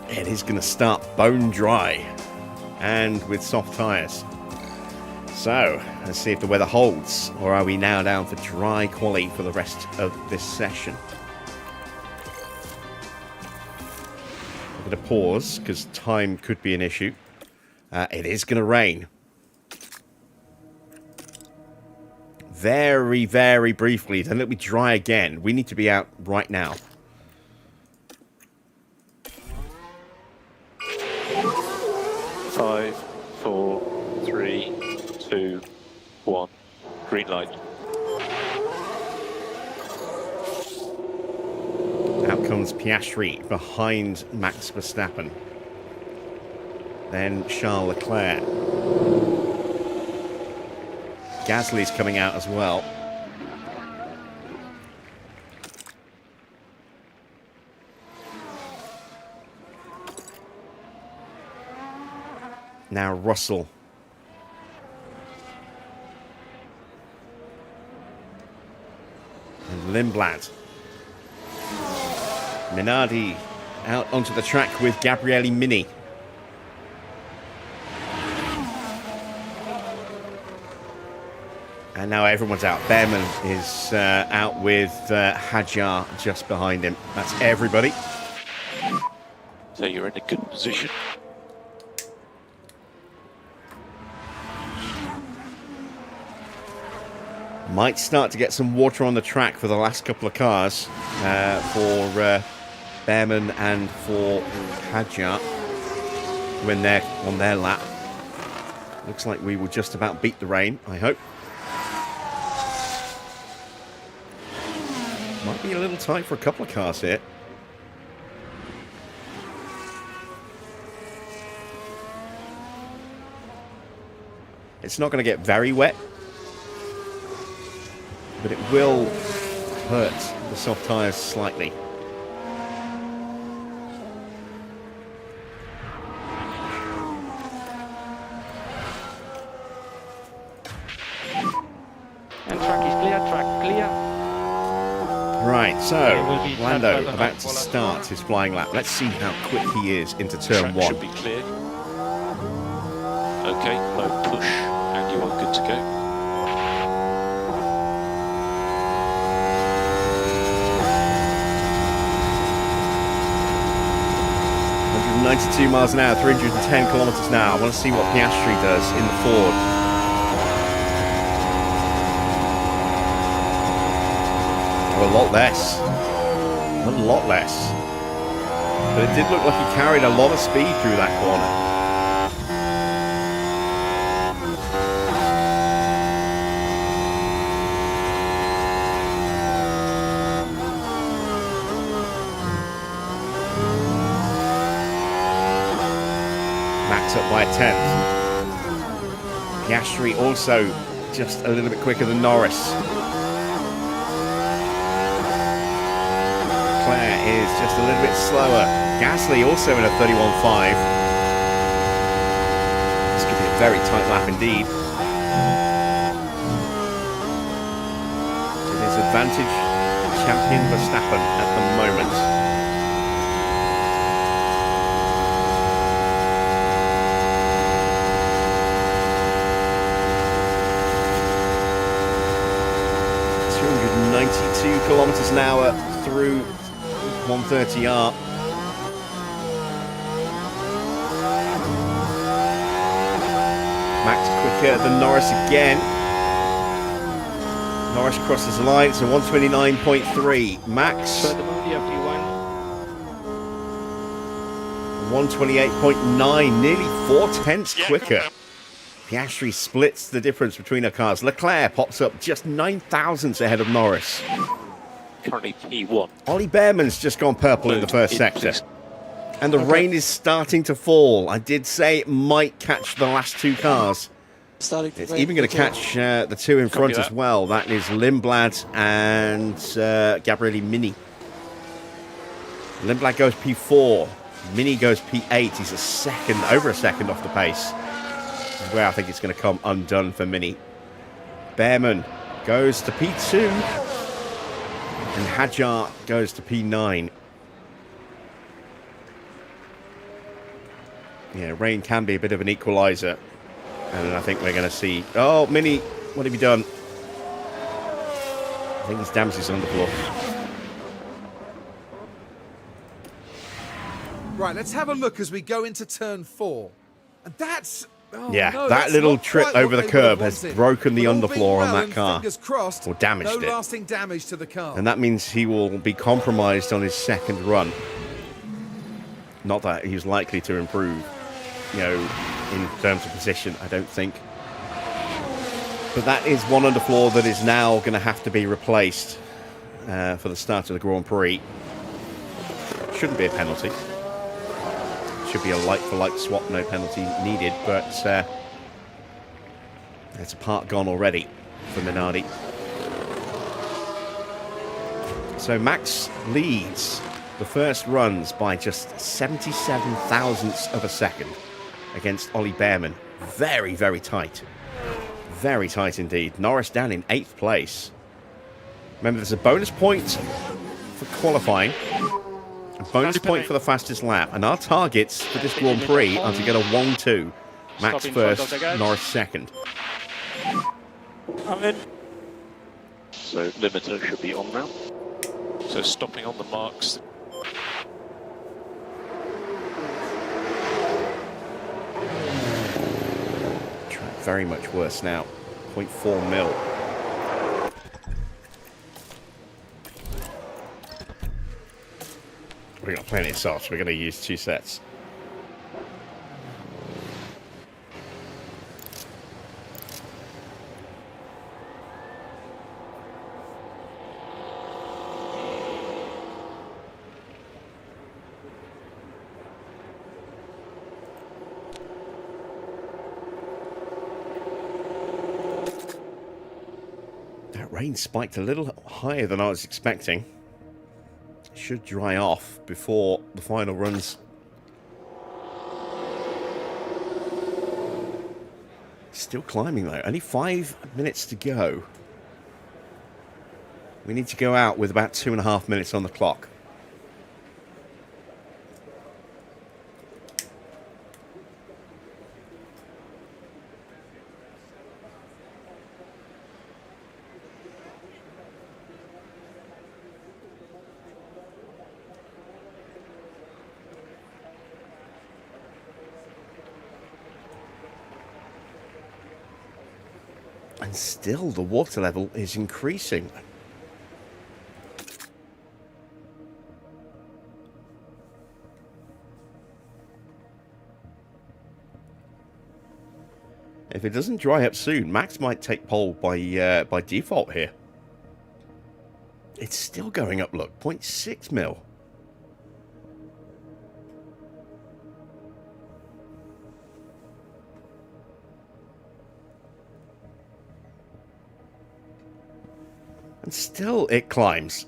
It is going to start bone dry and with soft tyres. So let's see if the weather holds, or are we now down for dry quali for the rest of this session? I'm going to pause because time could be an issue. It is going to rain. Very, very briefly. Then it'll be dry again. We need to be out right now. 5, 4, 3, 2, 1. Green light. Out comes Piastri behind Max Verstappen. Then Charles Leclerc. Gasly's coming out as well. Now Russell. And Lindblad. Minardi out onto the track with Gabriele Mini. And now everyone's out. Bearman is out with Hadjar just behind him. That's everybody. So you're in a good position. Might start to get some water on the track for the last couple of cars for Bearman and for Hadjar when they're on their lap. Looks like we will just about beat the rain, I hope. Might be a little tight for a couple of cars here. It's not going to get very wet, but it will hurt the soft tyres slightly. And track is clear, track clear. Right, so will be Lando transfer about to for us. start his flying lap. Let's see how quick he is into turn Track one. should be clear. Okay, low push, and you are good to go. 92 miles an hour, 310 kilometers an hour. I want to see what Piastri does in the Ford. Oh, a lot less. A lot less. But it did look like he carried a lot of speed through that corner. Up by a tenth. Piastri also just a little bit quicker than Norris. Leclerc is just a little bit slower. Gasly also in a 31.5. This could be a very tight lap indeed. It is advantage champion Verstappen at the moment. Kilometers an hour through 130R. Max quicker than Norris again. Norris crosses the line, so 129.3. Max So the body of P1. 128.9, nearly 4 tenths quicker. Piastri splits the difference between our cars. Leclerc pops up just 9 thousandths ahead of Norris. Currently P1. Ollie Bearman's just gone purple in the first sector. And the rain is starting to fall. I did say it might catch the last two cars. It's even going to catch the two in front as well. That is Lindblad and Gabriele Mini. Lindblad goes P4. Mini goes P8. He's over a second off the pace. This is where I think it's going to come undone for Mini. Bearman goes to P2. And Hadjar goes to P9. Yeah, rain can be a bit of an equaliser. And I think we're going to see... Oh, Mini, what have you done? I think he's damaged his underfloor. Right, let's have a look as we go into turn 4. And that's... Oh, yeah, no, that that's little not trip quite over what the they would have curb has wanted. broken the But all being underfloor on well that and car. fingers crossed, Or damaged no it. lasting damage to the car. And that means he will be compromised on his second run. Not that he's likely to improve, you know, in terms of position, I don't think. But that is one underfloor that is now going to have to be replaced for the start of the Grand Prix. Shouldn't be a penalty. Should be a like-for-like swap, no penalty needed, but there's a part gone already for Minardi. So Max leads the first runs by just 77 thousandths of a second against Ollie Bearman. Very, very tight. Very tight indeed. Norris down in 8th place. Remember, there's a bonus point for qualifying. A bonus point for the fastest lap. And our targets for this Grand Prix are to get a 1-2. Max first, Norris second. I'm in. So limiter should be on now. So stopping on the marks. Track very much worse now. 0.4 mil. We've got plenty of softs. We're going to use 2 sets. That rain spiked a little higher than I was expecting. Should dry off before the final runs. Still climbing though. Only 5 minutes to go. We need to go out with about 2.5 minutes on the clock. And still the water level is increasing. If it doesn't dry up soon, Max might take pole by default here. It's still going up, look, 0.6 mil. And still it climbs.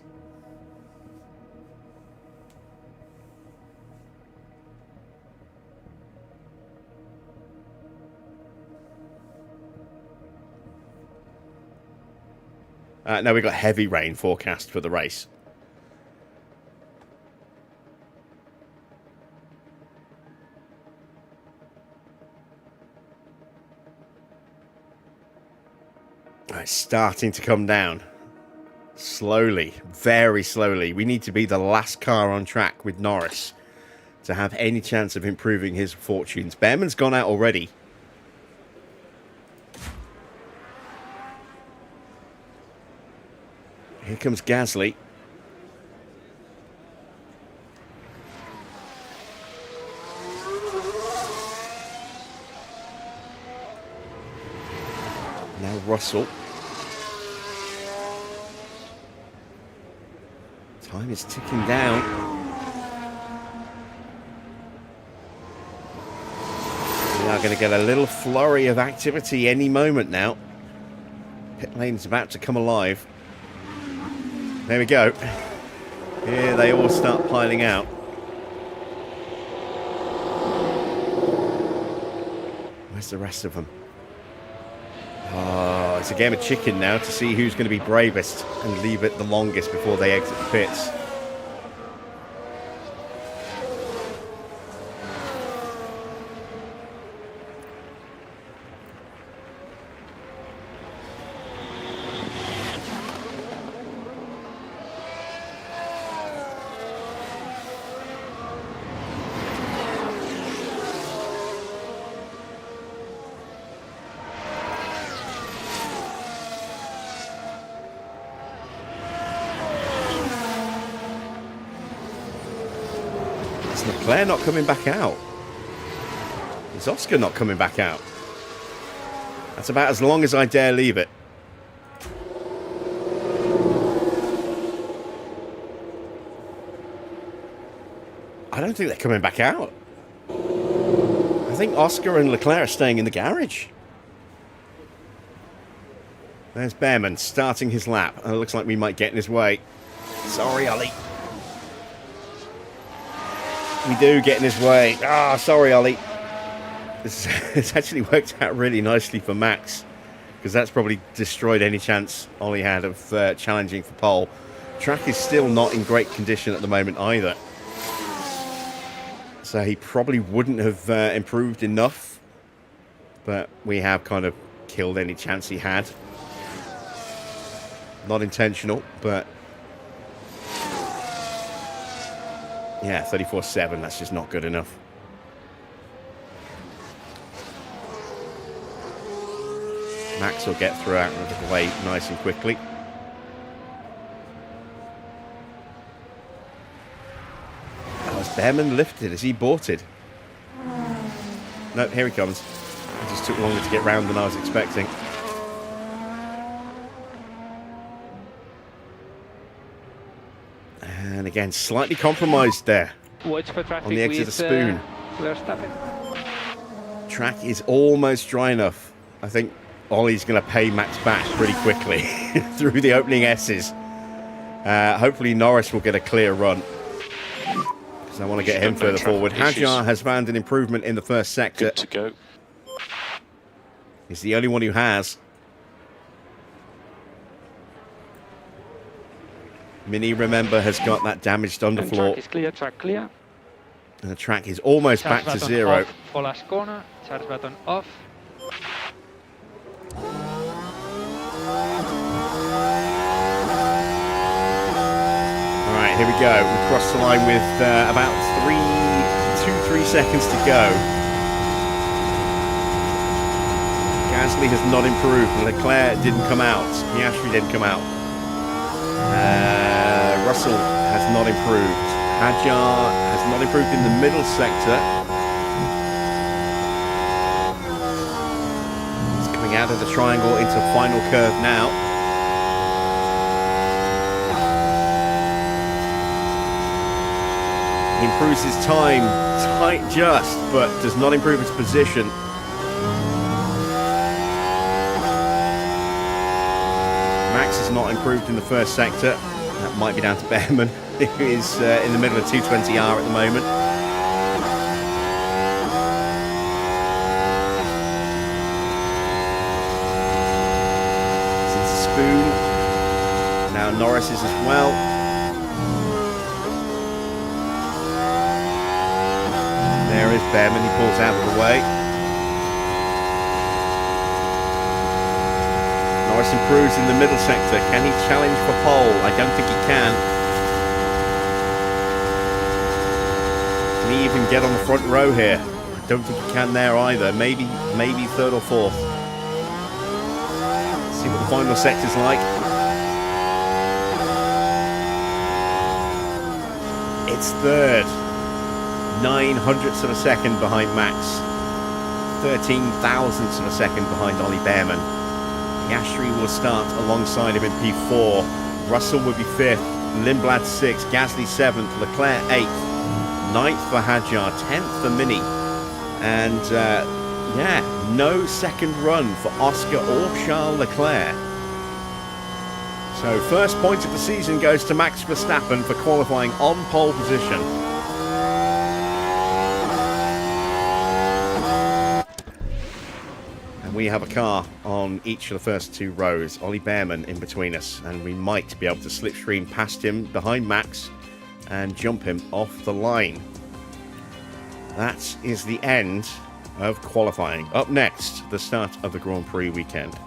Now we've got heavy rain forecast for the race. It's starting to come down. Slowly, very slowly. We need to be the last car on track with Norris to have any chance of improving his fortunes. Bearman's gone out already. Here comes Gasly. Russell. Time is ticking down. We are going to get a little flurry of activity any moment now. Pit lane's about to come alive. There we go. Here they all start piling out. Where's the rest of them? Oh, it's a game of chicken now to see who's going to be bravest and leave it the longest before they exit the pits. Leclerc not coming back out. Is Oscar not coming back out? That's about as long as I dare leave it. I don't think they're coming back out. I think Oscar and Leclerc are staying in the garage. There's Bearman starting his lap. It looks like we might get in his way. Sorry, Ollie. We do get in his way. Ah, sorry, Ollie. It's actually worked out really nicely for Max, because that's probably destroyed any chance Ollie had of challenging for pole. Track is still not in great condition at the moment either, so he probably wouldn't have improved enough, but we have kind of killed any chance he had. Not intentional, but yeah, 34.7, that's just not good enough. Max will get through out of the way nice and quickly. Oh, is Bearman lifted? Is he boarded? No, here he comes. It just took longer to get round than I was expecting. And again, slightly compromised there. Watch for traffic on the exit of Spoon. Verstappen. Track is almost dry enough. I think Ollie's going to pay Max back pretty quickly through the opening S's. Hopefully Norris will get a clear run, because I want to get him further forward. Hadjar has found an improvement in the first sector. Good to go. He's the only one who has. Mini, remember, has got that damaged underfloor. Track is clear, track clear. And the track is almost Charge back to button zero. Off for last corner, charge button off. Alright, here we go. We crossed the line with about 3 seconds to go. Gasly has not improved. Leclerc didn't come out. Piastri didn't come out. Russell has not improved. Hadjar has not improved in the middle sector. He's coming out of the triangle into final curve now. He improves his time tight just, but does not improve his position. Max has not improved in the first sector. That might be down to Bearman, who is in the middle of 220R at the moment. Since Spoon. Now Norris is as well. There is Bearman, he pulls out of the way. Norris improves in the middle sector. Can he challenge for pole? I don't think he can. Can he even get on the front row here? I don't think he can there either. Maybe third or fourth. Let's see what the final sector's like. It's third. 900ths of a second behind Max. 13 thousandths of a second behind Ollie Bearman. Piastri will start alongside him in P4. Russell will be 5th. Lindblad 6th. Gasly 7th. Leclerc 8th. 9th for Hadjar. 10th for Mini. And yeah, no second run for Oscar or Charles Leclerc. So first point of the season goes to Max Verstappen for qualifying on pole position. And we have a car on each of the first 2 rows. Ollie Bearman in between us, and we might be able to slipstream past him behind Max and jump him off the line. That is the end of qualifying. Up next, the start of the Grand Prix weekend.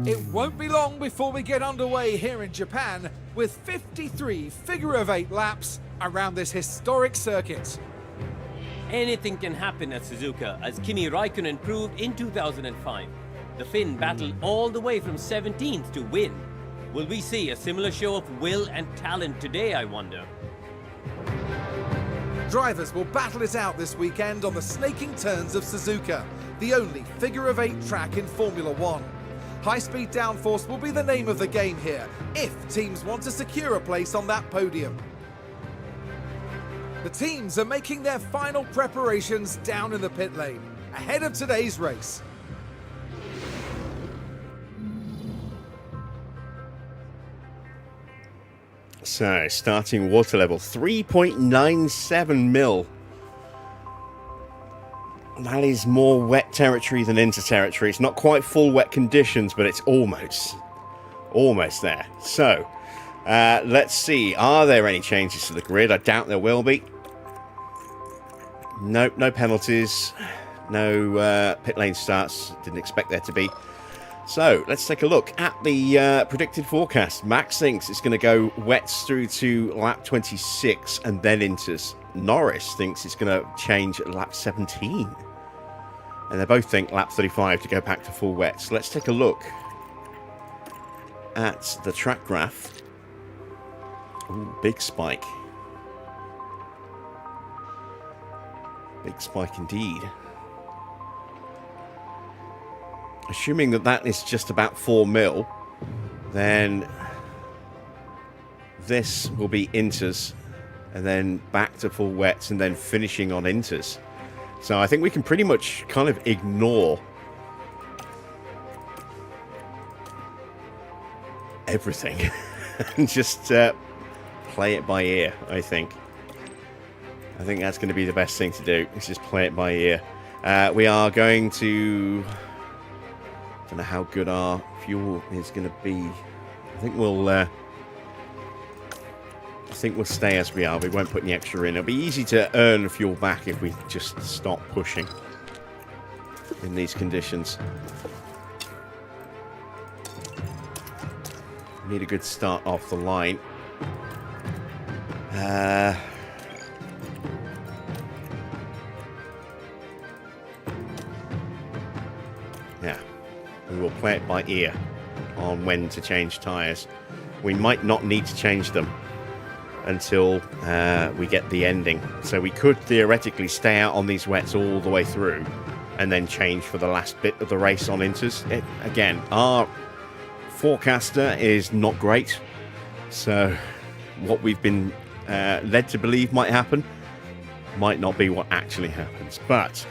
It won't be long before we get underway here in Japan with 53 figure-of-8 laps around this historic circuit. Anything can happen at Suzuka, as Kimi Raikkonen proved in 2005. The Finn battled all the way from 17th to win. Will we see a similar show of will and talent today, I wonder? Drivers will battle it out this weekend on the snaking turns of Suzuka, the only figure-of-8 track in Formula One. High-speed downforce will be the name of the game here, if teams want to secure a place on that podium. The teams are making their final preparations down in the pit lane, ahead of today's race. So, starting water level, 3.97 mil. That is more wet territory than inter territory. It's not quite full wet conditions, but it's almost there. So, let's see. Are there any changes to the grid? I doubt there will be. Nope, no penalties. No pit lane starts. Didn't expect there to be. So, let's take a look at the predicted forecast. Max thinks it's going to go wets through to lap 26 and then inters. Norris thinks it's going to change at lap 17. And they both think lap 35 to go back to full wets. Let's take a look at the track graph. Ooh, big spike. Big spike indeed. Assuming that that is just about 4 mil, then this will be inters and then back to full wets and then finishing on inters. So I think we can pretty much kind of ignore everything and just play it by ear, I think. I think that's going to be the best thing to do, is just play it by ear. We are going to... I don't know how good our fuel is going to be. I think we'll stay as we are. We won't put any extra in. It'll be easy to earn fuel back if we just stop pushing in these conditions. We need a good start off the line. Yeah, we will play it by ear on when to change tyres. We might not need to change them until we get the ending. So we could theoretically stay out on these wets all the way through and then change for the last bit of the race on inters. Again, our forecaster is not great, so what we've been led to believe might happen might not be what actually happens. But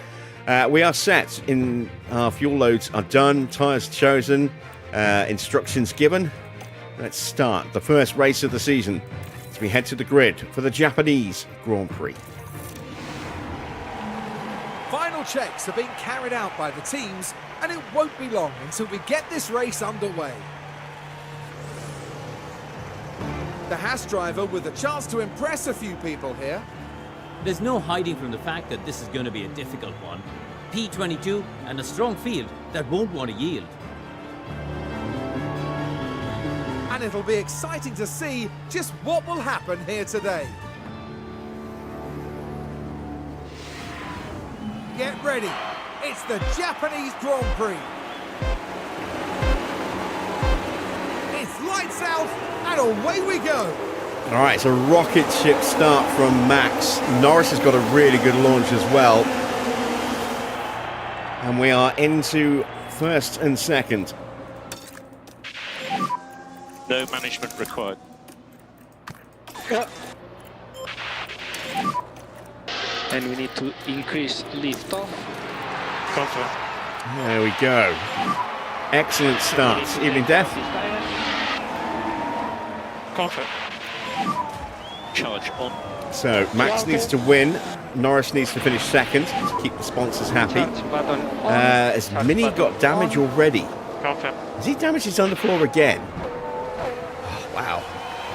we are set. In our fuel loads are done, tyres chosen, instructions given. Let's start the first race of the season as we head to the grid for the Japanese Grand Prix. Final checks are being carried out by the teams, and it won't be long until we get this race underway. The Haas driver with a chance to impress a few people here. There's no hiding from the fact that this is going to be a difficult one. P22 and a strong field that won't want to yield. And it'll be exciting to see just what will happen here today. Get ready, it's the Japanese Grand Prix. It's lights out and away we go. All right, it's a rocket ship start from Max. Norris has got a really good launch as well. And we are into first and second. No management required. And we need to increase liftoff. Confirm. There we go. Excellent start. Evening Death. Confirm. Charge on. So Max needs to win. Norris needs to finish second to keep the sponsors happy. Charge button on. Has Charge Mini button got damage on. already? Confirm. Has he damaged his underfloor again? Oh, wow.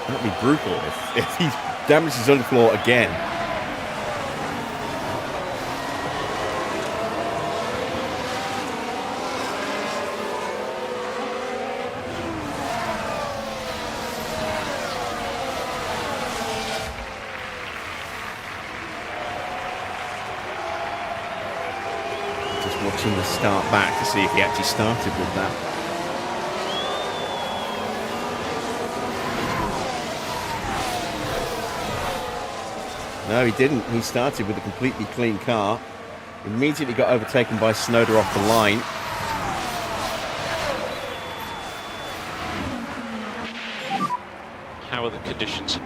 That'd be brutal if he damaged his underfloor again. Watching the start back to see if he actually started with that. No, he didn't. He started with a completely clean car. Immediately got overtaken by Snowder off the line. How are the conditions?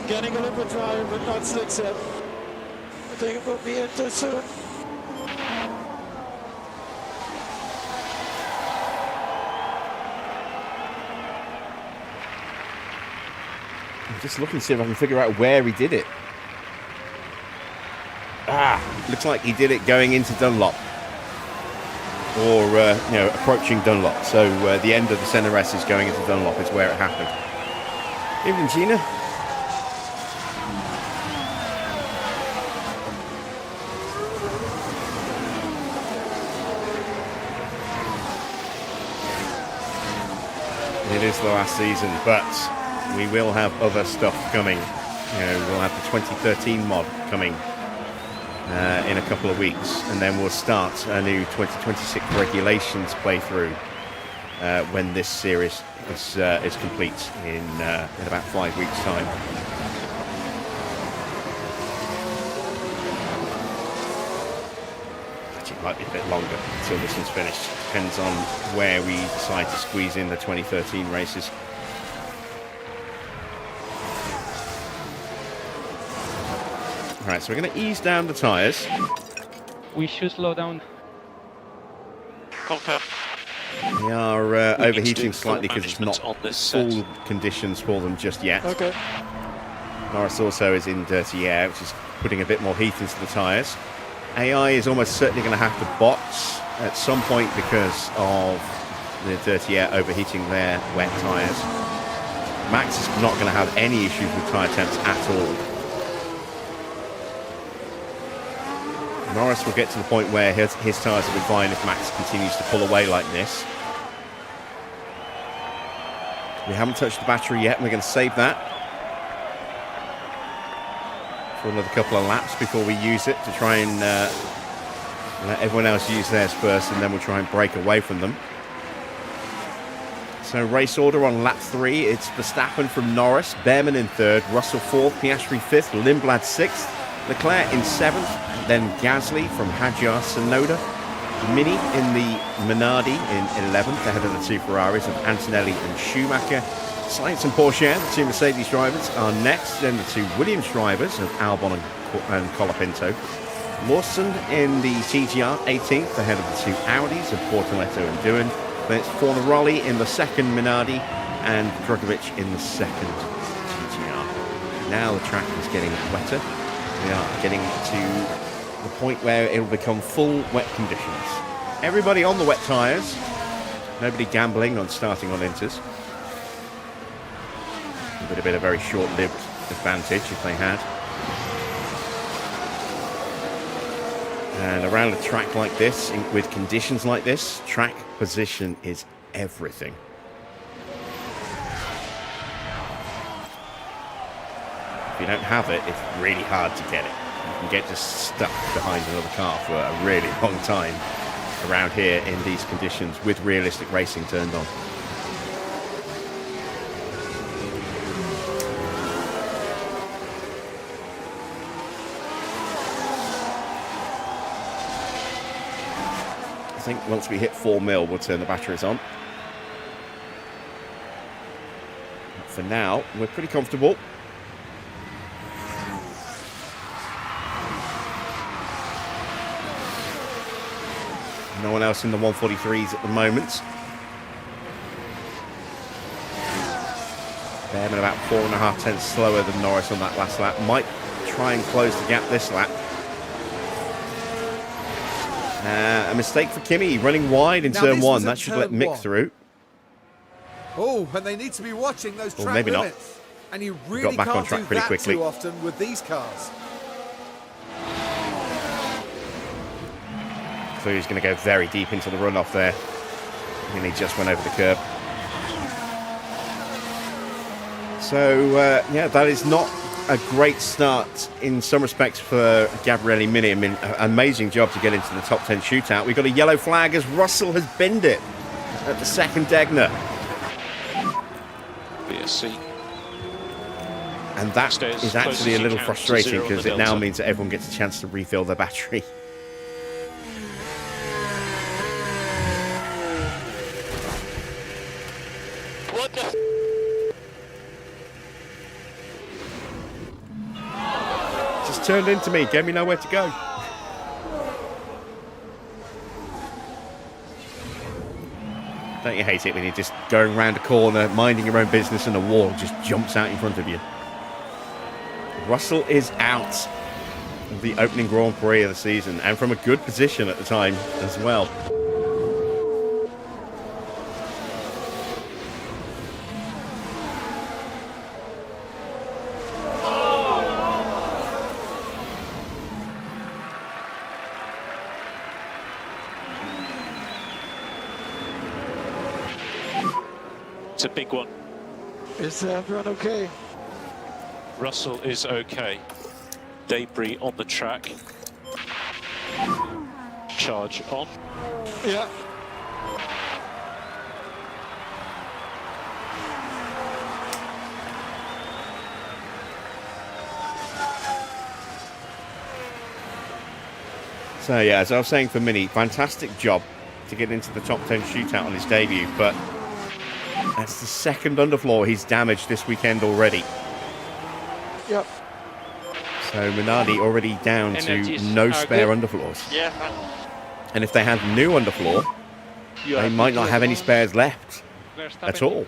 Getting a little bit dry, but not slick set. I think it will be into soon. I'm just looking to see if I can figure out where he did it. Looks like he did it going into Dunlop. Or, approaching Dunlop. So the end of the Center S is going into Dunlop is where it happened. Evening, Gina. It is the last season, but we will have other stuff coming. We'll have the 2013 mod coming in a couple of weeks, and then we'll start a new 2026 regulations playthrough when this series is complete in about 5 weeks' time. Actually, it might be a bit longer until this one's finished. Depends on where we decide to squeeze in the 2013 races. Alright, so we're going to ease down the tyres. We should slow down. Confirm. They are overheating slightly because it's not on this full set. conditions for them just yet. Okay. Norris also is in dirty air, which is putting a bit more heat into the tyres. AI is almost certainly going to have to box at some point because of the dirty air overheating their wet tyres. Max is not going to have any issues with tyre temps at all. Norris will get to the point where his tyres will be fine if Max continues to pull away like this. We haven't touched the battery yet, and we're going to save that for another couple of laps before we use it to try and let everyone else use theirs first, and then we'll try and break away from them. So race order on lap 3, it's Verstappen from Norris, Bearman in 3rd, Russell 4th, Piastri 5th, Lindblad 6th, Leclerc in 7th, then Gasly from Hadjar Sonoda, Mini in the Minardi in 11th, ahead of the two Ferraris of Antonelli and Schumacher. Sainz and Porsche, the two Mercedes drivers, are next. Then the two Williams drivers of Albon and Colapinto. Lawson in the TGR, 18th, ahead of the two Audis of Portoletto and Doohan. Then it's Fornaroli in the second Minardi and Drugovic in the second TGR. Now the track is getting wetter. We are getting to the point where it will become full wet conditions. Everybody on the wet tyres. Nobody gambling on starting on inters. It would have been a very short-lived advantage if they had. And around a track like this, with conditions like this, track position is everything. If you don't have it, it's really hard to get it. You can get just stuck behind another car for a really long time around here in these conditions with realistic racing turned on. I think once we hit 4 mil, we'll turn the batteries on. But for now, we're pretty comfortable. No one else in the 143s at the moment. Bearman about 4.5 tenths slower than Norris on that last lap. Might try and close the gap this lap. A mistake for Kimi, running wide in turn 1. That should let Mick through. Oh, and they need to be watching those track maybe limits. Not. And you really Got back on can't track do pretty that quickly. too often with these cars. So he's going to go very deep into the runoff there. And he just went over the curb. So, yeah, that is not a great start in some respects for Gabriele Mini. I mean, amazing job to get into the top 10 shootout. We've got a yellow flag as Russell has binned it at the second Degner. BSC. And that Stairs is close actually as a you little can to frustrating zero on because the it now delta. means that everyone gets a chance to refill their battery. What the? Just turned into me, gave me nowhere to go. Don't you hate it when you're just going around a corner, minding your own business, and a wall just jumps out in front of you? Russell is out of the opening Grand Prix of the season, and from a good position at the time as well. It's a big one. Is everyone okay? Russell is okay. Debris on the track. Charge on. Yeah. So yeah, as I was saying for Mini, fantastic job to get into the top 10 shootout on his debut, but that's the second underfloor he's damaged this weekend already. Yep. So Minardi already down to Energies no are spare good. underfloors. Yeah. And if they had new underfloor, they might not have any spares left at all.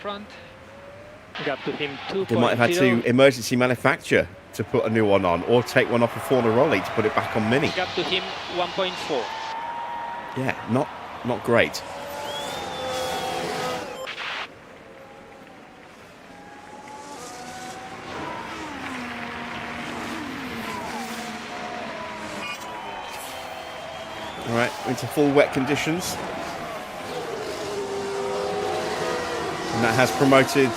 Gap to him 2.0. They might have had to emergency manufacture to put a new one on, or take one off of Fornaroli to put it back on Mini. Gap to him 1.4. Yeah, not great. All right, into full wet conditions. And that has promoted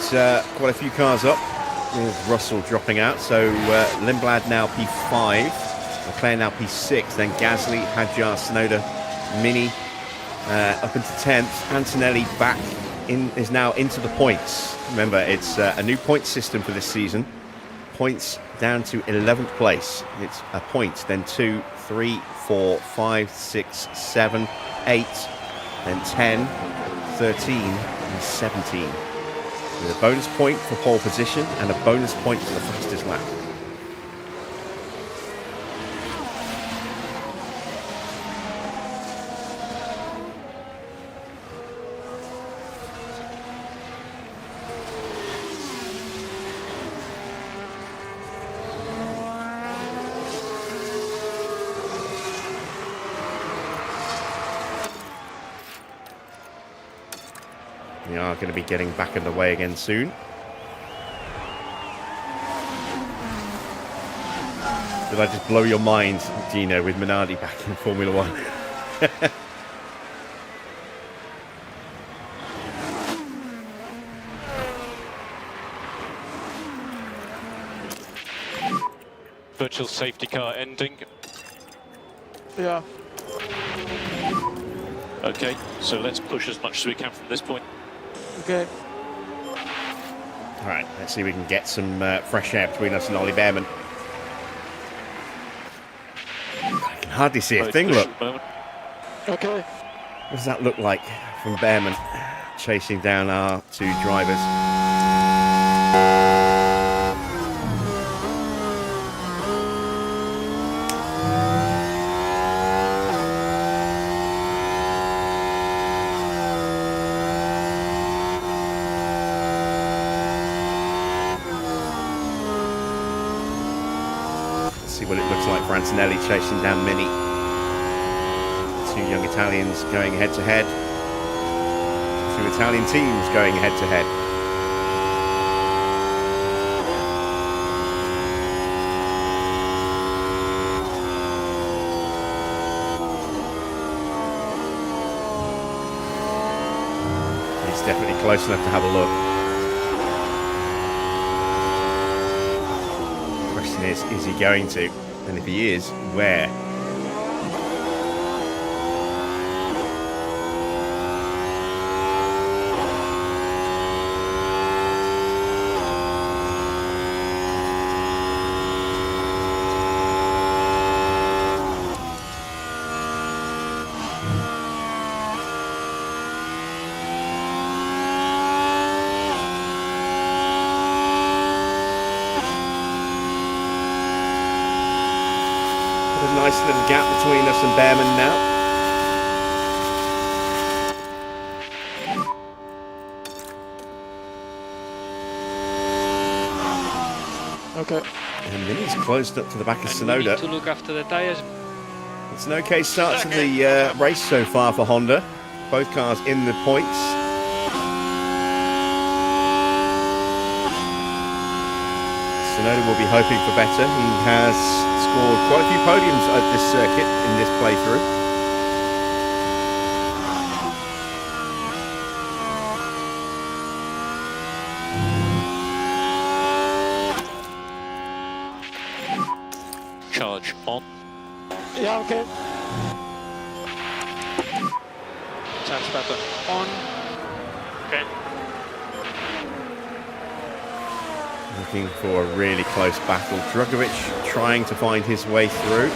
quite a few cars up, with Russell dropping out. So Lindblad now P5, Leclerc now P6, then Gasly, Hadjar, Tsunoda, Mini up into 10th. Antonelli back in, is now into the points. Remember, it's a new point system for this season. Points down to 11th place. It's a point, then 2, 3, 4, 5, 6, 7, 8, then 10, 13 and 17. With a bonus point for pole position and a bonus point for the fastest lap. We are going to be getting back underway again soon. Did I just blow your mind, Gino, with Minardi back in Formula One? Virtual safety car ending. Yeah. Okay, so let's push as much as we can from this point. Okay. All right, let's see if we can get some fresh air between us and Ollie Bearman. I can hardly see a Both thing, push look. at the moment. Okay. What does that look like from Bearman chasing down our two drivers? See what it looks like for Antonelli chasing down Mini. Two young Italians going head to head. Two Italian teams going head to head. He's definitely close enough to have a look. Is he going to? And if he is, where? Nice little gap between us and Bearman now. Okay. And Mini's closed up to the back of And we need Sonoda. to look after the tyres. It's an okay start to the race so far for Honda. Both cars in the points. Sonoda will be hoping for better. He has scored quite a few podiums at this circuit in this playthrough. Charge on. Yeah, okay. Charge button on. Okay. Looking for a really close battle. Drugovic trying to find his way through.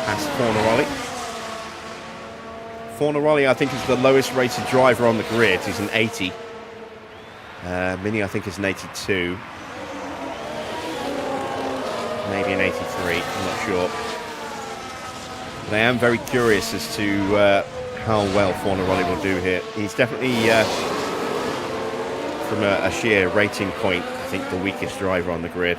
Past Fornaroli. Fornaroli, I think, is the lowest rated driver on the grid. He's an 80. Mini, I think, is an 82. Maybe an 83. I'm not sure. But I am very curious as to how well Fornaroli will do here. He's definitely, from a sheer rating point, I think the weakest driver on the grid.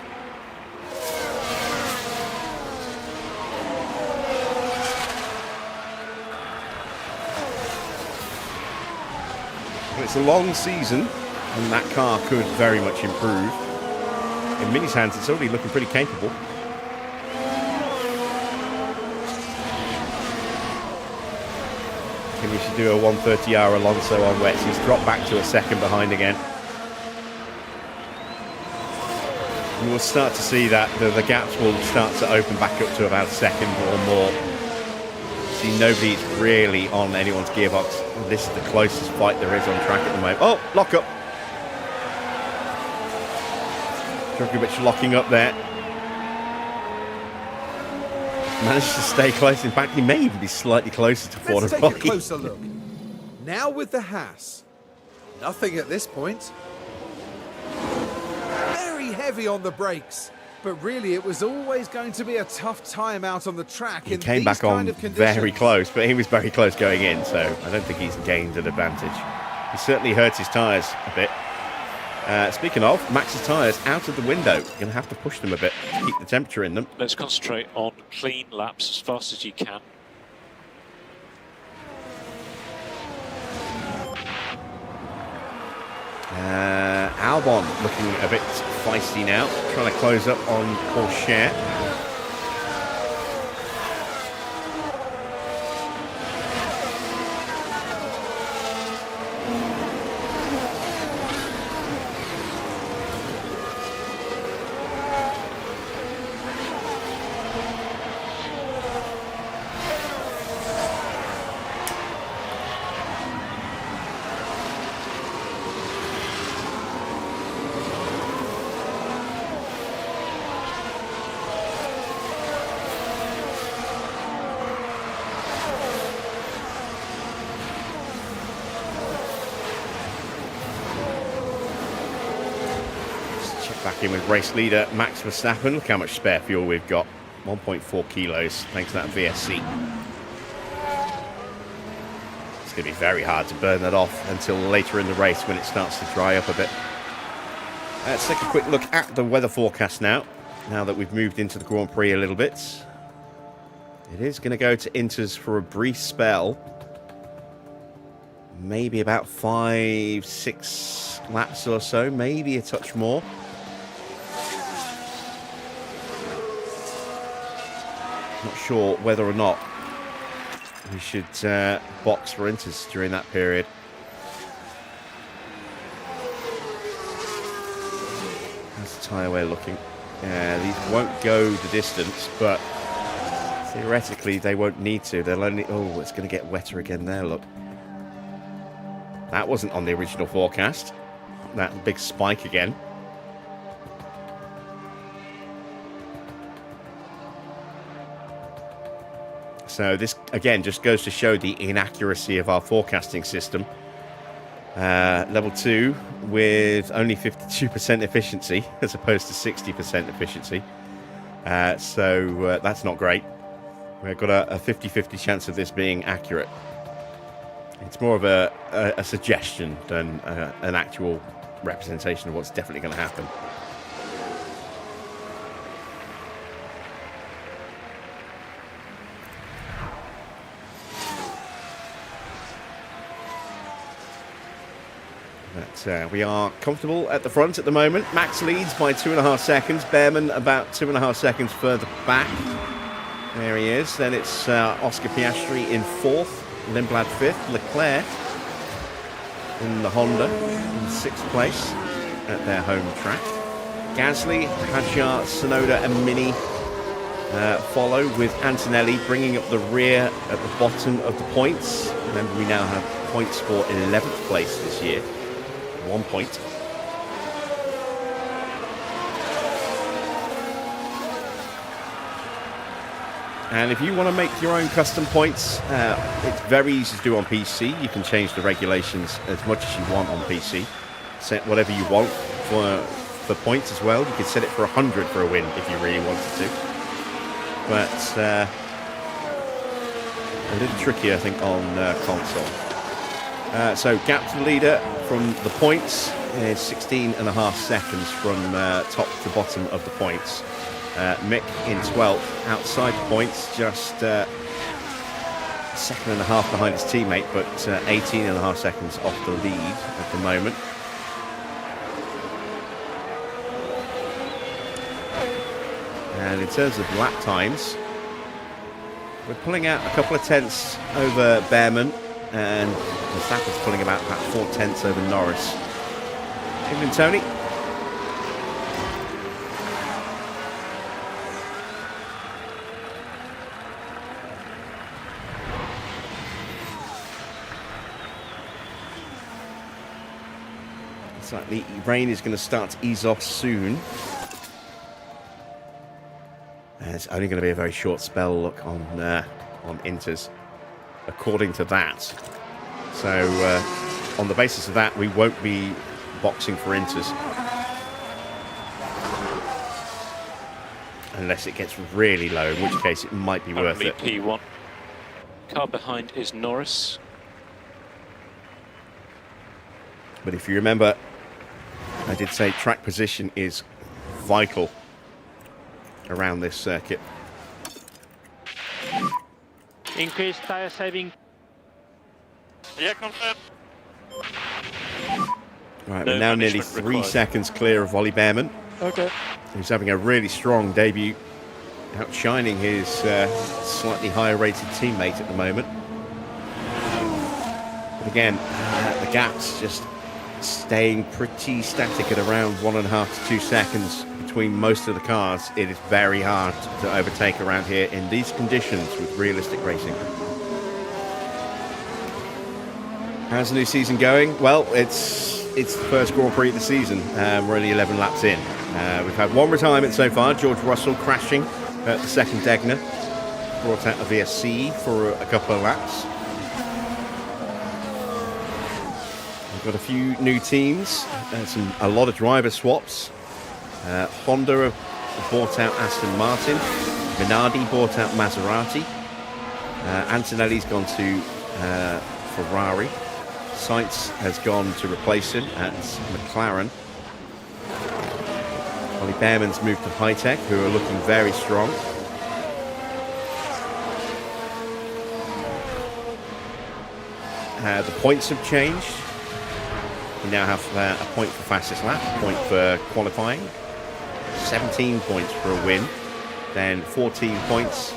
Well, it's a long season, and that car could very much improve. In Mini's hands, it's already looking pretty capable. We should do a 130R Alonso on wets. He's dropped back to a second behind again. And we'll start to see that the gaps will start to open back up to about a second or more. See, nobody's really on anyone's gearbox. This is the closest fight there is on track at the moment. Oh, lock up. Djokovic locking up there. managed to stay close. In fact, he may even be slightly closer to Ford Let's and take a Rocky. closer look. Now with the Haas. Nothing at this point. Very heavy on the brakes. But really, it was always going to be a tough time out on the track He in came these back kind on of conditions. very close, but he was very close going in, so I don't think he's gained an advantage. He certainly hurts his tyres a bit. Speaking of, Max's tyres out of the window. You're going to have to push them a bit to keep the temperature in them. Let's concentrate on clean laps as fast as you can. Albon looking a bit feisty now, trying to close up on Porsche. Back in with race leader Max Verstappen. Look how much spare fuel we've got. 1.4 kilos thanks to that VSC. It's going to be very hard to burn that off until later in the race when it starts to dry up a bit. Let's take a quick look at the weather forecast now that we've moved into the Grand Prix a little bit. It is going to go to inters for a brief spell. Maybe about 5-6 laps or so, maybe a touch more. Not sure whether or not we should box for inters during that period. How's the tyre wear looking? These won't go the distance, but theoretically they won't need to. They'll only... Oh, it's going to get wetter again there, look. That wasn't on the original forecast. That big spike again. So this, again, just goes to show the inaccuracy of our forecasting system. Level 2 with only 52% efficiency as opposed to 60% efficiency. So that's not great. We've got a 50-50 chance of this being accurate. It's more of a suggestion than an actual representation of what's definitely going to happen. But we are comfortable at the front at the moment. Max leads by 2.5 seconds. Bearman about 2.5 seconds further back. There he is. Then it's Oscar Piastri in 4th. Lindblad 5th. Leclerc in the Honda in 6th place at their home track. Gasly, Hadjar, Tsunoda and Mini follow, with Antonelli bringing up the rear at the bottom of the points. Remember, we now have points for 11th place this year. 1 point. And if you want to make your own custom points, it's very easy to do on PC. You can change the regulations as much as you want on PC. Set whatever you want for points as well. You can set it for 100 for a win if you really wanted to. But a little trickier, I think, on console. So gap to the leader from the points is 16.5 seconds from top to bottom of the points. Mick in 12th, outside the points, just a second and a half behind his teammate, but 18.5 seconds off the lead at the moment. And in terms of lap times, we're pulling out a couple of tenths over Bearman, and Verstappen's pulling about 4 tenths over Norris. Evening, Tony. Looks like the rain is going to start to ease off soon. It's only going to be a very short spell look on Inters, according to that. So on the basis of that, we won't be boxing for Inters. Unless it gets really low, in which case it might be worth it. P1. Car behind is Norris. But if you remember, I did say track position is vital around this circuit. Increase tire saving. Yeah, confirm. Right, No we're now nearly management 3 required. seconds clear of Ollie Bearman, Okay. who's having a really strong debut, outshining his slightly higher rated teammate at the moment. But again, the gap's just staying pretty static at around 1.5 to 2 seconds between most of the cars. It is very hard to overtake around here in these conditions with realistic racing. How's the new season going? Well, it's the first Grand Prix of the season. We're only 11 laps in. We've had one retirement so far, George Russell crashing at the second Degner. Brought out the VSC for a couple of laps. We've got a few new teams, a lot of driver swaps. Honda have bought out Aston Martin. Minardi bought out Maserati. Antonelli's gone to Ferrari. Sainz has gone to replace him at McLaren. Ollie Bearman's moved to HiTech, who are looking very strong. The points have changed. We now have a point for fastest lap, a point for qualifying, 17 points for a win, then 14 points,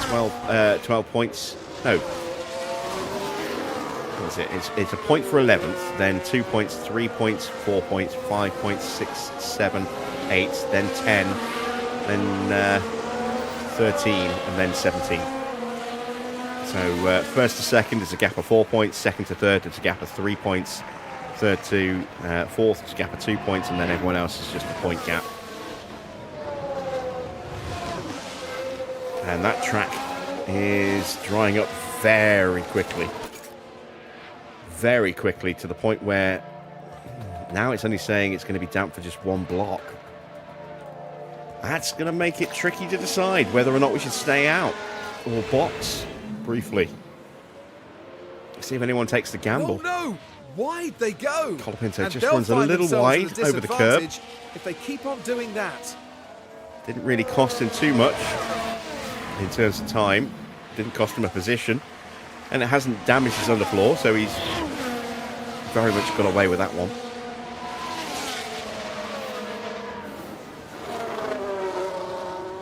12 points, no. What is it? It's a point for 11th, then 2 points, 3 points, 4 points, 5 points, 6, 7, 8, then 10, then 13, and then 17. So first to second is a gap of 4 points, second to third is a gap of 3 points, third to fourth is a gap of 2 points, and then everyone else is just a point gap. And that track is drying up very quickly. Very quickly, to the point where now it's only saying it's going to be damp for just one block. That's going to make it tricky to decide whether or not we should stay out or box briefly. See if anyone takes the gamble. Oh no! Wide they go! Colapinto And just they'll runs a find little themselves at wide over the curb. disadvantage if they keep on doing that. Didn't really cost him too much in terms of time. Didn't cost him a position. And it hasn't damaged his underfloor, so he's very much got away with that one.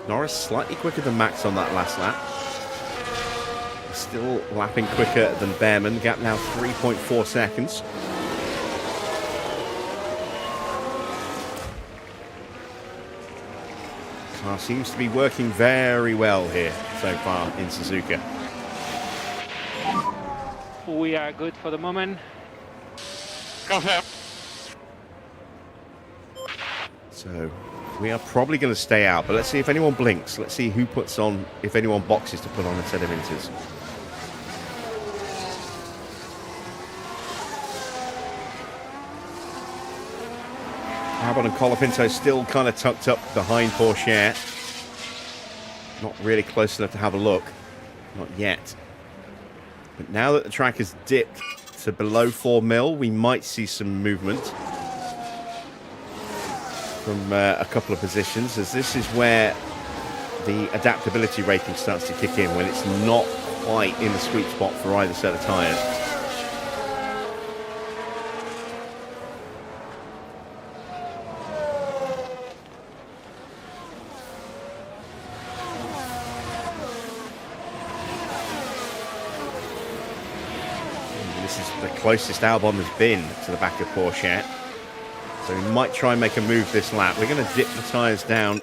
Norris slightly quicker than Max on that last lap. Still lapping quicker than Bearman. Gap now 3.4 seconds. Car seems to be working very well here so far in Suzuka. We are good for the moment. Confirm. So we are probably going to stay out, but let's see if anyone blinks. Let's see who puts on, if anyone boxes to put on a set of Inters. Albon and Colapinto still kind of tucked up behind Porsche. Not really close enough to have a look. Not yet. But now that the track has dipped to below 4 mil, we might see some movement from a couple of positions, as this is where the adaptability rating starts to kick in, when it's not quite in the sweet spot for either set of tyres. This is the closest Albon has been to the back of Porsche. So we might try and make a move this lap. We're going to dip the tyres down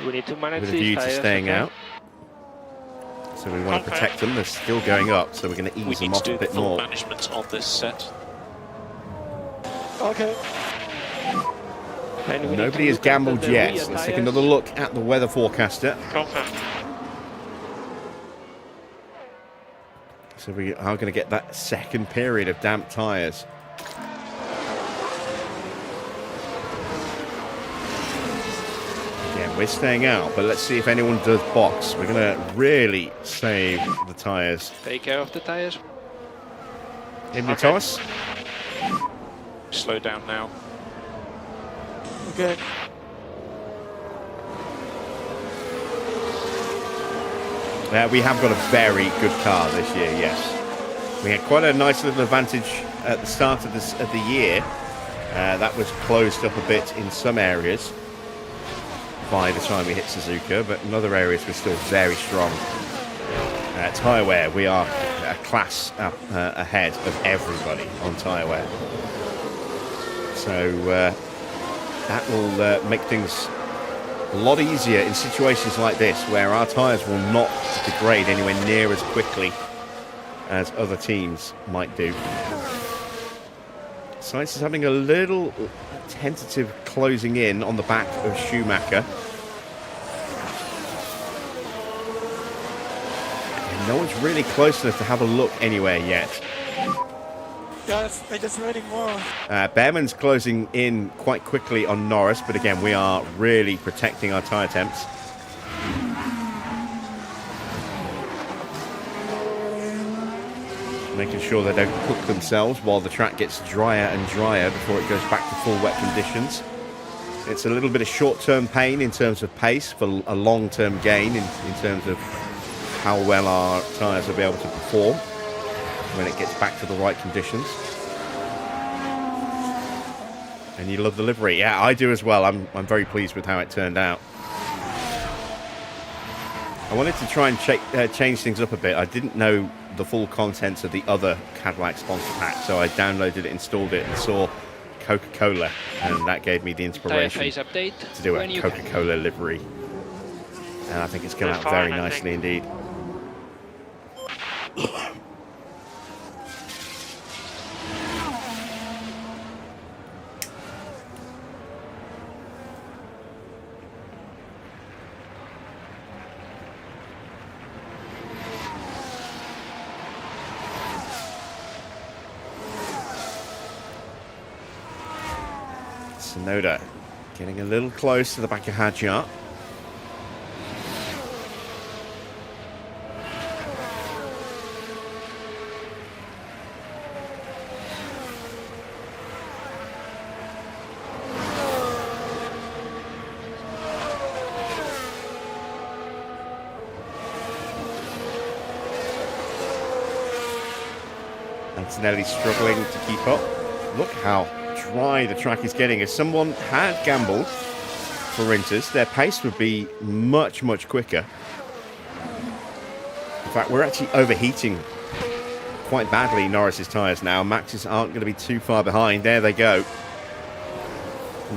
We need to manage with a these view to tires, staying okay? out. So we want to protect them. They're still going up, so we're going to We ease them need to off do a bit full more. management on this set. Okay. And we need Nobody to has look at gambled the yet. rear Let's take tyres. another look at the weather forecaster. Confirmed. So we are going to get that second period of damp tyres. Again, we're staying out, but let's see if anyone does box. We're going to really save the tyres. Take care of the tyres. Evening, Thomas. Slow down now. Okay. We have got a very good car this year, yes. We had quite a nice little advantage at the start of the year. That was closed up a bit in some areas by the time we hit Suzuka, but in other areas we're still very strong. Tyre wear, we are a class ahead of everybody on tyre wear. So that will make things a lot easier in situations like this where our tyres will not degrade anywhere near as quickly as other teams might do. Sainz is having a little tentative closing in on the back of Schumacher. And no one's really close enough to have a look anywhere yet. Guys, they're just waiting more. Bearman's closing in quite quickly on Norris, but again, we are really protecting our tyre temps. Making sure they don't cook themselves while the track gets drier and drier before it goes back to full wet conditions. It's a little bit of short-term pain in terms of pace for a long-term gain in terms of how well our tyres will be able to perform when it gets back to the right conditions. And you love the livery. Yeah, I do as well. I'm very pleased with how it turned out. I wanted to try and change things up a bit. I didn't know the full contents of the other Cadillac sponsor pack, so I downloaded it, installed it, and saw Coca-Cola, and that gave me the inspiration Tyre phase update. to do when a you Coca-Cola livery. And I think it's come We're out fine, very I nicely indeed. Tsunoda getting a little close to the back of Hadjar. Antonelli struggling to keep up. Look how dry the track is getting. If someone had gambled for Inters, their pace would be much, much quicker. In fact, we're actually overheating quite badly Norris's tyres now. Max's aren't going to be too far behind. There they go.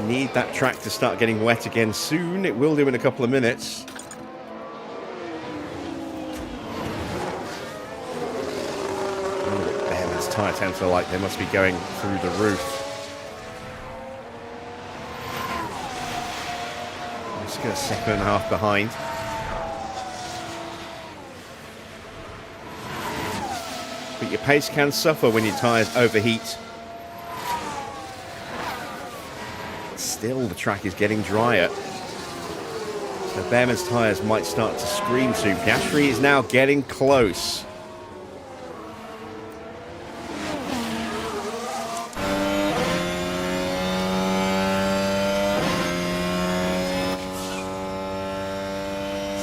Need that track to start getting wet again soon. It will do in a couple of minutes. Bearman's tyre temps are like, they must be going through the roof. Just a second and a half behind. But your pace can suffer when your tyres overheat. Still, the track is getting drier. So Bearman's tyres might start to scream soon. Piastri is now getting close.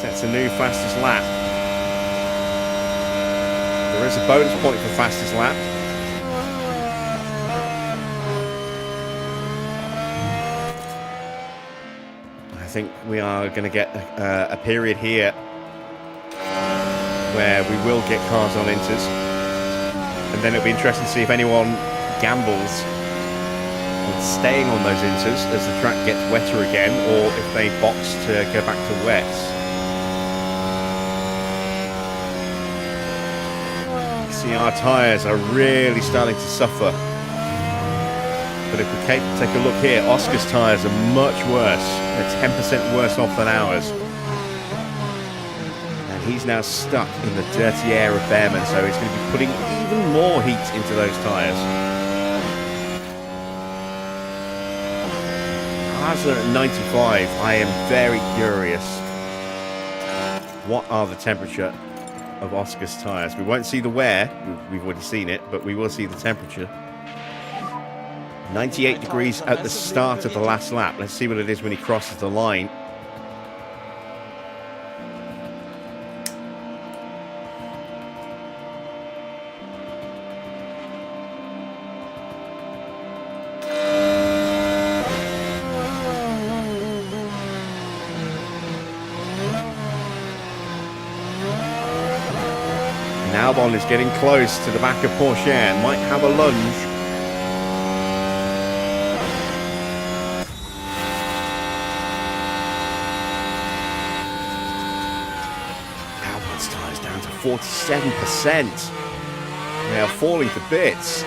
Sets a new fastest lap. There is a bonus point for fastest lap. I think we are going to get a period here where we will get cars on Inters, and then it'll be interesting to see if anyone gambles on staying on those Inters as the track gets wetter again, or if they box to go back to wets. See, our tyres are really starting to suffer But if we take a look here, Oscar's tyres are much worse. They're 10% worse off than ours. And he's now stuck in the dirty air of Bearman, so he's going to be putting even more heat into those tyres. As at 95, I am very curious. What are the temperature of Oscar's tyres? We won't see the wear, we've already seen it, but we will see the temperature. 98 degrees at the start of the last lap. Let's see what it is when he crosses the line. And Albon is getting close to the back of Porsche, might have a lunge. Albon's tyres down to 47%. They are falling to bits.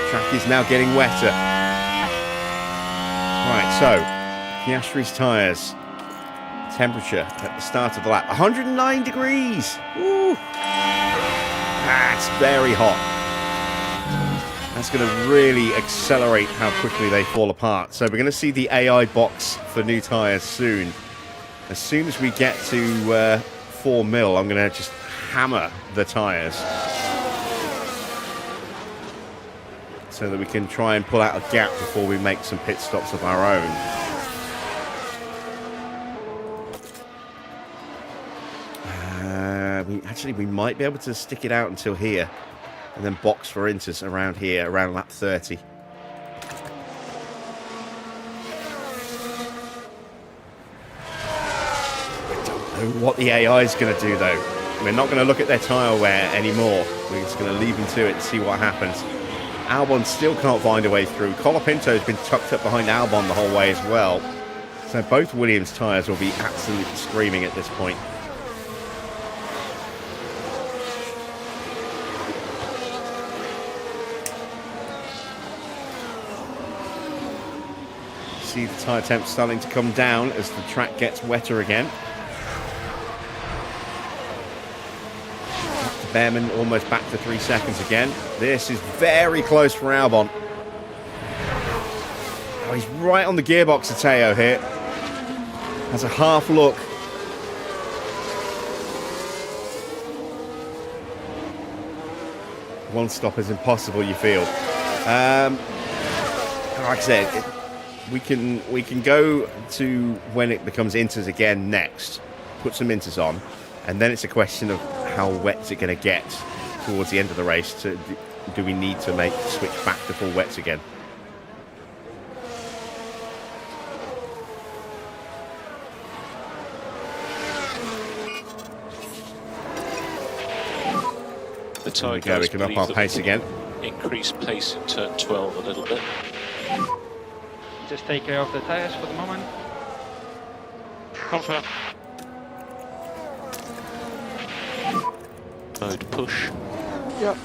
Track is now getting wetter. Right, so Piastri's tyres. Temperature at the start of the lap, 109 degrees. Woo. That's very hot. That's going to really accelerate how quickly they fall apart. So we're going to see the AI box for new tyres soon. As soon as we get to 4 mil, I'm going to just hammer the tyres so that we can try and pull out a gap before we make some pit stops of our own. We might be able to stick it out until here and then box for inters around here, around lap 30. I don't know what the AI is going to do, though. We're not going to look at their tyre wear anymore. We're just going to leave them to it and see what happens. Albon still can't find a way through. Colapinto's been tucked up behind Albon the whole way as well. So both Williams' tyres will be absolutely screaming at this point. See the tyre temp starting to come down as the track gets wetter again. Bearman almost back to 3 seconds again. This is very close for Albon. Oh, he's right on the gearbox of Teo here. Has a half look. One stop is impossible, you feel. Like I said, we can go to when it becomes inters again next, put some inters on, and then it's a question of how wet is it going to get towards the end of the race. Do we need to make the switch back to full wets again? The tyre guys, we can up our pace again. Increase pace in turn 12 a little bit. Just take care of the tires for the moment. Confirm. Mode push. Yep.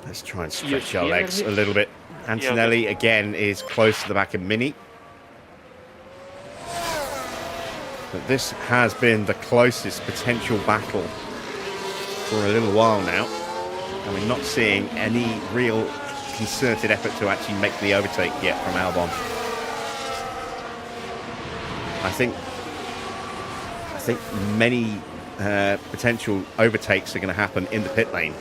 Let's try and stretch our legs a little bit. Antonelli again is close to the back of Mini. But this has been the closest potential battle for a little while now. And we're not seeing any real concerted effort to actually make the overtake yet from Albon. I think many potential overtakes are going to happen in the pit lane.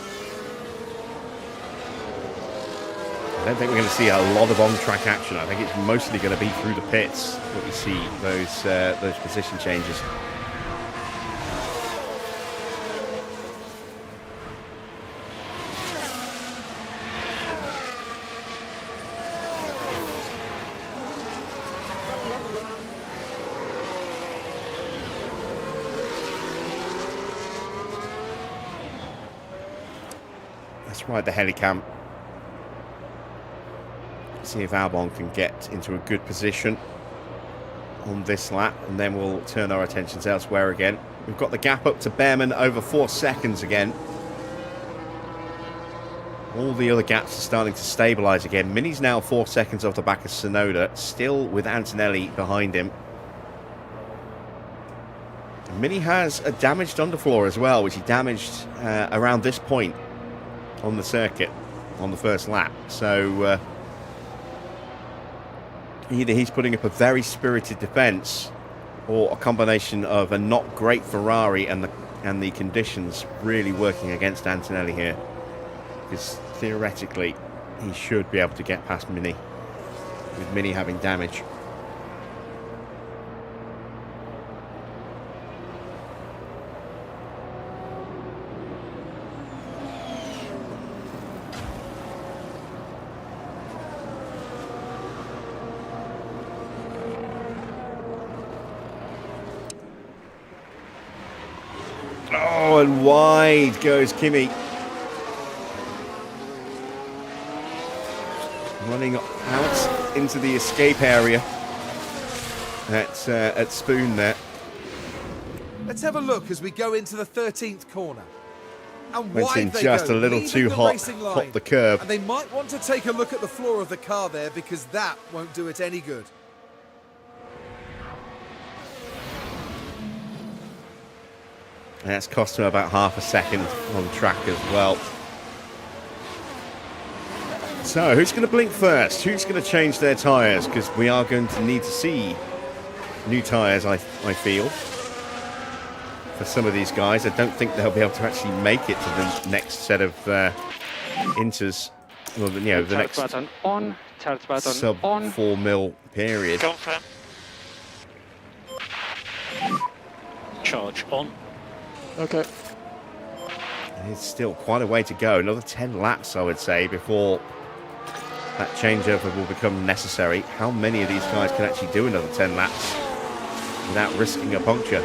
I don't think we're going to see a lot of on-track action. I think it's mostly going to be through the pits that we see those position changes. Let's ride the helicam. See if Albon can get into a good position on this lap, and then we'll turn our attentions elsewhere again. We've got the gap up to Bearman over 4 seconds again. All the other gaps are starting to stabilise again. Mini's now 4 seconds off the back of Tsunoda, still with Antonelli behind him. Mini has a damaged underfloor as well, which he damaged around this point on the circuit on the first lap. So either he's putting up a very spirited defence, or a combination of a not great Ferrari and the conditions really working against Antonelli here. Because theoretically, he should be able to get past Mini, with Mini having damage. Oh, and wide goes Kimi. Running out into the escape area at Spoon there. Let's have a look as we go into the 13th corner. And Went wide in they just go, a little leaving too the hot, racing line. popped the curb. And they might want to take a look at the floor of the car there, because that won't do it any good. And that's cost him about half a second on track as well. So, who's going to blink first? Who's going to change their tyres? Because we are going to need to see new tyres, I feel, for some of these guys. I don't think they'll be able to actually make it to the next set of inters. Well, you know, the next button on, charge button sub on. 4 mil period. Confirm. Charge on. Okay. It's still quite a way to go. Another 10 laps, I would say, before that changeover will become necessary. How many of these guys can actually do another 10 laps without risking a puncture?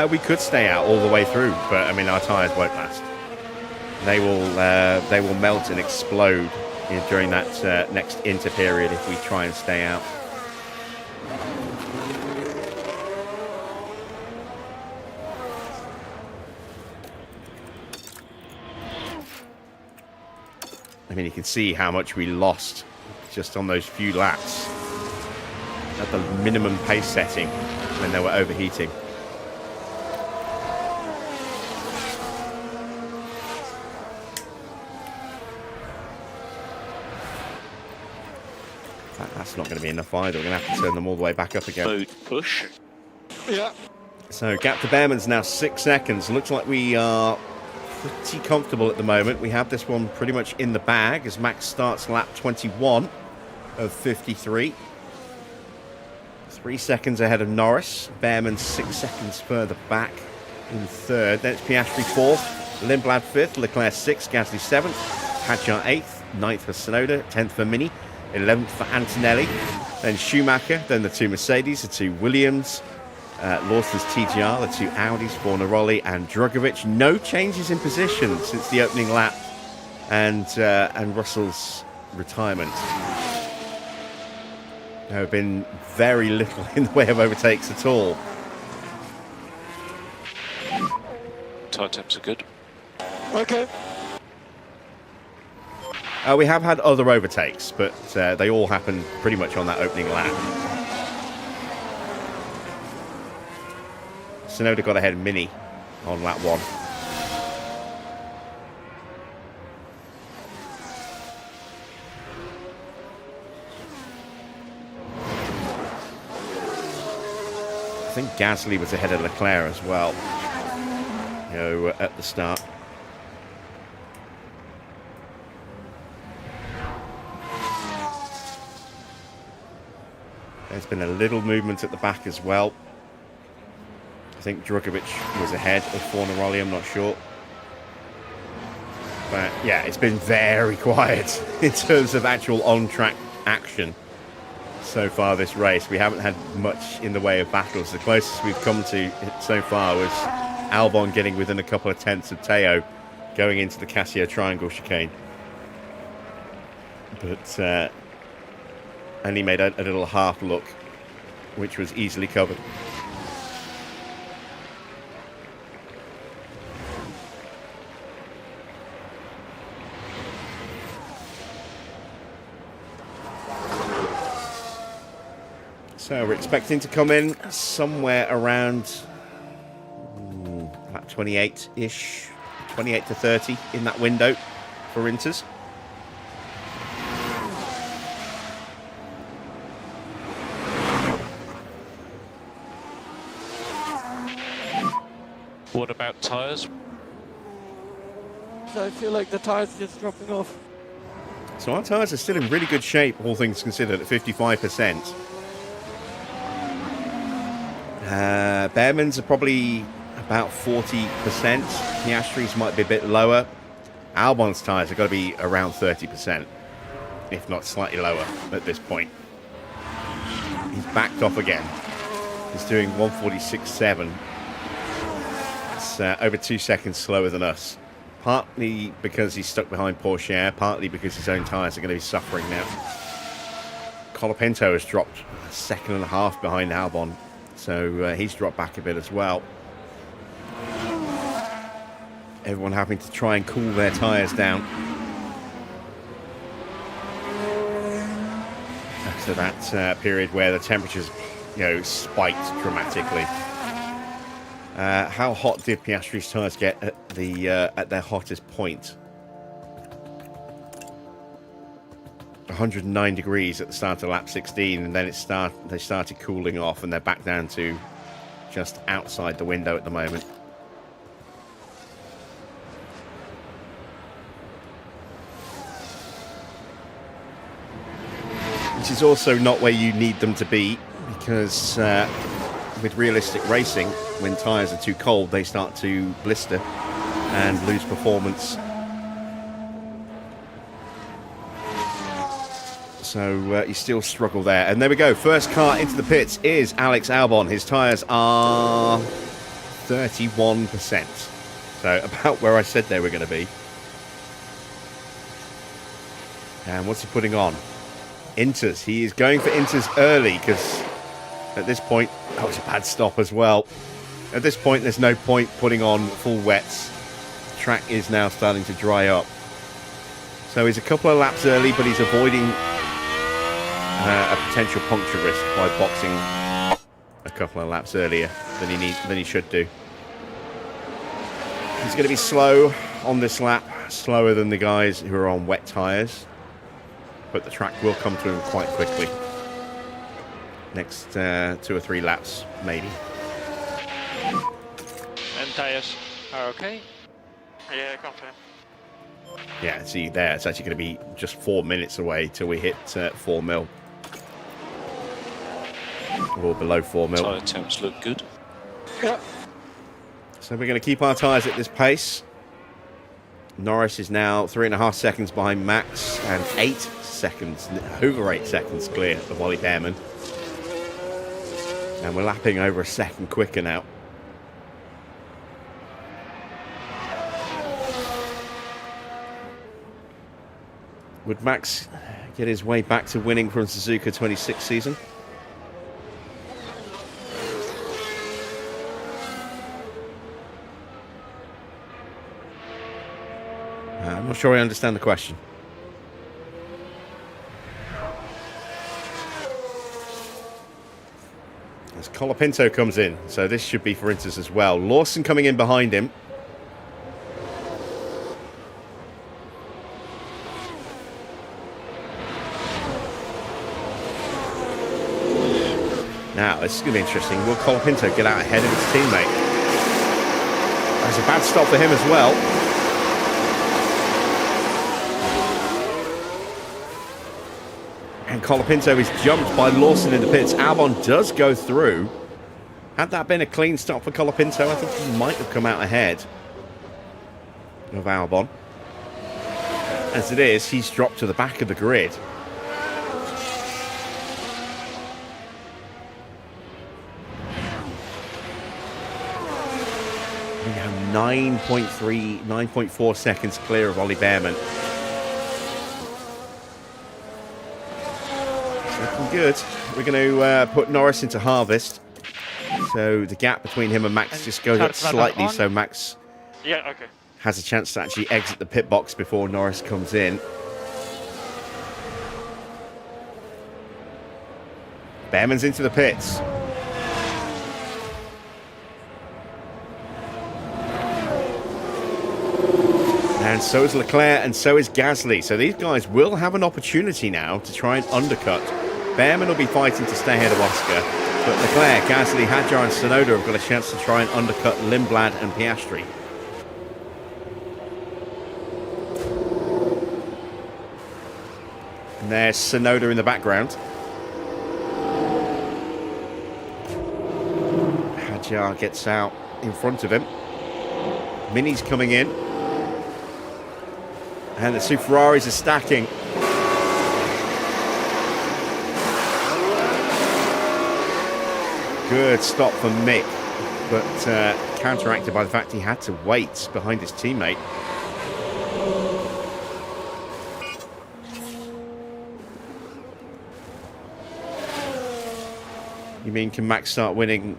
We could stay out all the way through, but I mean, our tyres won't last. They will melt and explode during that next inter period if we try and stay out. I mean, you can see how much we lost just on those few laps at the minimum pace setting when they were overheating. That's not going to be enough either. We're going to have to turn them all the way back up again. Mode push. Yeah. So gap to Bearman's now 6 seconds. Looks like we are pretty comfortable at the moment. We have this one pretty much in the bag as Max starts lap 21 of 53. 3 seconds ahead of Norris. Bearman 6 seconds further back in third. Then it's Piastri fourth, Lindblad fifth, Leclerc sixth, Gasly seventh, Hadjar eighth, ninth for Tsunoda, 10th for Mini, 11th for Antonelli, then Schumacher, then the two Mercedes, the two Williams, Lawson's TGR, the two Audis, Fornaroli and Drugovich. No changes in position since the opening lap and Russell's retirement. There have been very little in the way of overtakes at all. Tyre temps are good. Okay. We have had other overtakes, but they all happened pretty much on that opening lap. Tsunoda got ahead of Mini on lap 1. I think Gasly was ahead of Leclerc as well, you know, at the start. There's been a little movement at the back as well. I think Drugovich was ahead of Fornaroli, I'm not sure. But yeah, it's been very quiet in terms of actual on-track action so far this race. We haven't had much in the way of battles. The closest we've come to so far was Albon getting within a couple of tenths of Teo going into the Casio Triangle chicane. But and he made a little half look, which was easily covered. So we're expecting to come in somewhere around about 28-ish, 28 to 30 in that window for Inters. What about tyres? So I feel like the tires are just dropping off. So our tyres are still in really good shape, all things considered, at 55%. Bearman's are probably about 40%. Piastri's might be a bit lower. Albon's tyres have got to be around 30%, if not slightly lower at this point. He's backed off again. He's doing 146.7. It's over 2 seconds slower than us. Partly because he's stuck behind Porsche, partly because his own tyres are going to be suffering now. Colapinto has dropped a second and a half behind Albon, so he's dropped back a bit as well. Everyone having to try and cool their tyres down after that period where the temperatures, spiked dramatically. How hot did Piastri's tyres get at their hottest point? 109 degrees at the start of lap 16, and then they started cooling off, and they're back down to just outside the window at the moment. Which is also not where you need them to be, because with realistic racing, when tyres are too cold, they start to blister and lose performance. So you still struggle there. And there we go. First car into the pits is Alex Albon. His tyres are 31%. So about where I said they were going to be. And what's he putting on? Inters. He is going for Inters early because at this point, that was a bad stop as well. At this point, there's no point putting on full wets. The track is now starting to dry up. So he's a couple of laps early, but he's avoiding a potential puncture risk by boxing a couple of laps earlier than he should do. He's going to be slow on this lap, slower than the guys who are on wet tyres. But the track will come to him quite quickly. Next 2 or 3 laps, maybe. And tyres are okay? Yeah, confirm. Yeah, see there, it's actually going to be just 4 minutes away till we hit 4 mil. Or below 4 mil. Tyre temps look good. Yeah. So we're going to keep our tyres at this pace. Norris is now 3.5 seconds behind Max and 8 seconds, over 8 seconds clear of Ollie Bearman. And we're lapping over a second quicker now. Would Max get his way back to winning from Suzuka 26 season? I'm not sure I understand the question. As Colapinto comes in, so this should be for Inters as well. Lawson coming in behind him. Now, this is going to be interesting. Will Colapinto get out ahead of his teammate? That's a bad stop for him as well. And Colapinto is jumped by Lawson in the pits. Albon does go through. Had that been a clean stop for Colapinto, I think he might have come out ahead of Albon. As it is, he's dropped to the back of the grid. We have 9.4 seconds clear of Ollie Bearman. Good. We're going to put Norris into harvest, so the gap between him and Max just goes up slightly, so Max has a chance to actually exit the pit box before Norris comes in. Bearman's into the pits. And so is Leclerc, and so is Gasly. So these guys will have an opportunity now to try and undercut. Bearman will be fighting to stay ahead of Oscar, but Leclerc, Gasly, Hadjar and Tsunoda have got a chance to try and undercut Lindblad and Piastri. And there's Tsunoda in the background. Hadjar gets out in front of him. Mini's coming in. And the two Ferraris are stacking. Good stop for Mick, but counteracted by the fact he had to wait behind his teammate. You mean, can Max start winning?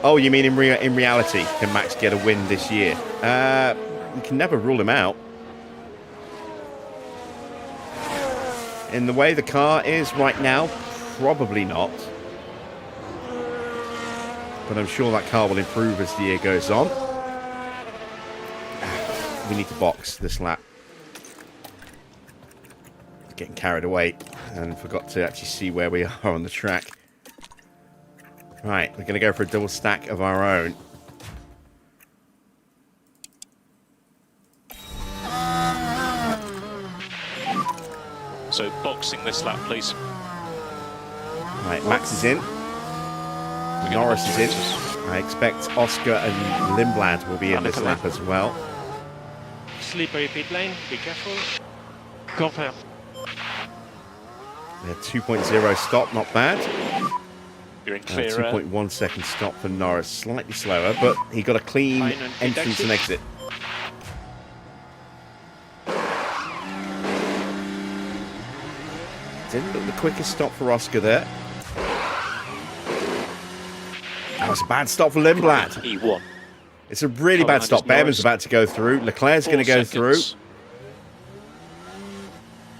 Oh, you mean in reality, can Max get a win this year? You can never rule him out. In the way the car is right now, probably not. But I'm sure that car will improve as the year goes on. We need to box this lap. Getting carried away and forgot to actually see where we are on the track. Right, we're going to go for a double stack of our own. So boxing this lap, please. Right, Max is in. Norris is in. I expect Oscar and Lindblad will be in this lap as well. Slippery pit lane, be careful. Confirm. A 2.0 stop, not bad. You're in clear. 2.1 second stop for Norris, slightly slower, but he got a clean entrance and exit. Didn't look the quickest stop for Oscar there. That was a bad stop for Lindblad. E1. It's a really bad stop. Bearman's about to go through. Leclerc's going to go through.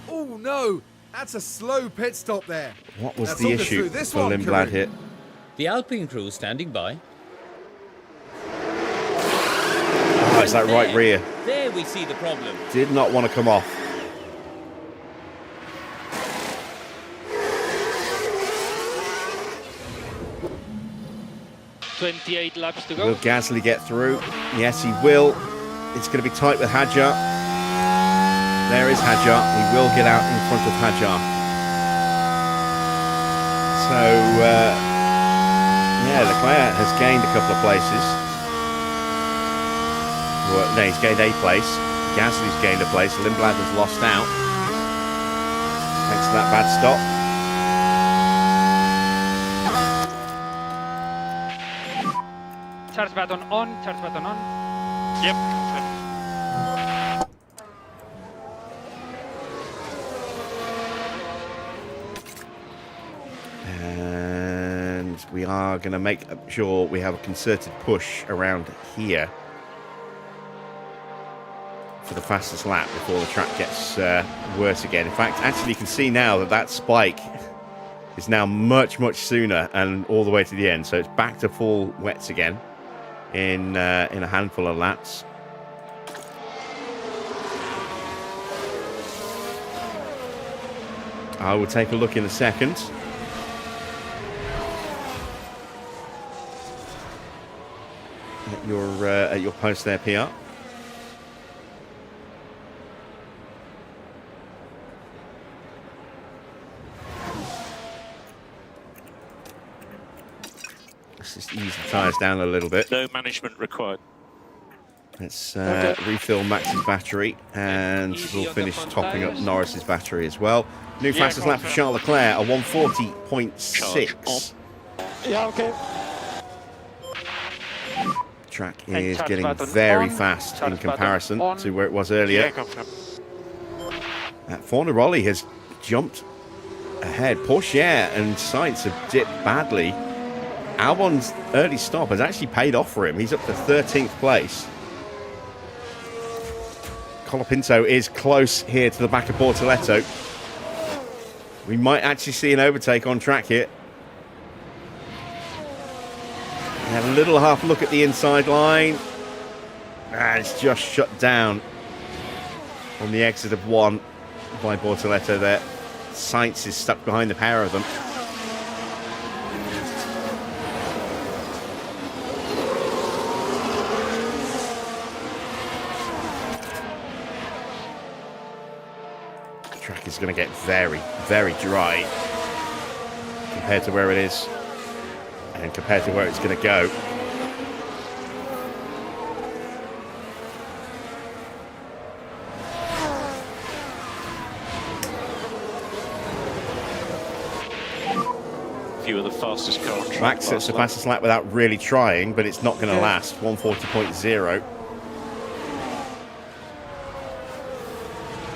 Oh no, that's a slow pit stop there. What was the issue for Lindblad here? The Alpine crew standing by. Oh, it's that right rear. There we see the problem. Did not want to come off. 28 laps to go. Will Gasly get through? Yes, he will. It's going to be tight with Hadjar. There is Hadjar. He will get out in front of Hadjar. So, yeah, Leclerc has gained a couple of places. Well, no, he's gained a place. Gasly's gained a place. Lindblad has lost out. Thanks to that bad stop. Charge button on, charge button on. Yep. And we are going to make sure we have a concerted push around here for the fastest lap before the track gets worse again. In fact, actually you can see now that that spike is now much, much sooner and all the way to the end. So it's back to full wets again in a handful of laps. I will take a look in a second. At your post there, PR. Let's just ease the tyres down a little bit. No management required. Let's refill Max's battery, and we'll finish topping up Norris's battery as well. New fastest lap for Charles Leclerc, a 140.6. Yeah, okay. Track is getting very fast in comparison to where it was earlier. Fornaroli has jumped ahead. Porsche and Sainz have dipped badly. Albon's early stop has actually paid off for him. He's up to 13th place. Colapinto is close here to the back of Bortoletto. We might actually see an overtake on track here. And a little half look at the inside line. It's just shut down on the exit of 1 by Bortoletto there. Sainz is stuck behind the pair of them. The track is going to get very, very dry compared to where it is and compared to where it's going to go. Few of the fastest car on track. Max sets the fastest lap without really trying, but it's not going to last. 140.0.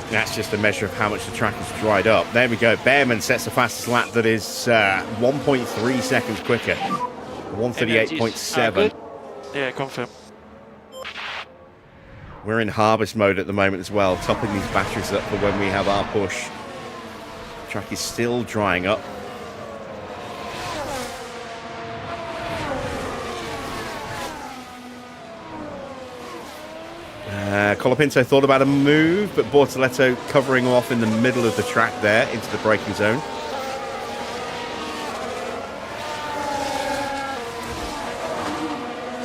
That's just a measure of how much the track has dried up. There we go. Bearman sets the fastest lap that is 1.3 seconds quicker. 138.7. Yeah, confirm. We're in harvest mode at the moment as well, topping these batteries up for when we have our push. The track is still drying up. Colapinto thought about a move, but Bortoletto covering off in the middle of the track there into the braking zone.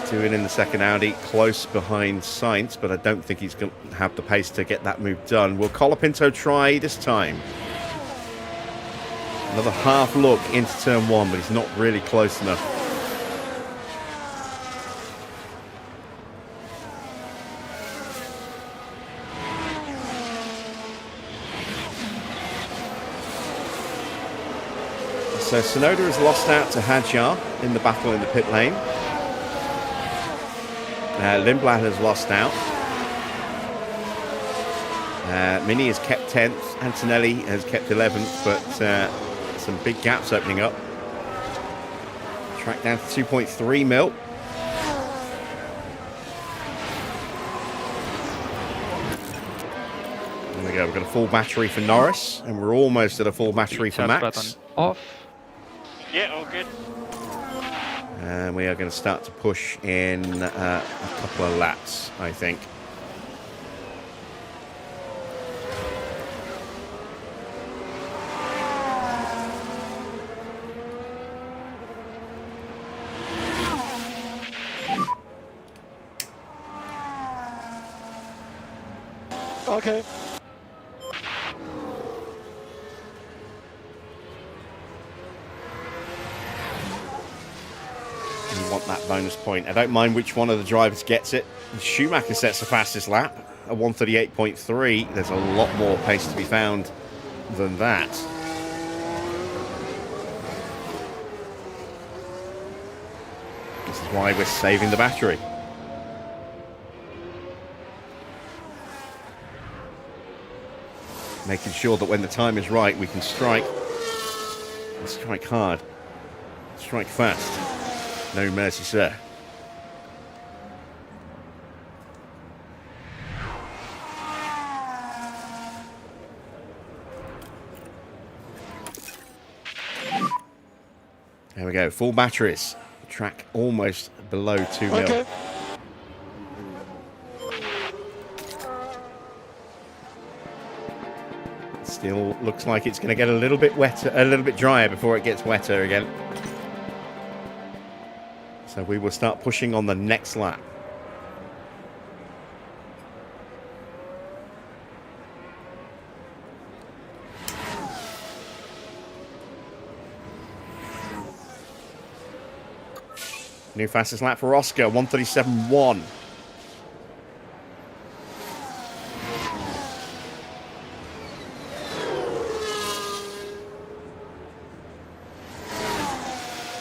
Doing in the second Audi, close behind Sainz, but I don't think he's going to have the pace to get that move done. Will Colapinto try this time? Another half look into turn 1, but he's not really close enough. So Sonoda has lost out to Hadjar in the battle in the pit lane. Lindblad has lost out. Mini has kept 10th. Antonelli has kept 11th, but some big gaps opening up. Track down to 2.3 mil. There we go. We've got a full battery for Norris, and we're almost at a full battery for Max. Button off. Yeah, all good. And we are going to start to push in a couple of laps, I think. Okay. Want that bonus point. I don't mind which one of the drivers gets it. Schumacher sets the fastest lap at 138.3. There's a lot more pace to be found than that. This is why we're saving the battery. Making sure that when the time is right, we can strike. And strike hard. Strike fast. No mercy, sir. There we go, full batteries. Track almost below 2 mil. Okay. Still looks like it's going to get a little bit wetter, a little bit drier before it gets wetter again. So we will start pushing on the next lap. New fastest lap for Oscar, 137.1.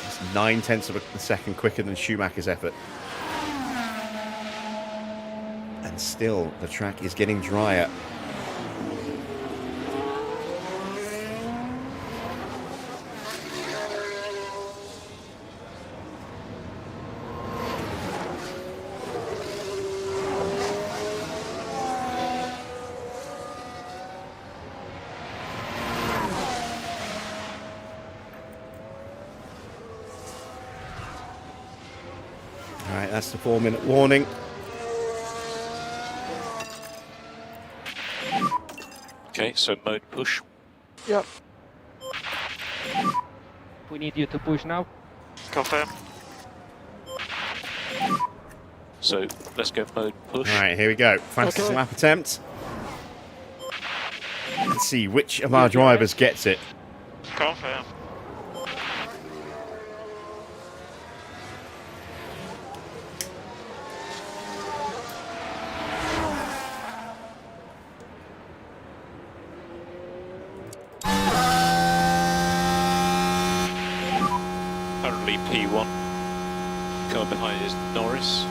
It's 9/10 of a second quicker than Schumacher's effort. And still, the track is getting drier. That's the 4-minute warning. Okay, so mode push. Yep. We need you to push now. Confirm. So let's go mode push. All right, here we go. Fastest Okay. lap attempt. Let's see which of our drivers gets it. Confirm. Currently P1. Coming behind is Norris.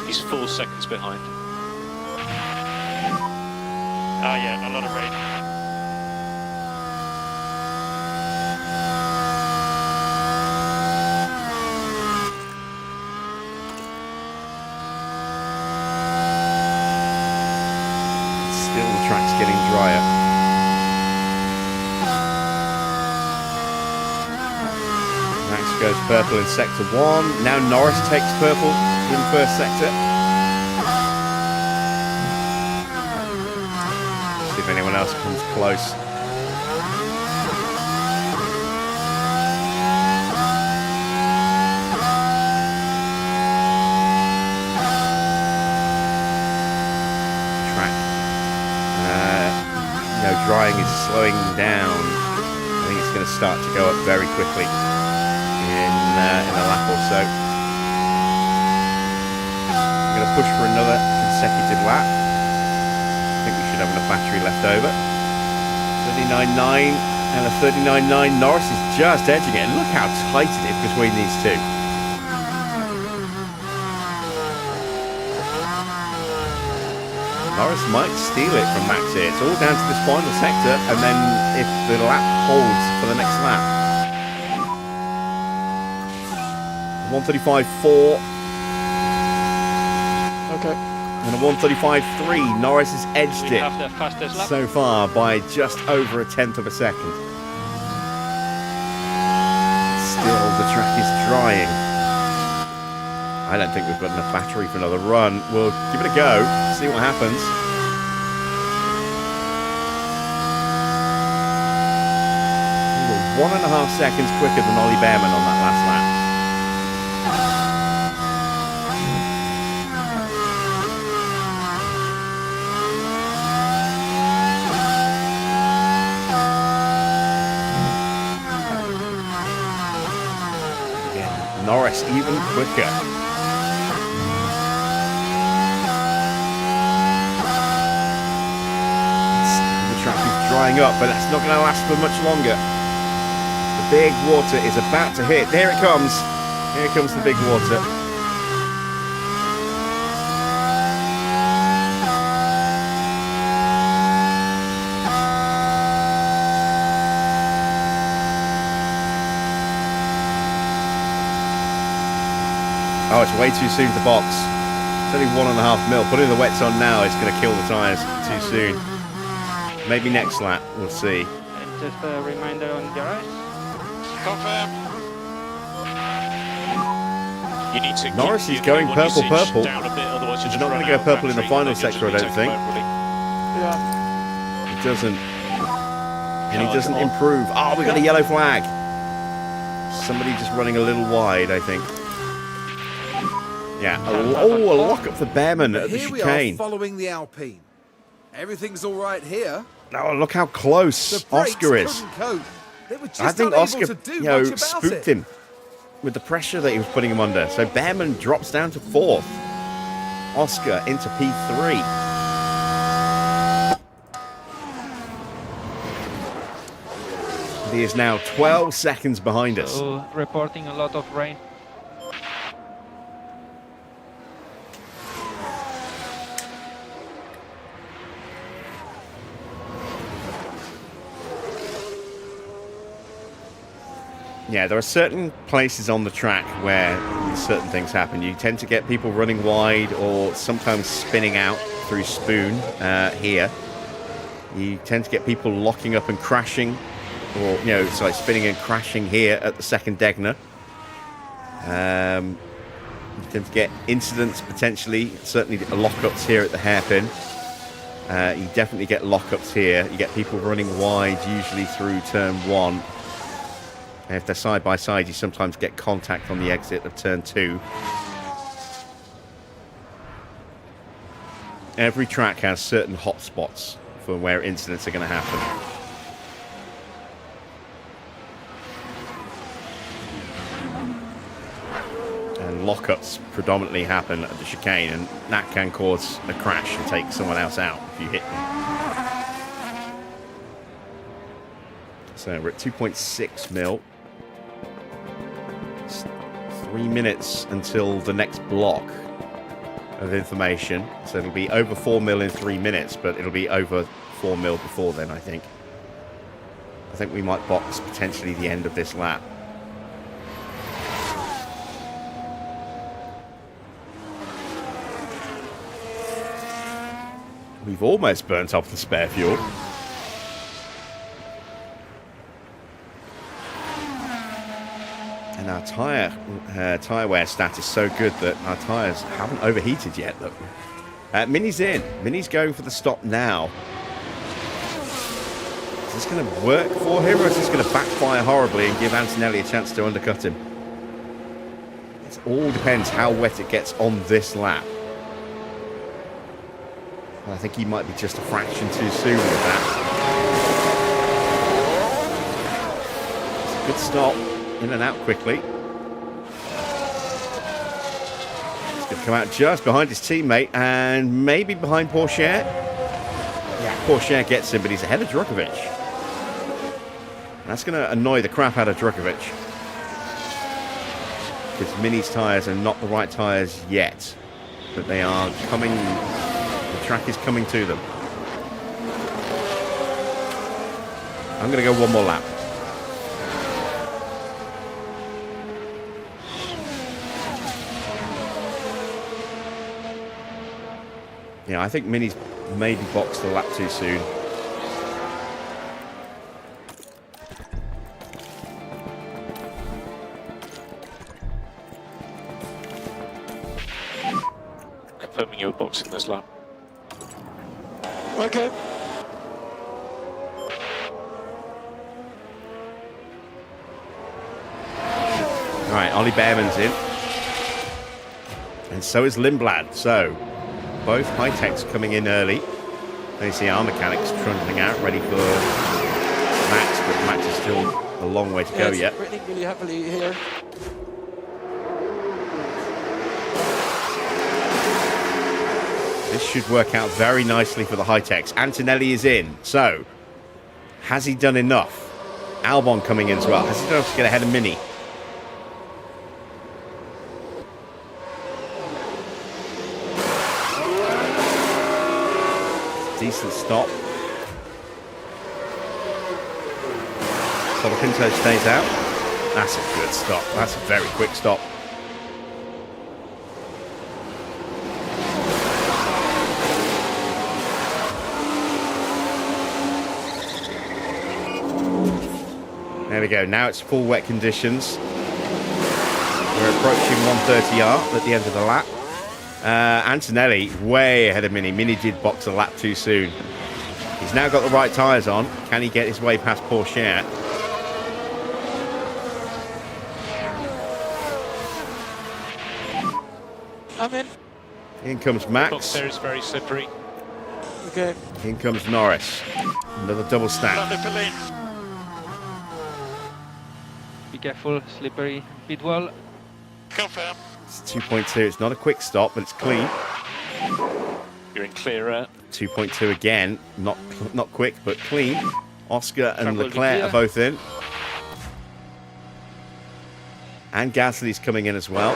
He's 4 seconds behind. Ah, yeah, a lot of rain. Still, the track's getting drier. Max goes purple in sector 1. Now Norris takes purple in first sector. See if anyone else comes close. Track. Drying is slowing down. I think it's going to start to go up very quickly in a lap or so. I'm going to push for another consecutive lap. I think we should have enough battery left over. 39.9 and a 39.9. Norris is just edging it. And look how tight it is between these two. Norris might steal it from Max here. It's all down to this final sector, and then if the lap holds for the next lap. 1:35.4 Okay. and a 1:35.3. Norris has edged We it have the fastest lap. so far by just over a tenth of a second. Still, the track is drying. I don't think we've got enough battery for another run. We'll give it a go, see what happens. We were 1.5 seconds quicker than Ollie Bearman on that last lap. Again, Norris even quicker. Drying up, but that's not going to last for much longer. The big water is about to hit. There it comes. Here comes the big water. Oh, it's way too soon to box. It's only 1.5 mil. Putting the wets on now is going to kill the tyres too soon. Maybe next lap, we'll see. And just a reminder on your eyes. Confirm. You need to Norris keep is the going usage purple. down a bit, otherwise you're He's just not going running to go out of purple in the battery. final Then you'll sector, I just don't need to think. take them Yeah. He doesn't. And he Yeah, doesn't come on. improve. Oh, we got a yellow flag. Somebody just running a little wide, I think. Yeah. A lock up for Bearman at the Here we are chicane. following the Alpine. Everything's all right here. Oh, look how close The brakes Oscar is. couldn't cope. They were just I think unable Oscar, to do much about spooked it. him with the pressure that he was putting him under. So Bearman drops down to 4th. Oscar into P3. He is now 12 seconds behind us. So reporting a lot of rain. Yeah, there are certain places on the track where certain things happen. You tend to get people running wide or sometimes spinning out through spoon here. You tend to get people locking up and crashing, or, you know, it's like spinning and crashing here at the second Degner. You tend to get incidents potentially, certainly lockups here at the hairpin. You definitely get lockups here. You get people running wide, usually through turn 1. And if they're side by side, you sometimes get contact on the exit of turn 2. Every track has certain hotspots for where incidents are going to happen. And lockups predominantly happen at the chicane, and that can cause a crash and take someone else out if you hit them. So we're at 2.6 mil. It's 3 minutes until the next block of information. So it'll be over 4 mil in 3 minutes, but it'll be over 4 mil before then, I think. I think we might box potentially the end of this lap. We've almost burnt off the spare fuel. And our tyre wear stat is so good that our tyres haven't overheated yet. Look, Mini's in. Mini's going for the stop now. Is this going to work for him, or is this going to backfire horribly and give Antonelli a chance to undercut him? It all depends how wet it gets on this lap. I think he might be just a fraction too soon with that. It's a good stop. In and out quickly. He's going to come out just behind his teammate and maybe behind Pourchaire. Yeah, Pourchaire gets him, but he's ahead of Drukovic. That's going to annoy the crap out of Drukovic. Because Mini's tyres are not the right tyres yet. But they are coming... The track is coming to them. I'm going to go one more lap. Yeah, I think Mini's maybe boxed a lap too soon. Confirming you were boxing this lap. Okay. All right, Ollie Bearman's in. And so is Lindblad. So, both HiTechs coming in early. Then you see our mechanics trundling out, ready for Max, but Max is still a long way to go yet. Running really happily here. This should work out very nicely for the HiTechs. Antonelli is in. So, has he done enough? Albon coming in as well. Has he done enough to get ahead of Mini? Decent stop. Colapinto stays out. That's a good stop. That's a very quick stop. There we go. Now it's full wet conditions. We're approaching 130R at the end of the lap. Antonelli way ahead of Mini. Mini did box a lap too soon. He's now got the right tyres on. Can he get his way past Pourchaire? I'm in. In comes Max. Box there is very slippery. Okay. In comes Norris. Another double stack. Be careful, slippery pit wall. Confirm. It's 2.2. It's not a quick stop, but it's clean. You're in clear air. 2.2 again. Not quick, but clean. Oscar and Trouble Leclerc clear. are both in. And Gasly's coming in as well.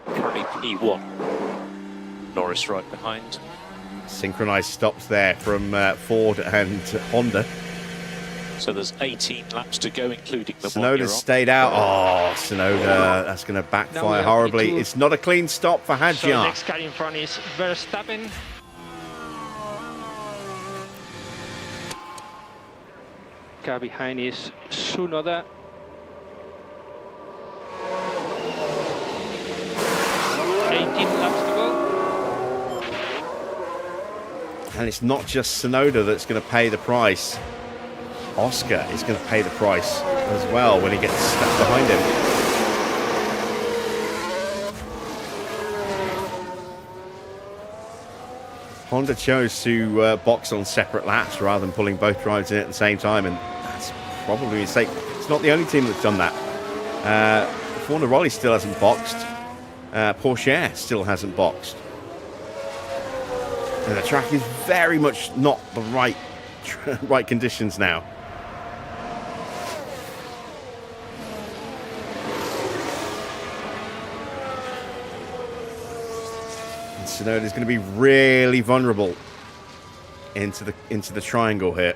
Currently P1. Norris right behind. Synchronized stops there from Ford and Honda. So there's 18 laps to go, including the one Sonoda's you're on. stayed out. Oh, Sonoda, that's going to Now we backfire have horribly. P2. It's not a clean stop for So Hadjar. next car in front is Verstappen. car behind is Tsunoda. And it's not just Tsunoda that's going to pay the price. Oscar is going to pay the price as well when he gets stuck behind him. Honda chose to box on separate laps rather than pulling both drives in at the same time, and that's probably a mistake. It's not the only team that's done that. Ferrari still hasn't boxed. Porsche still hasn't boxed. And the track is very much not the right conditions now. And Tsunoda is going to be really vulnerable into the triangle here.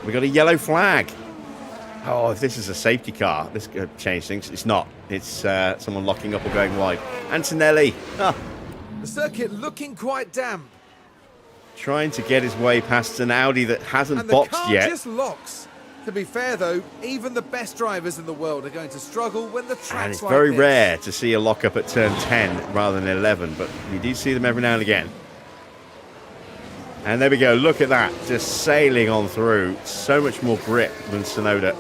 We got a yellow flag. Oh, if this is a safety car, this could change things. It's not. It's someone locking up or going wide. Antonelli. The circuit looking quite damp. Trying to get his way past an Audi that hasn't And the boxed car yet. just locks. To be fair, though, even the best drivers in the world are going to struggle when the track's And it's like very this. rare to see a lock-up at turn 10 rather than 11, but we do see them every now and again. And there we go. Look at that. Just sailing on through. So much more grip than Tsunoda.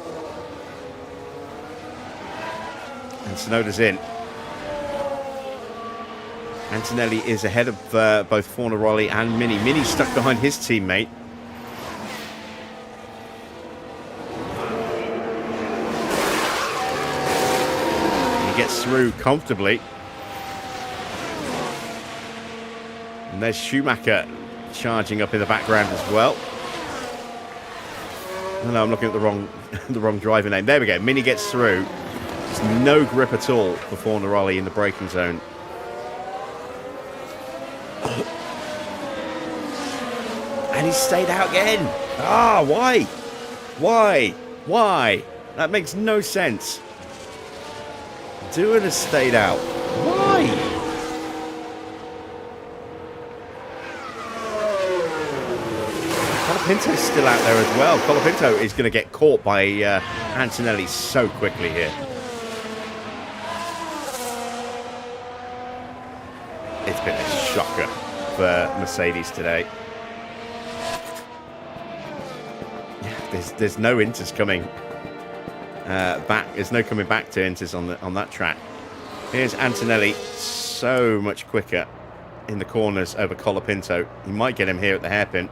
And Tsunoda's in. Antonelli is ahead of both Ferrari and Mini. Mini's stuck behind his teammate. He gets through comfortably. And there's Schumacher charging up in the background as well. Oh no, I'm looking at the wrong driver name. There we go. Mini gets through. There's no grip at all for Ferrari in the braking zone. And he stayed out again. Ah, why? Why? Why? That makes no sense. Doohan has stayed out. Why? Colapinto's still out there as well. Colapinto is going to get caught by Antonelli so quickly here. It's been a shocker for Mercedes today. Yeah, there's no inters coming back. There's no coming back to inters on that track. Here's Antonelli, so much quicker in the corners over Colapinto. He might get him here at the hairpin.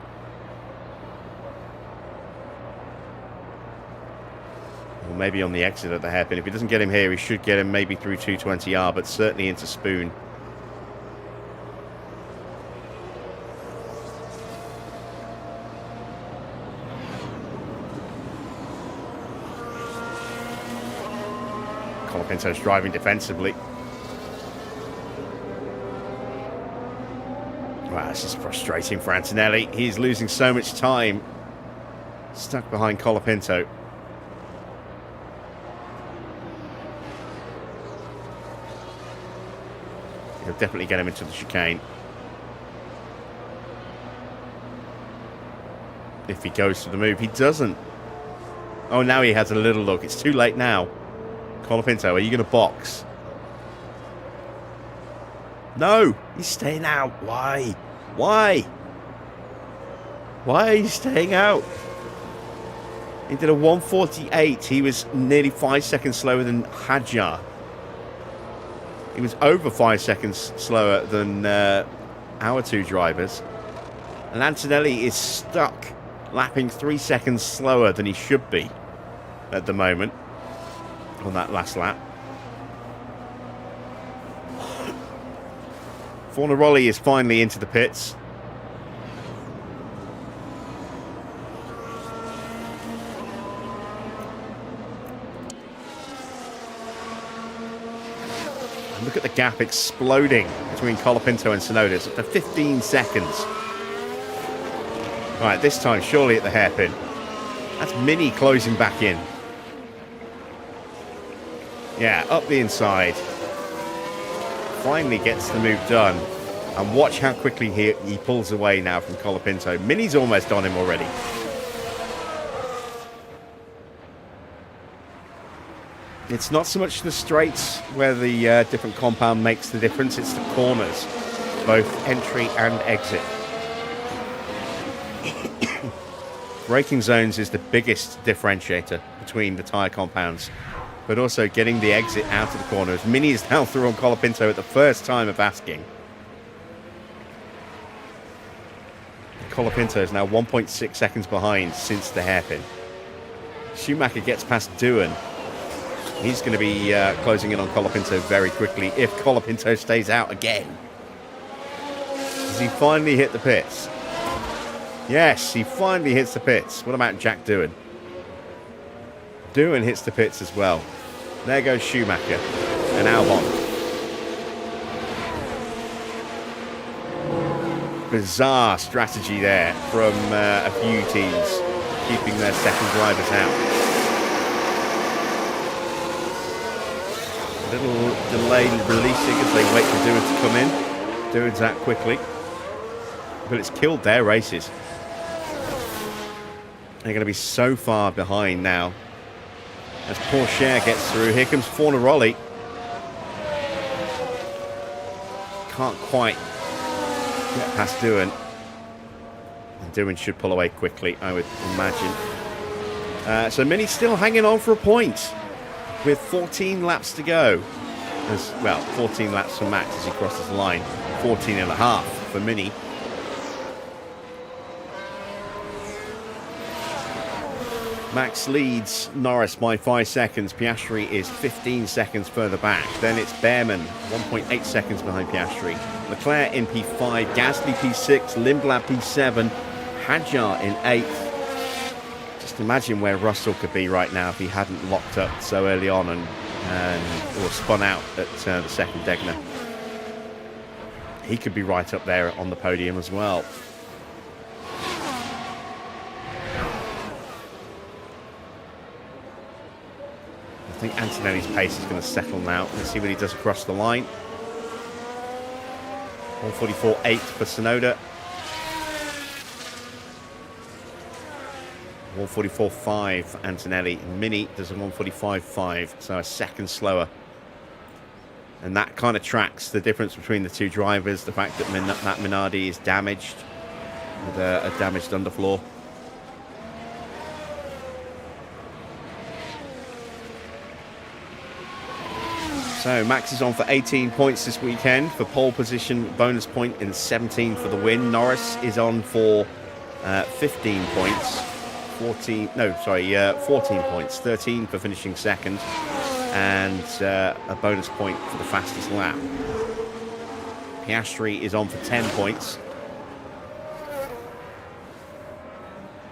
Or maybe on the exit at the hairpin. If he doesn't get him here, he should get him maybe through 220R, but certainly into Spoon. Colapinto's driving defensively. Wow, this is frustrating for Antonelli. He's losing so much time. Stuck behind Colapinto. He'll definitely get him into the chicane. If he goes to the move, he doesn't. Oh, now he has a little look. It's too late now. Colapinto, are you going to box? No, he's staying out. Why? Why? Why are you staying out? He did a 1:48. He was nearly 5 seconds slower than Hadjar. He was over 5 seconds slower than our two drivers. And Antonelli is stuck lapping 3 seconds slower than he should be at the moment on that last lap. Ferrari is finally into the pits. And look at the gap exploding between Colapinto and Tsunoda. It's up to 15 seconds. Right, this time surely at the hairpin. That's Mini closing back in. Yeah, up the inside. Finally gets the move done. And watch how quickly he pulls away now from Colapinto. Mini's almost on him already. It's not so much the straights where the different compound makes the difference, it's the corners, both entry and exit. Braking zones is the biggest differentiator between the tyre compounds, but also getting the exit out of the corners. Mini is now through on Colapinto at the first time of asking. Colapinto is now 1.6 seconds behind since the hairpin. Schumacher gets past Doohan. He's going to be closing in on Colapinto very quickly if Colapinto stays out again. Has he finally hit the pits? Yes, he finally hits the pits. What about Jack Doohan? Doohan hits the pits as well. There goes Schumacher and Albon. Bizarre strategy there from a few teams, keeping their second drivers out. A little delayed releasing as they wait for Doohan to come in. Doohan's out quickly, but it's killed their races. They're going to be so far behind now. As Porsche gets through, here comes Fornaroli. Can't quite get past Doohan. And Doohan should pull away quickly, I would imagine. So Mini's still hanging on for a point with 14 laps to go. As well, 14 laps for Max as he crosses the line. 14 and a half for Mini. Max leads Norris by 5 seconds. Piastri is 15 seconds further back. Then it's Bearman, 1.8 seconds behind Piastri. Leclerc in P5, Gasly P6, Lindblad P7, Hadjar in 8th. Just imagine where Russell could be right now if he hadn't locked up so early on or spun out at the second Degner. He could be right up there on the podium as well. I think Antonelli's pace is going to settle now. Let's see what he does across the line. 144.8 for Tsunoda. 144.5 for Antonelli. Mini does a 145.5, so a second slower. And that kind of tracks the difference between the two drivers. The fact that Matt Minardi is damaged with a damaged underfloor. So Max is on for 18 points this weekend for pole position, bonus point, and 17 for the win. Norris is on for 15 points, 14 points, 13 for finishing second, and a bonus point for the fastest lap. Piastri is on for 10 points.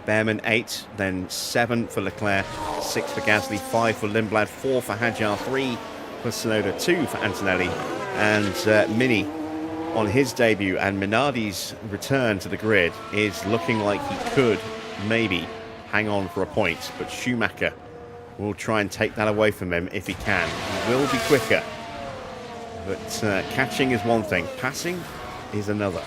Bearman 8, then 7 for Leclerc, 6 for Gasly, 5 for Lindblad, 4 for Hadjar, 3 for Tsunoda, 2 for Antonelli, and Mini on his debut and Minardi's return to the grid is looking like he could maybe hang on for a point, but Schumacher will try and take that away from him if he can. He will be quicker, but catching is one thing, passing is another.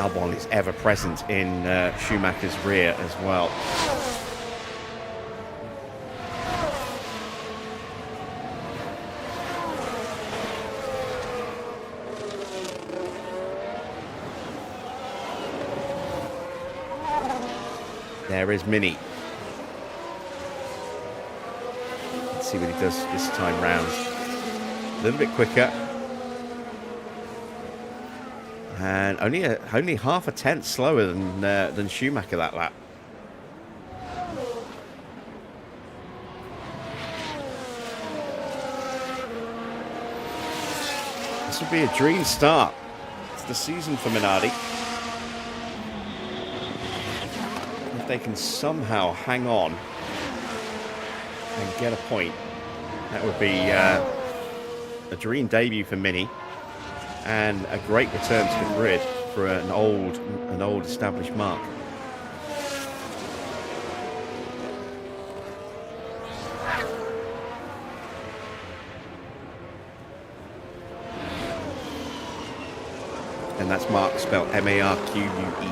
Albon is ever present in Schumacher's rear as well. There is Mini. Let's see what he does this time round. A little bit quicker. And only half a tenth slower than Schumacher that lap. This would be a dream start to the season for Minardi. If they can somehow hang on and get a point, that would be a dream debut for Mini. And a great return to the grid for an old established mark. And that's Mark spelled M-A-R-Q-U-E.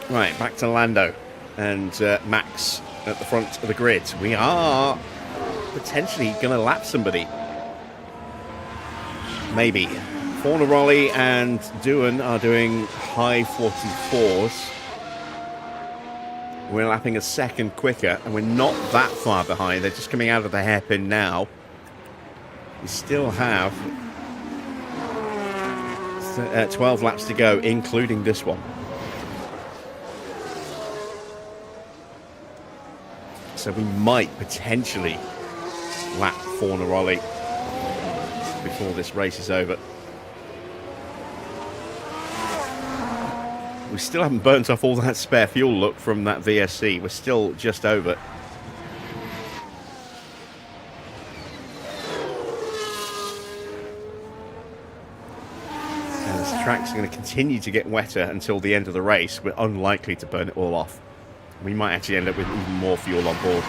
Right, back to Lando and Max at the front of the grid. We are potentially going to lap somebody. Maybe. Fornaroli and Doohan are doing high 44s. We're lapping a second quicker, and we're not that far behind. They're just coming out of the hairpin now. We still have 12 laps to go, including this one. So we might potentially lap Fornaroli before this race is over. We still haven't burnt off all that spare fuel, look, from that VSC. We're still just over. And this track's going to continue to get wetter until the end of the race. We're unlikely to burn it all off. We might actually end up with even more fuel on board.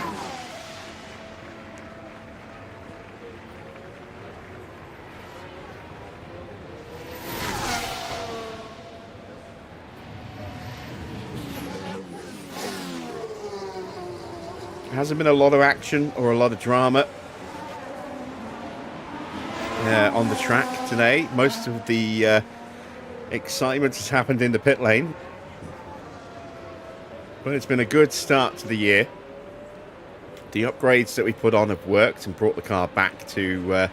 Hasn't been a lot of action or a lot of drama on the track today. Most of the excitement has happened in the pit lane. But it's been a good start to the year. The upgrades that we put on have worked and brought the car back to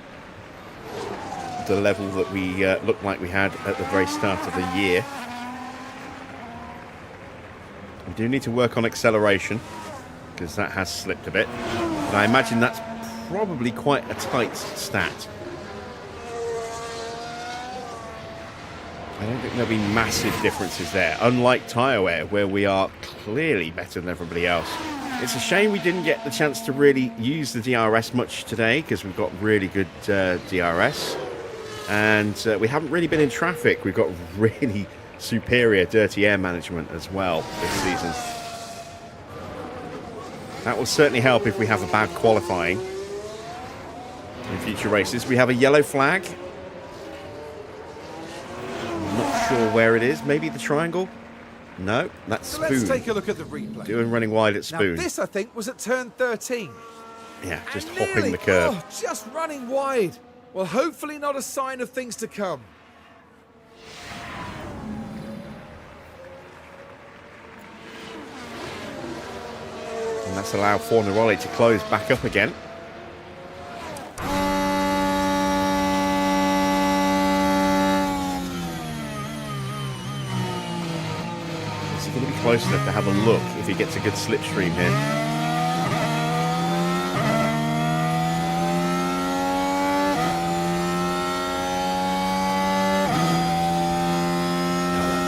the level that we looked like we had at the very start of the year. We do need to work on acceleration, because that has slipped a bit. But I imagine that's probably quite a tight stat. I don't think there'll be massive differences there, unlike tyre wear, where we are clearly better than everybody else. It's a shame we didn't get the chance to really use the DRS much today, because we've got really good DRS. And we haven't really been in traffic. We've got really superior dirty air management as well this season. That will certainly help if we have a bad qualifying in future races. We have a yellow flag. I'm not sure where it is. Maybe the triangle? No, that's So Spoon. let's take a look at the replay. Doing running wide at Spoon. Now this, I think, was at turn 13. Yeah, just And hopping nearly- the curb. Oh, just running wide. Well, hopefully not a sign of things to come. And that's allowed Fornaroli to close back up again. Is he going to be close enough to have a look if he gets a good slipstream here?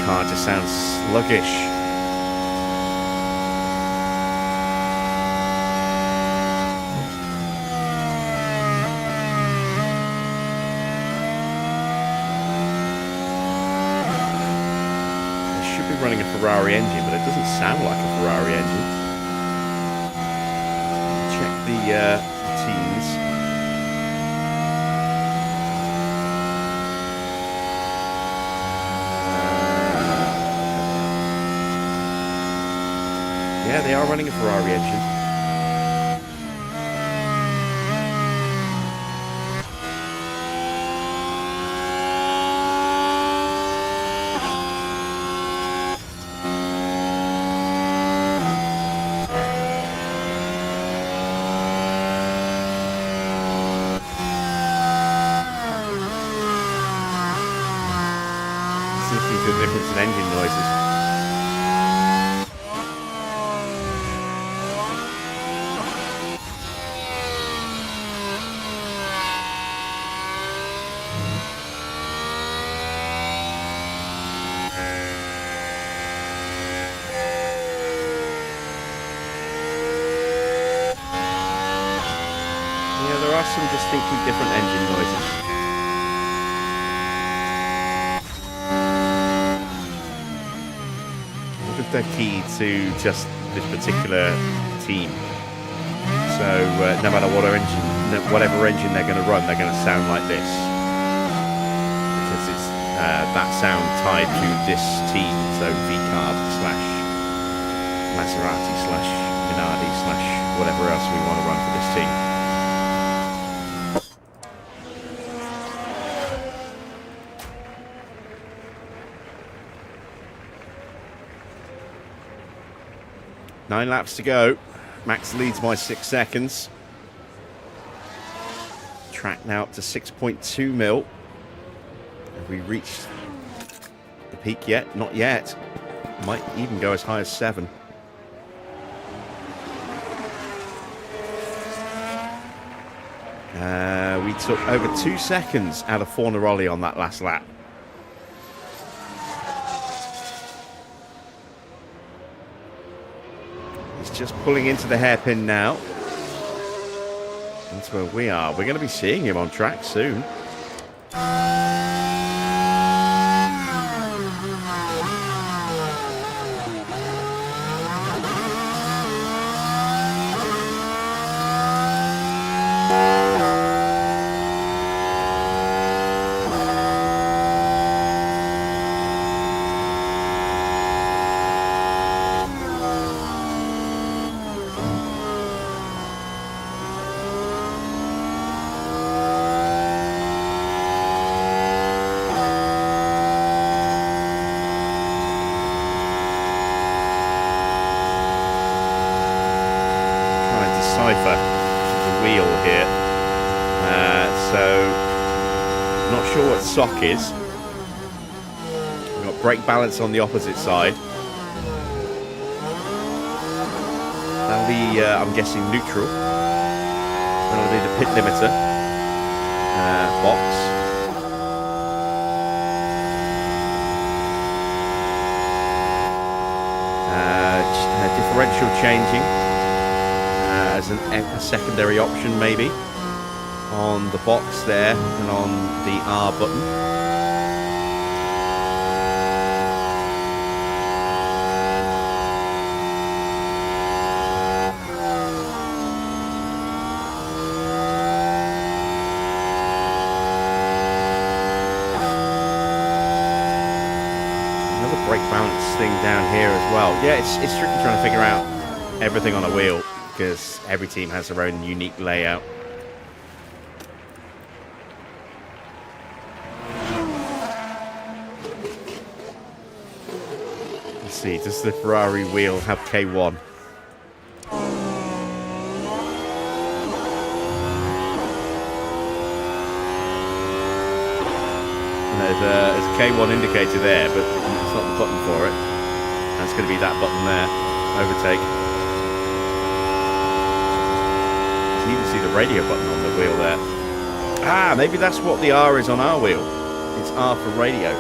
Car just sounds sluggish. They should be running a Ferrari engine, but it doesn't sound like a Ferrari engine. Check the teams. Yeah, they are running a Ferrari engine. Listening to the difference in engine noises. some distinctly different engine noises. I wonder if they're key to just this particular team. So no matter whatever engine they're going to run, they're going to sound like this. Because it's that sound tied to this team, so V-Carb / Maserati / Minardi / whatever else we want to run for this team. Nine laps to go. Max leads by 6 seconds. Track now up to 6.2 mil. Have we reached the peak yet? Not yet. Might even go as high as 7. We took over 2 seconds out of Fornaroli on that last lap. He's just pulling into the hairpin now. That's where we are. We're going to be seeing him on track soon. Sock is. We've got brake balance on the opposite side. That'll be, I'm guessing, neutral. That'll be the pit limiter box. Differential changing as a secondary option, maybe. On the box there and on the R button. Another brake balance thing down here as well. Yeah, it's tricky trying to figure out everything on a wheel because every team has their own unique layout. Does the Ferrari wheel have K1? There's a K1 indicator there, but it's not the button for it. That's going to be that button there. Overtake. You can even see the radio button on the wheel there. Ah, maybe that's what the R is on our wheel. It's R for radio.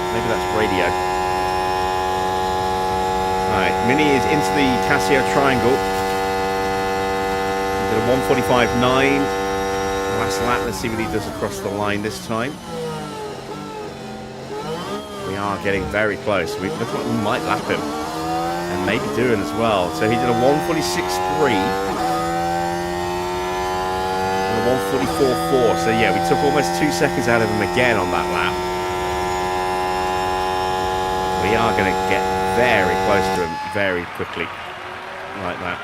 Maybe that's radio. Alright, Mini is into the Casio triangle. Did a 1:45.9. Last lap, let's see what he does across the line this time. We are getting very close. Look like we might lap him. And maybe doing as well. So he did a 1:46.3. And a 1:44.4. So yeah, we took almost 2 seconds out of him again on that lap. We are going to get very close to him very quickly, like that.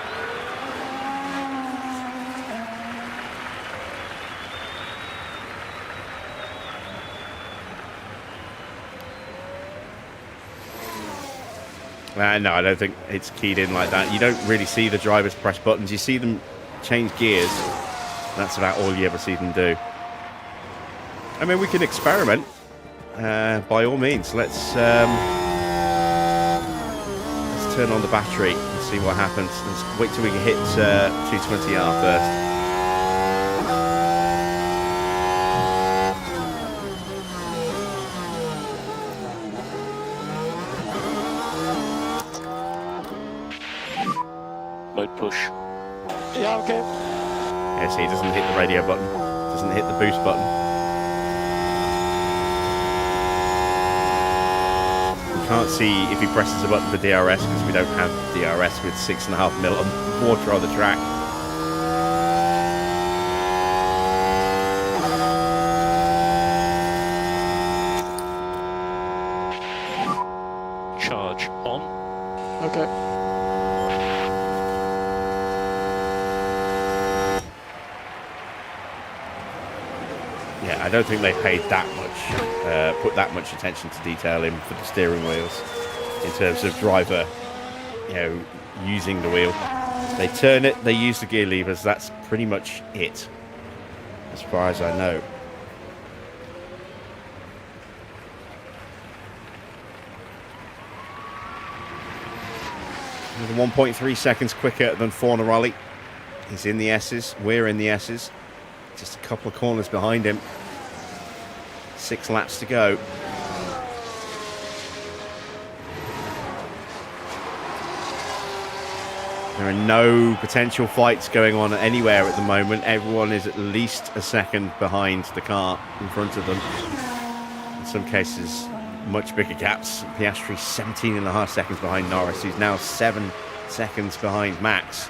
No, I don't think it's keyed in like that. You don't really see the drivers press buttons. You see them change gears. That's about all you ever see them do. I mean, we can experiment. By all means, let's turn on the battery and see what happens. Let's wait till we can hit 220R first. Load push. Yeah, okay. Yeah, see, he doesn't hit the radio button, doesn't hit the boost button. You can't see if he presses a button for DRS because we don't have DRS with 6.5 mil of water on the track. Charge on. Okay. Yeah, I don't think they paid that much, put that much attention to detail in for the steering wheels in terms of driver, you know, using the wheel. They turn it, they use the gear levers. That's pretty much it, as far as I know. Another 1.3 seconds quicker than Fornaroli. He's in the S's. We're in the S's. Just a couple of corners behind him. 6 laps to go. There are no potential fights going on anywhere at the moment. Everyone is at least a second behind the car in front of them. In some cases, much bigger gaps. Piastri 17.5 seconds behind Norris, who's now 7 seconds behind Max.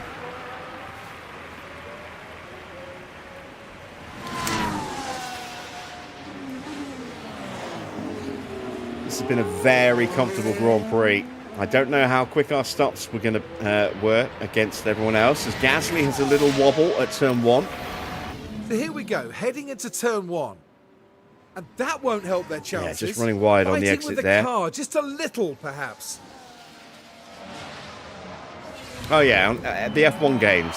This has been a very comfortable Grand Prix. I don't know how quick our stops were going to work against everyone else, as Gasly has a little wobble at turn 1. So here we go, heading into turn 1. And that won't help their chances. Yeah, just running wide on the Fighting exit with the there. car, just a little, perhaps. Oh yeah, the F1 games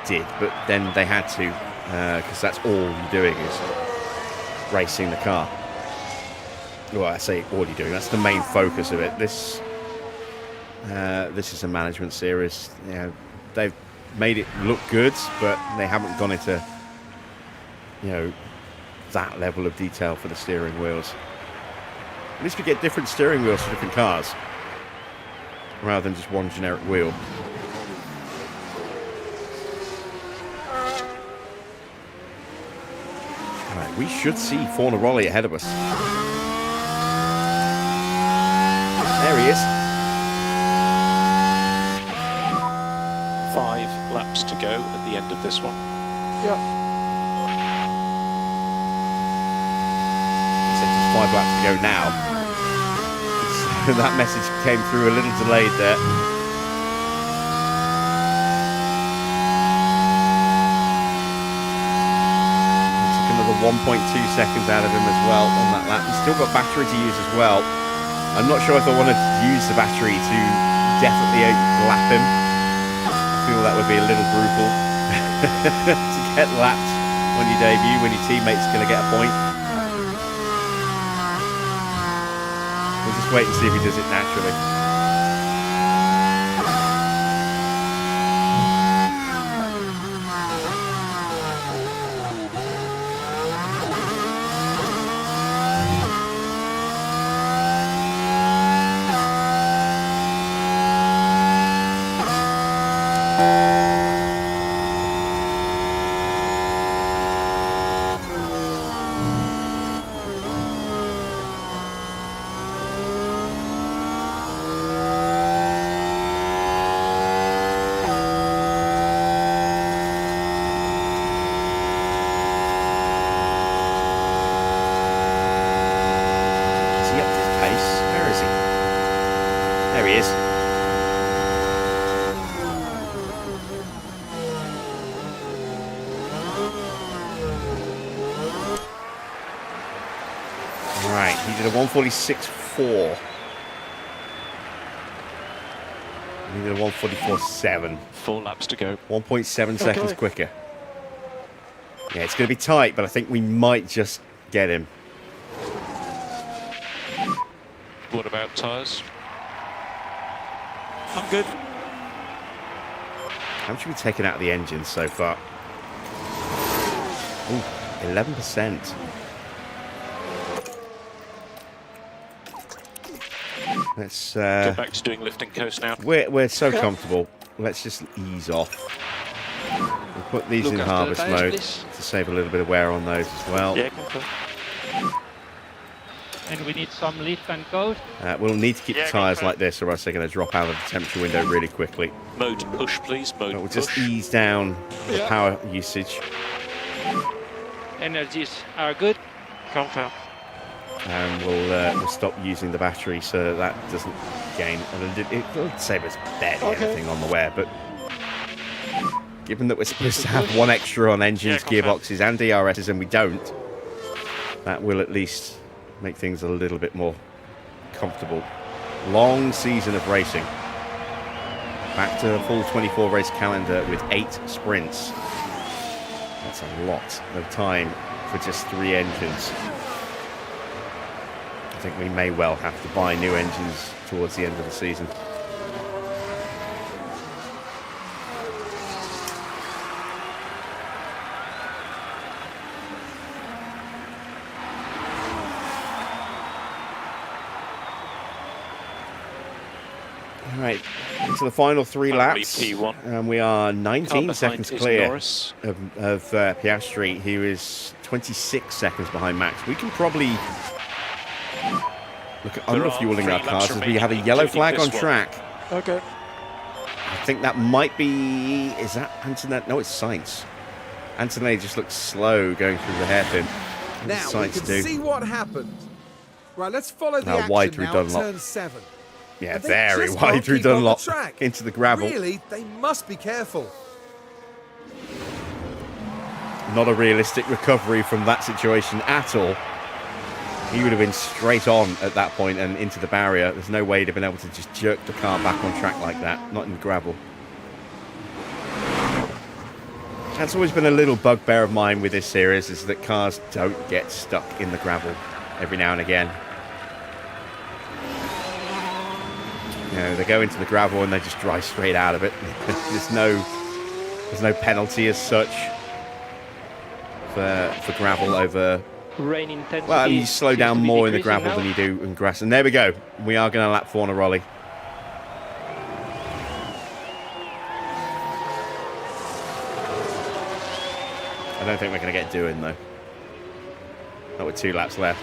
did, but then they had to, because that's all you're doing is racing the car. Well, I say all you're doing, that's the main focus of it. This is a management series. You know, they've made it look good, but they haven't gone into, you know, that level of detail for the steering wheels. At least we get different steering wheels for different cars, rather than just one generic wheel. Right, we should see Fornaroli ahead of us. There he is. 5 laps to go at the end of this one. Yeah. He said just 5 laps to go now. So that message came through a little delayed there. Took another 1.2 seconds out of him as well on that lap. He's still got battery to use as well. I'm not sure if I want to use the battery to definitely lap him. I feel that would be a little brutal to get lapped on your debut when your teammate's going to get a point. We'll just wait and see if he does it naturally. There he is. Right, he did a 146.4. He did a 144.7. 4 laps to go. 1.7 seconds quicker. Yeah, it's going to be tight, but I think we might just get him. What about tyres? I'm good. How much have we taken out of the engine so far? Ooh, 11%. Let's Go back to doing lift and coast now. we're so comfortable. Let's just ease off. We'll put these Look in after the harvest tyres, mode please. to save a little bit of wear on those as well. Yeah, confirm. And we need some lift and coast. We'll need to keep Yeah, the tyres confirm. like this, or else they're going to drop out of the temperature window really quickly. Mode push, please. Mode But we'll push. just ease down the Yeah. power usage, Energies are good. Confirm. and we'll stop using the battery so that doesn't gain. It'll save us barely Okay. anything on the wear, but given that we're supposed to have one extra on engines, Yeah, confirm. gearboxes, and DRSs, and we don't, that will at least make things a little bit more comfortable. Long season of racing. Back to a full 24 race calendar with 8 sprints. That's a lot of time for just 3 engines. I think we may well have to buy new engines towards the end of the season. All right, into the final 3 laps, P1. and we are 19 Car seconds behind is clear Norris. of Piastri, who is 26 seconds behind Max. We can probably look at There are unrefueling 3 our laps cars as we remaining, have a yellow including flag this on one. track. Okay. I think that might be... Is that Antonelli? No, it's Sainz. Antonelli just looks slow going through the hairpin. What Now does we Sainz can do? see what happened. Right, let's follow the Now action wide through now at Dunlop. turn 7. Yeah, And they very just wide can't through keep on the Dunlop track. into the gravel. Really, they must be careful. Not a realistic recovery from that situation at all. He would have been straight on at that point and into the barrier. There's no way he'd have been able to just jerk the car back on track like that, not in gravel. That's always been a little bugbear of mine with this series, is that cars don't get stuck in the gravel every now and again. You know, they go into the gravel and they just drive straight out of it. There's no penalty as such for gravel over. Rain intensity. Well, you slow seems down to be more in the decreasing gravel now. than you do in grass. And there we go. We are going to lap 4 on a Raleigh. I don't think we're going to get doing though. Not with 2 laps left.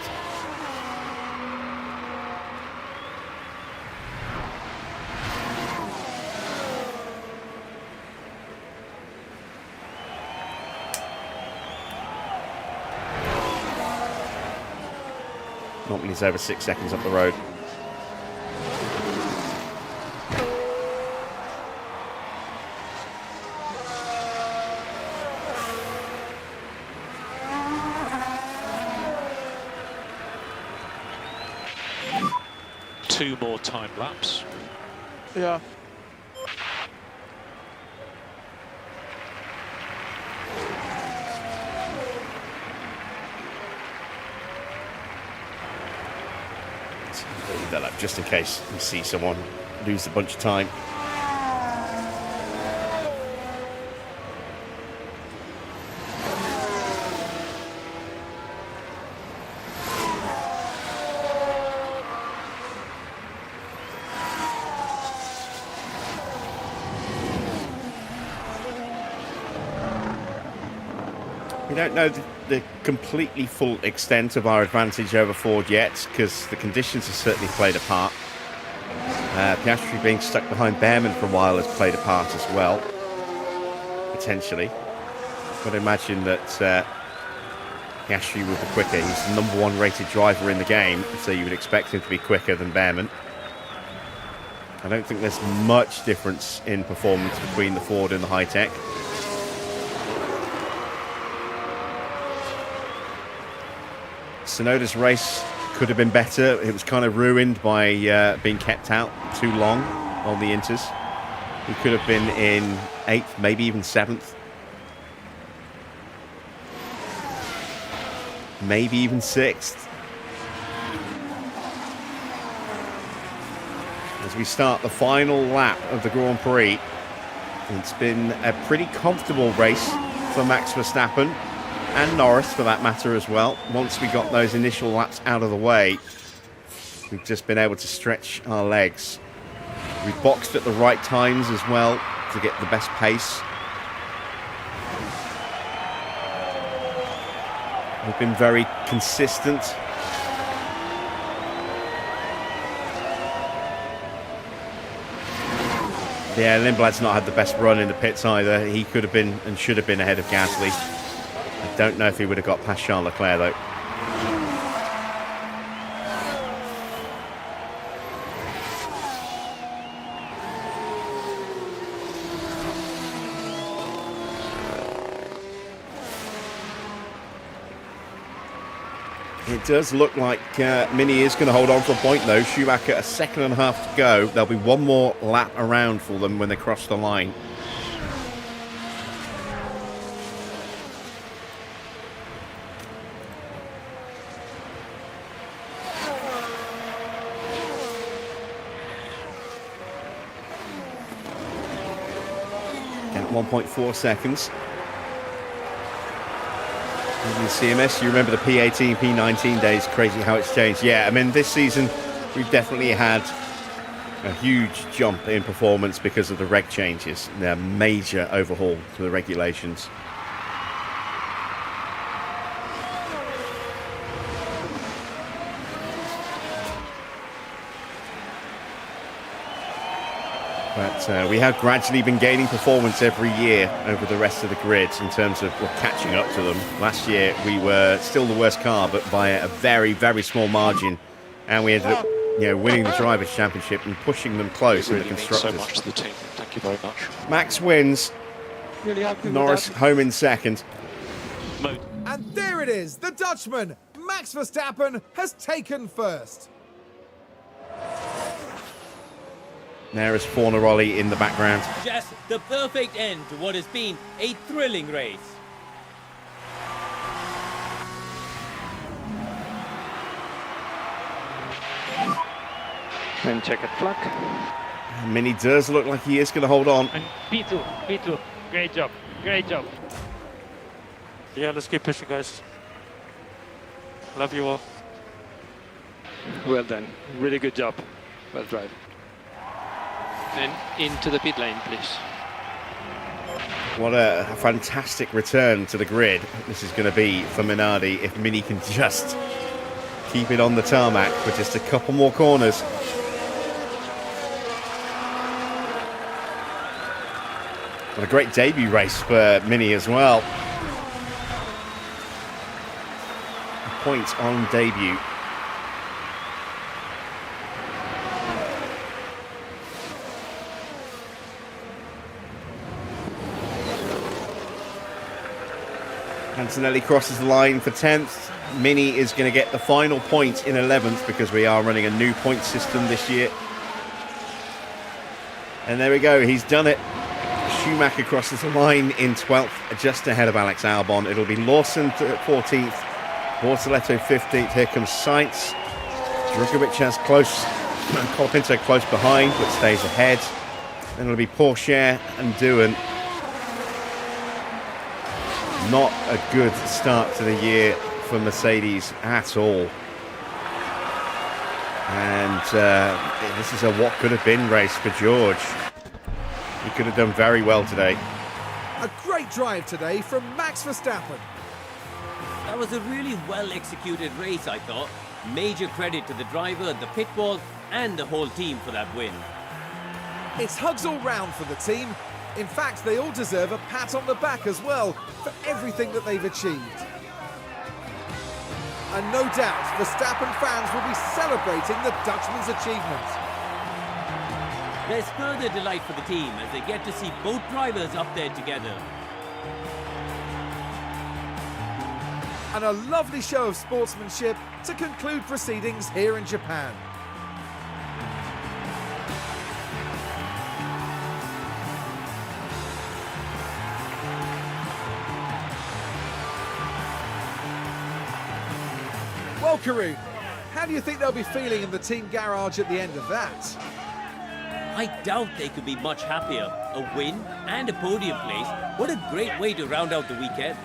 Not when he's over 6 seconds up the road. Two more time laps. Yeah. Leave that up just in case we see someone lose a bunch of time. We don't know the completely full extent of our advantage over Ford yet, because the conditions have certainly played a part. Piastri being stuck behind Bearman for a while has played a part as well, potentially. But I imagine that Piastri will be quicker. He's the #1 rated driver in the game, so you would expect him to be quicker than Bearman. I don't think there's much difference in performance between the Ford and the HiTech. Tsunoda's race could have been better. It was kind of ruined by being kept out too long on the Inters. He could have been in 8th, maybe even 7th. Maybe even 6th. As we start the final lap of the Grand Prix, it's been a pretty comfortable race for Max Verstappen. And Norris, for that matter, as well. Once we got those initial laps out of the way, we've just been able to stretch our legs. We've boxed at the right times as well to get the best pace. They've been very consistent. Yeah, Lindblad's not had the best run in the pits either. He could have been and should have been ahead of Gasly. I don't know if he would have got past Charles Leclerc though. It does look like Mini is going to hold on for a point though. Schumacher a second and a half to go. There'll be one more lap around for them when they cross the line. At 1.4 seconds. In CMS, you remember the P18, P19 days, crazy how it's changed. Yeah, I mean, this season we've definitely had a huge jump in performance because of the reg changes. They're a major overhaul to the regulations. But we have gradually been gaining performance every year over the rest of the grid in terms of catching up to them. Last year we were still the worst car, but by a very, very small margin, and we ended up, winning the Drivers' Championship and pushing them close in the constructors. So much to the team. Thank you very much. Max wins. Really happy with Norris that. home in second. And there it is, the Dutchman, Max Verstappen, has taken first. There is Fornaroli in the background. Just the perfect end to what has been a thrilling race. And checkered flag. Mini does look like he is going to hold on. And P2, great job, great job. Yeah, let's keep pushing, guys. Love you all. Well done, really good job. Well driven. Then into the pit lane, please. What a fantastic return to the grid this is going to be for Minardi if Mini can just keep it on the tarmac for just a couple more corners. What a great debut race for Mini as well. A point on debut. Antonelli crosses the line for 10th. Mini is going to get the final point in 11th because we are running a new point system this year. And there we go, he's done it. Schumacher crosses the line in 12th, just ahead of Alex Albon. It'll be Lawson 14th, Bortoletto 15th. Here comes Sainz. Drukovic has close, Colapinto close behind, but stays ahead. Then it'll be Pourchaire and Doohan. Not a good start to the year for Mercedes at all. And this is a what could have been race for George. He could have done very well today. A great drive today from Max Verstappen. That was a really well executed race, I thought. Major credit to the driver, the pit wall, and the whole team for that win. It's hugs all round for the team. In fact, they all deserve a pat on the back as well for everything that they've achieved. And no doubt, Verstappen fans will be celebrating the Dutchman's achievement. There's further delight for the team as they get to see both drivers up there together. And a lovely show of sportsmanship to conclude proceedings here in Japan. Well, Karun, how do you think they'll be feeling in the team garage at the end of that? I doubt they could be much happier. A win and a podium place. What a great way to round out the weekend.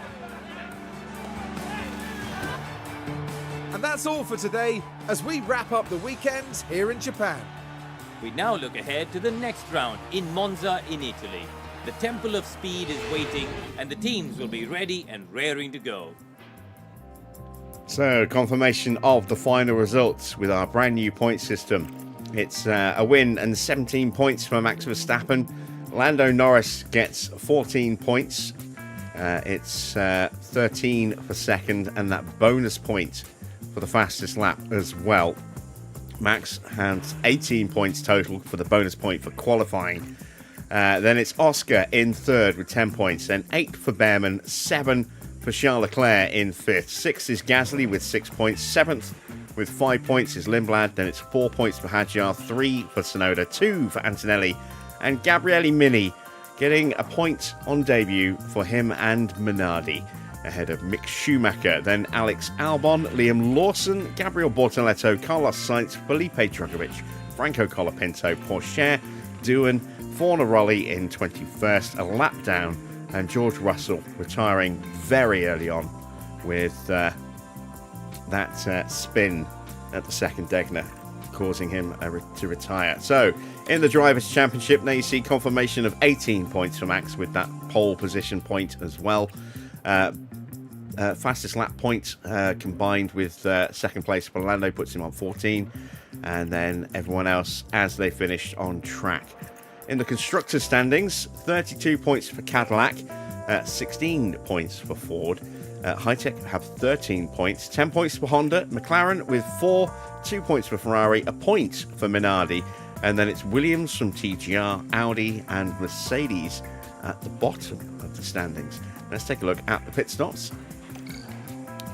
And that's all for today as we wrap up the weekend here in Japan. We now look ahead to the next round in Monza in Italy. The Temple of Speed is waiting and the teams will be ready and raring to go. So, confirmation of the final results with our brand new point system. It's a win and 17 points for Max Verstappen. Lando Norris gets 14 points. It's 13 for second, and that bonus point for the fastest lap as well. Max has 18 points total for the bonus point for qualifying. Then it's Oscar in third with 10 points, then 8 for Bearman, 7 for Charles Leclerc in fifth. 6th is Gasly with 6 points. 7th with 5 points is Lindblad. Then it's 4 points for Hadjar, 3 for Tsunoda, 2 for Antonelli, and Gabriele Mini getting a point on debut for him and Minardi, ahead of Mick Schumacher. Then Alex Albon, Liam Lawson, Gabriel Bortoletto, Carlos Sainz, Felipe Drugovich, Franco Colapinto, Porsche, Doohan, Fornaroli in 21st, a lap down, and George Russell retiring very early on with that spin at the second Degner, causing him to retire. So, in the Drivers' Championship, now you see confirmation of 18 points for Max with that pole position point as well. Fastest lap point combined with second place for Lando puts him on 14, and then everyone else as they finished on track. In the Constructors' standings, 32 points for Cadillac, 16 points for Ford. HiTech have 13 points, 10 points for Honda, McLaren with 4, 2 points for Ferrari, a point for Minardi, and then it's Williams from TGR, Audi and Mercedes at the bottom of the standings. Let's take a look at the pit stops.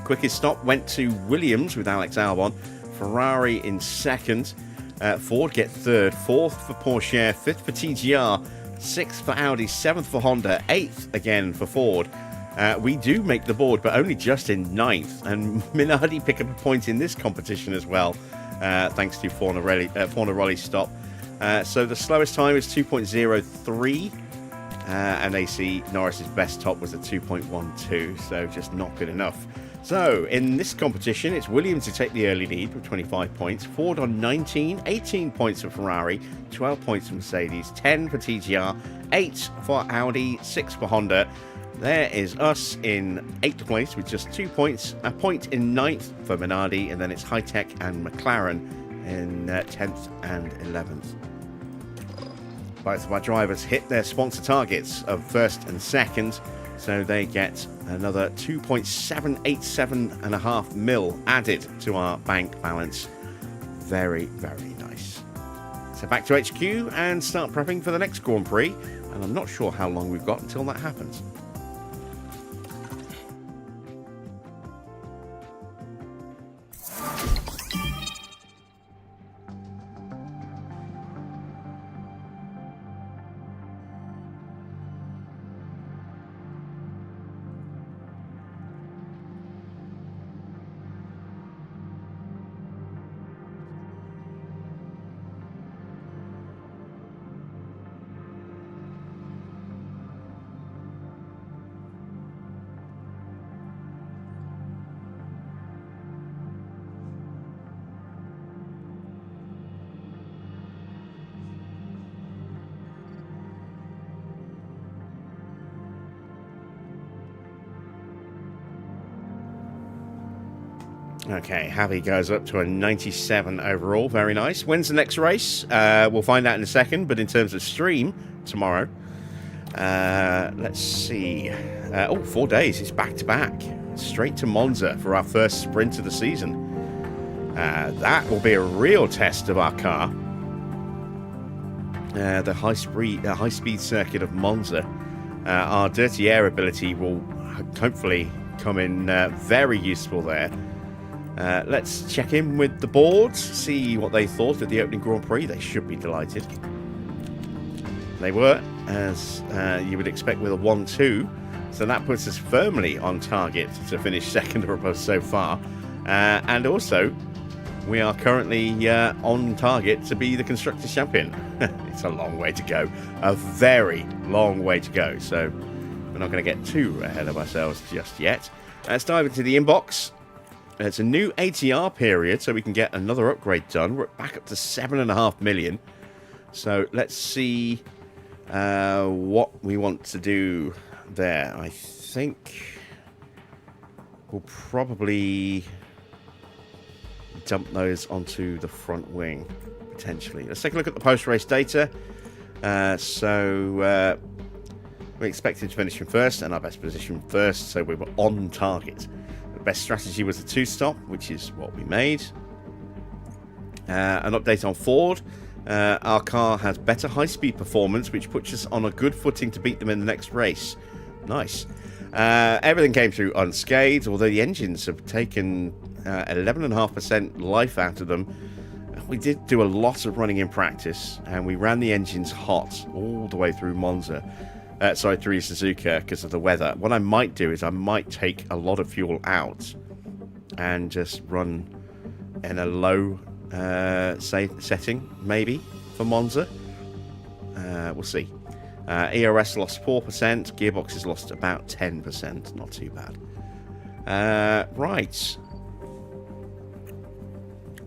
Quickest stop went to Williams with Alex Albon, Ferrari in second, Ford get third, 4th for Porsche, 5th for TGR, 6th for Audi, 7th for Honda, 8th again for Ford. We do make the board, but only just in 9th, and Minardi pick up a point in this competition as well, thanks to Fornaroli's stop. So the slowest time is 2.03, and AC Norris's best top was a 2.12, so just not good enough. So in this competition, it's Williams who take the early lead with 25 points, Ford on 19, 18 points for Ferrari, 12 points for Mercedes, 10 for TGR, 8 for Audi, 6 for Honda. There is us in 8th place with just 2 points, a point in 9th for Minardi, and then it's HiTech and McLaren in 10th and 11th. Both of our drivers hit their sponsor targets of 1st and 2nd, so they get another 2.787.5 mil added to our bank balance. Very, very nice. So back to HQ and start prepping for the next Grand Prix, and I'm not sure how long we've got until that happens. Okay, Javi goes up to a 97 overall. Very nice. When's the next race? We'll find out in a second, but in terms of stream, tomorrow. Let's see. 4 days. It's back-to-back. Straight to Monza for our first sprint of the season. That will be a real test of our car. The high-speed circuit of Monza. Our dirty air ability will hopefully come in very useful there. Let's check in with the boards, see what they thought of the opening Grand Prix. They should be delighted. They were, as you would expect with a 1-2. So that puts us firmly on target to finish second or above so far. And also, we are currently on target to be the Constructors' Champion. It's a long way to go. A very long way to go. So we're not going to get too ahead of ourselves just yet. Let's dive into the inbox. It's a new ATR period, so we can get another upgrade done. We're back up to 7.5 million. So let's see what we want to do there. I think we'll probably dump those onto the front wing, potentially. Let's take a look at the post-race data. We expected to finish in first, and our best position first, so we were on target. The best strategy was the 2-stop, which is what we made. An update on Ford. Our car has better high-speed performance, which puts us on a good footing to beat them in the next race. Nice. Everything came through unscathed, although the engines have taken 11.5% life out of them. We did do a lot of running in practice, and we ran the engines hot all the way through Monza. Through Suzuka because of the weather. What I might do is I might take a lot of fuel out and just run in a low setting, maybe, for Monza. We'll see. ERS lost 4%. Gearboxes lost about 10%. Not too bad. Right.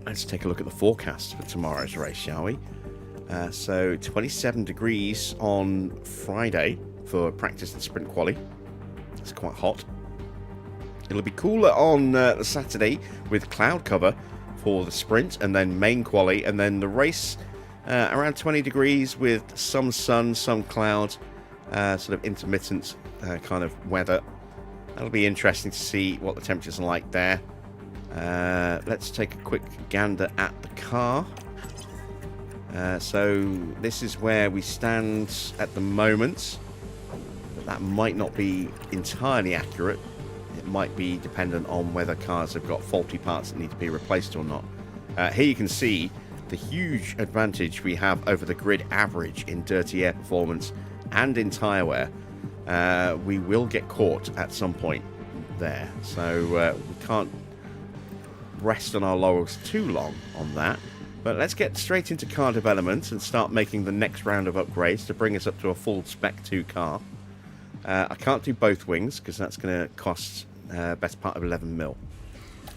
Let's take a look at the forecast for tomorrow's race, shall we? So 27 degrees on Friday for practice and sprint quali. It's quite hot. It'll be cooler on the Saturday with cloud cover for the sprint and then main quali, and then the race around 20 degrees with some sun, some cloud, sort of intermittent kind of weather. That'll be interesting to see what the temperatures are like there. Let's take a quick gander at the car. So this is where we stand at the moment, but that might not be entirely accurate. It might be dependent on whether cars have got faulty parts that need to be replaced or not. Here you can see the huge advantage we have over the grid average in dirty air performance and in tyre wear. We will get caught at some point there, so we can't rest on our laurels too long on that. But let's get straight into car development and start making the next round of upgrades to bring us up to a full Spec 2 car. I can't do both wings because that's going to cost best part of 11 mil.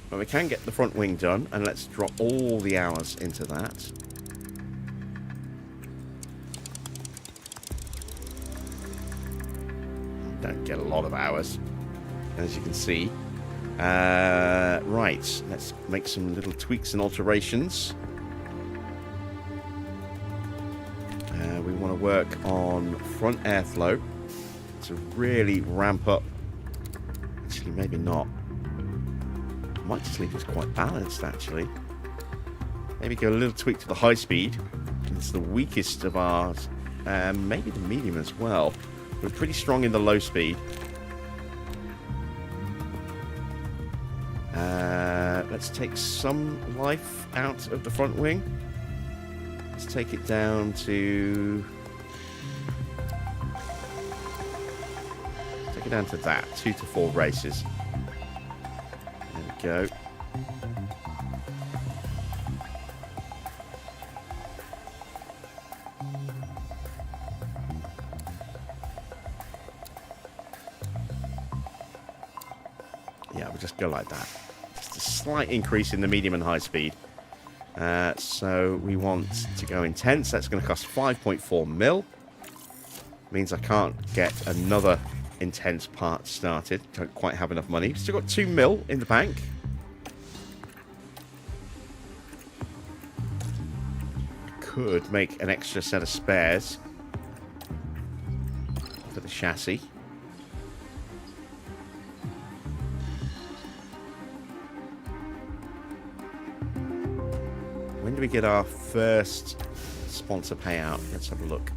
But we can get the front wing done, and let's drop all the hours into that. Don't get a lot of hours, as you can see. Right, let's make some little tweaks and alterations. We want to work on front airflow to really ramp up. Actually, maybe not. Might just leave us quite balanced, actually. Maybe go a little tweak to the high speed. It's the weakest of ours. Maybe the medium as well. We're pretty strong in the low speed. Let's take some life out of the front wing. Let's take it down to... Take it down to that. 2 to 4 races. There we go. Yeah, we'll just go like that. Just a slight increase in the medium and high speed. So we want to go intense. That's going to cost 5.4 mil. Means I can't get another intense part started. Don't quite have enough money. Still got 2 mil in the bank. Could make an extra set of spares for the chassis. When do we get our first sponsor payout? Let's have a look.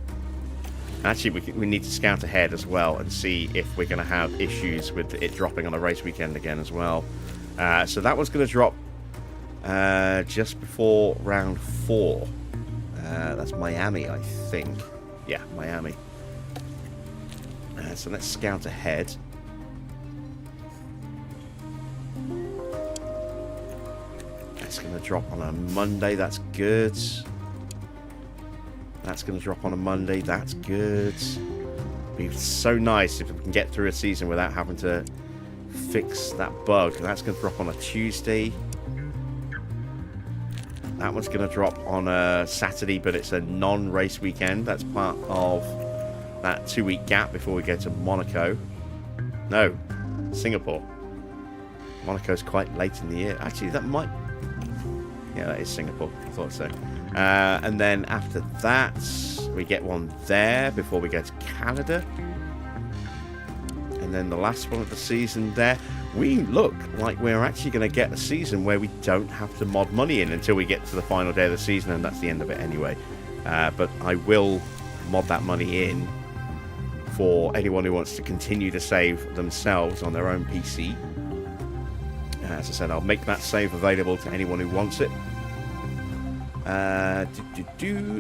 Actually, we need to scout ahead as well and see if we're going to have issues with it dropping on a race weekend again as well. So that one's going to drop just before round 4. That's Miami, I think. Yeah, Miami. So let's scout ahead. That's going to drop on a Monday. That's good. That's going to drop on a Monday. That's good. It'd be so nice if we can get through a season without having to fix that bug. That's going to drop on a Tuesday. That one's going to drop on a Saturday, but it's a non-race weekend. That's part of that 2-week gap before we go to Monaco. No, Singapore. Monaco's quite late in the year. Actually, that might... Yeah, that is Singapore. I thought so. And then after that, we get one there before we go to Canada. And then the last one of the season there. We look like we're actually going to get a season where we don't have to mod money in until we get to the final day of the season, and that's the end of it anyway. But I will mod that money in for anyone who wants to continue to save themselves on their own PC. As I said, I'll make that save available to anyone who wants it.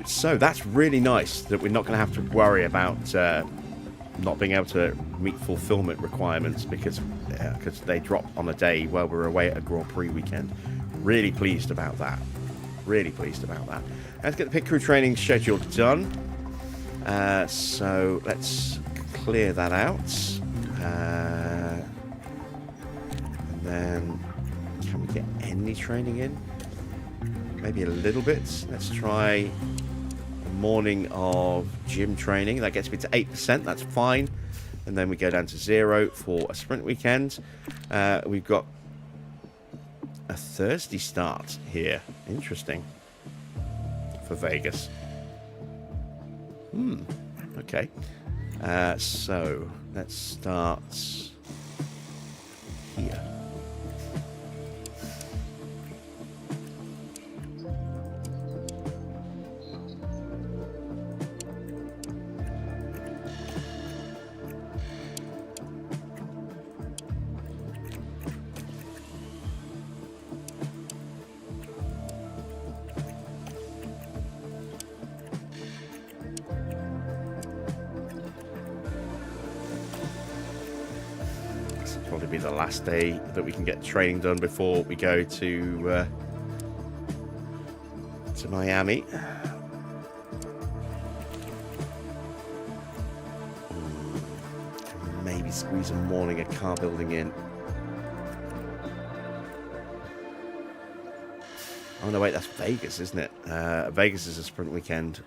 So that's really nice that we're not going to have to worry about not being able to meet fulfillment requirements because they drop on a day while we're away at a Grand Prix weekend. Really pleased about that. Really pleased about that. Let's get the pit crew training schedule done. So let's clear that out. And then can we get any training in? Maybe a little bit. Let's try a morning of gym training. That gets me to 8%. That's fine. And then we go down to 0 for a sprint weekend. We've got a Thursday start here. Interesting. For Vegas. Okay. So let's start here. Be the last day that we can get training done before we go to Miami. Maybe squeeze a morning of car building in. Oh no, wait, that's Vegas, isn't it? Vegas is a sprint weekend.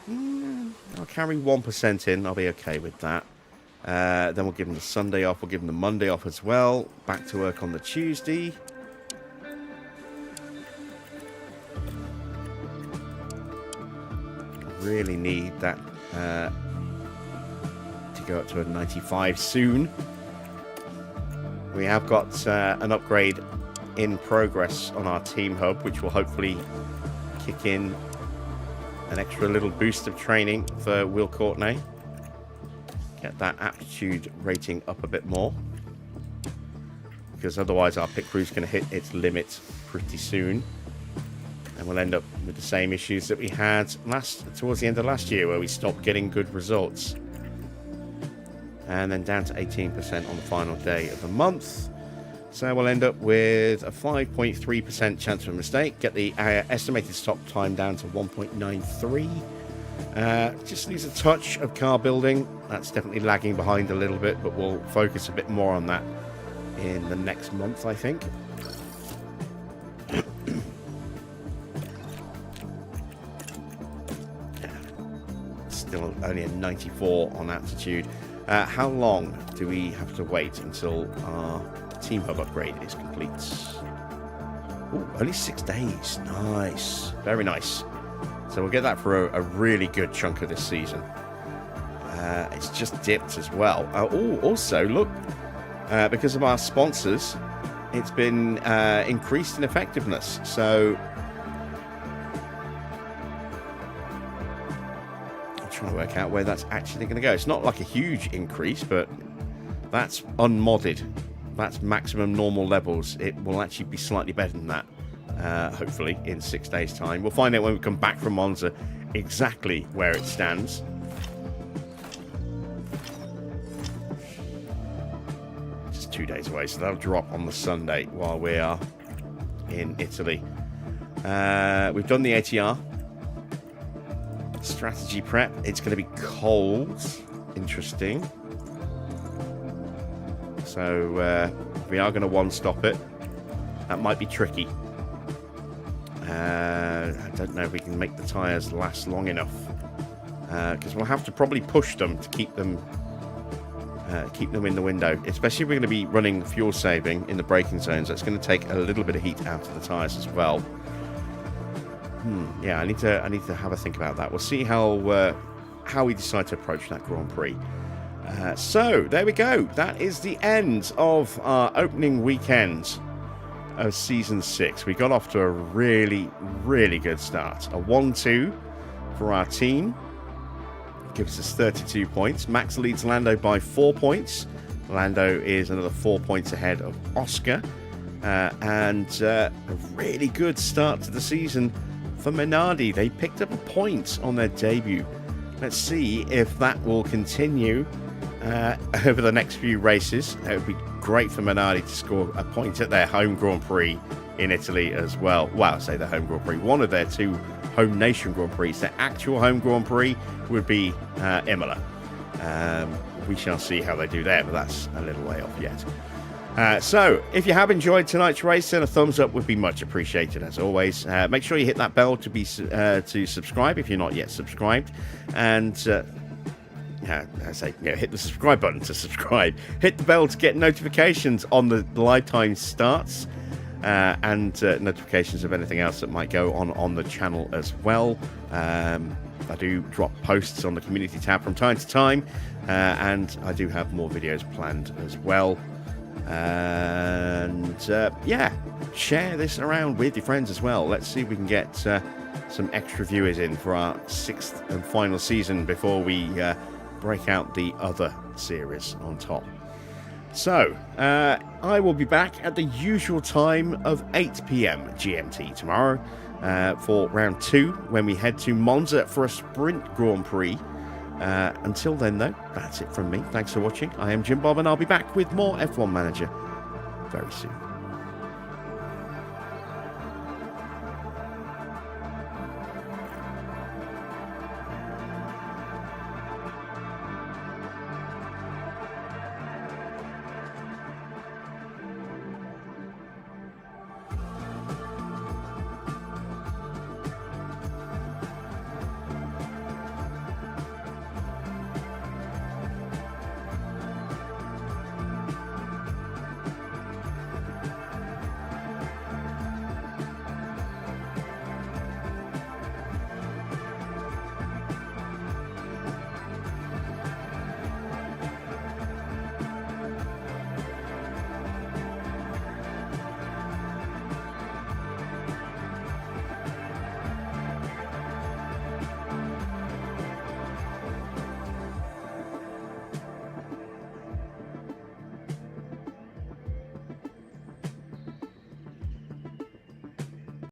I'll carry 1% in. I'll be okay with that. Then we'll give them the Sunday off. We'll give them the Monday off as well. Back to work on the Tuesday. Really need that to go up to a 95 soon. We have got an upgrade in progress on our team hub, which will hopefully kick in an extra little boost of training for Will Courtney. Get that aptitude rating up a bit more, because otherwise our pit crew's going to hit its limit pretty soon, and we'll end up with the same issues that we had towards the end of last year, where we stopped getting good results, and then down to 18% on the final day of the month. So we'll end up with a 5.3% chance of a mistake, get the estimated stop time down to 1.93. Just needs a touch of car building. That's definitely lagging behind a little bit, but we'll focus a bit more on that in the next month, I think. Still only a 94 on aptitude. How long do we have to wait until our team hub upgrade is complete? Ooh, only 6 days. Nice. Very nice. So we'll get that for a really good chunk of this season. It's just dipped as well. Also, look, because of our sponsors, it's been increased in effectiveness. So I'm trying to work out where that's actually going to go. It's not like a huge increase, but that's unmodded. That's maximum normal levels. It will actually be slightly better than that. Hopefully in 6 days' time. We'll find out when we come back from Monza exactly where it stands. Just 2 days away, so that'll drop on the Sunday while we are in Italy. We've done the ATR strategy prep. It's going to be cold. Interesting. So we are going to one-stop it. That might be tricky. I don't know if we can make the tyres last long enough, because we'll have to probably push them to keep them keep them in the window, especially if we're going to be running fuel saving in the braking zones. That's going to take a little bit of heat out of the tyres as well. Yeah, I need to have a think about that. We'll see how we decide to approach that Grand Prix. So there we go. That is the end of our opening weekend of Season 6. We got off to a really, really good start. A 1-2 for our team. Gives us 32 points. Max leads Lando by 4 points. Lando is another 4 points ahead of Oscar. And a really good start to the season for Minardi. They picked up a point on their debut. Let's see if that will continue over the next few races. It would be great for Minardi to score a point at their home Grand Prix in Italy as well. Well, I say the home Grand Prix. One of their 2 home nation Grand Prix. Their actual home Grand Prix would be Imola. We shall see how they do there, but that's a little way off yet. So, if you have enjoyed tonight's race, then a thumbs up would be much appreciated as always. Make sure you hit that bell to subscribe if you're not yet subscribed, and hit the subscribe button to subscribe. Hit the bell to get notifications on the live time starts, and notifications of anything else that might go on the channel as well. I do drop posts on the community tab from time to time, and I do have more videos planned as well. And share this around with your friends as well. Let's see if we can get some extra viewers in for our 6th and final season before we break out the other series on top. So I will be back at the usual time of 8 PM GMT tomorrow for round 2, when we head to Monza for a sprint Grand Prix. Until then, though, that's it from me. Thanks for watching. I am Jim Bob, and I'll be back with more F1 Manager very soon.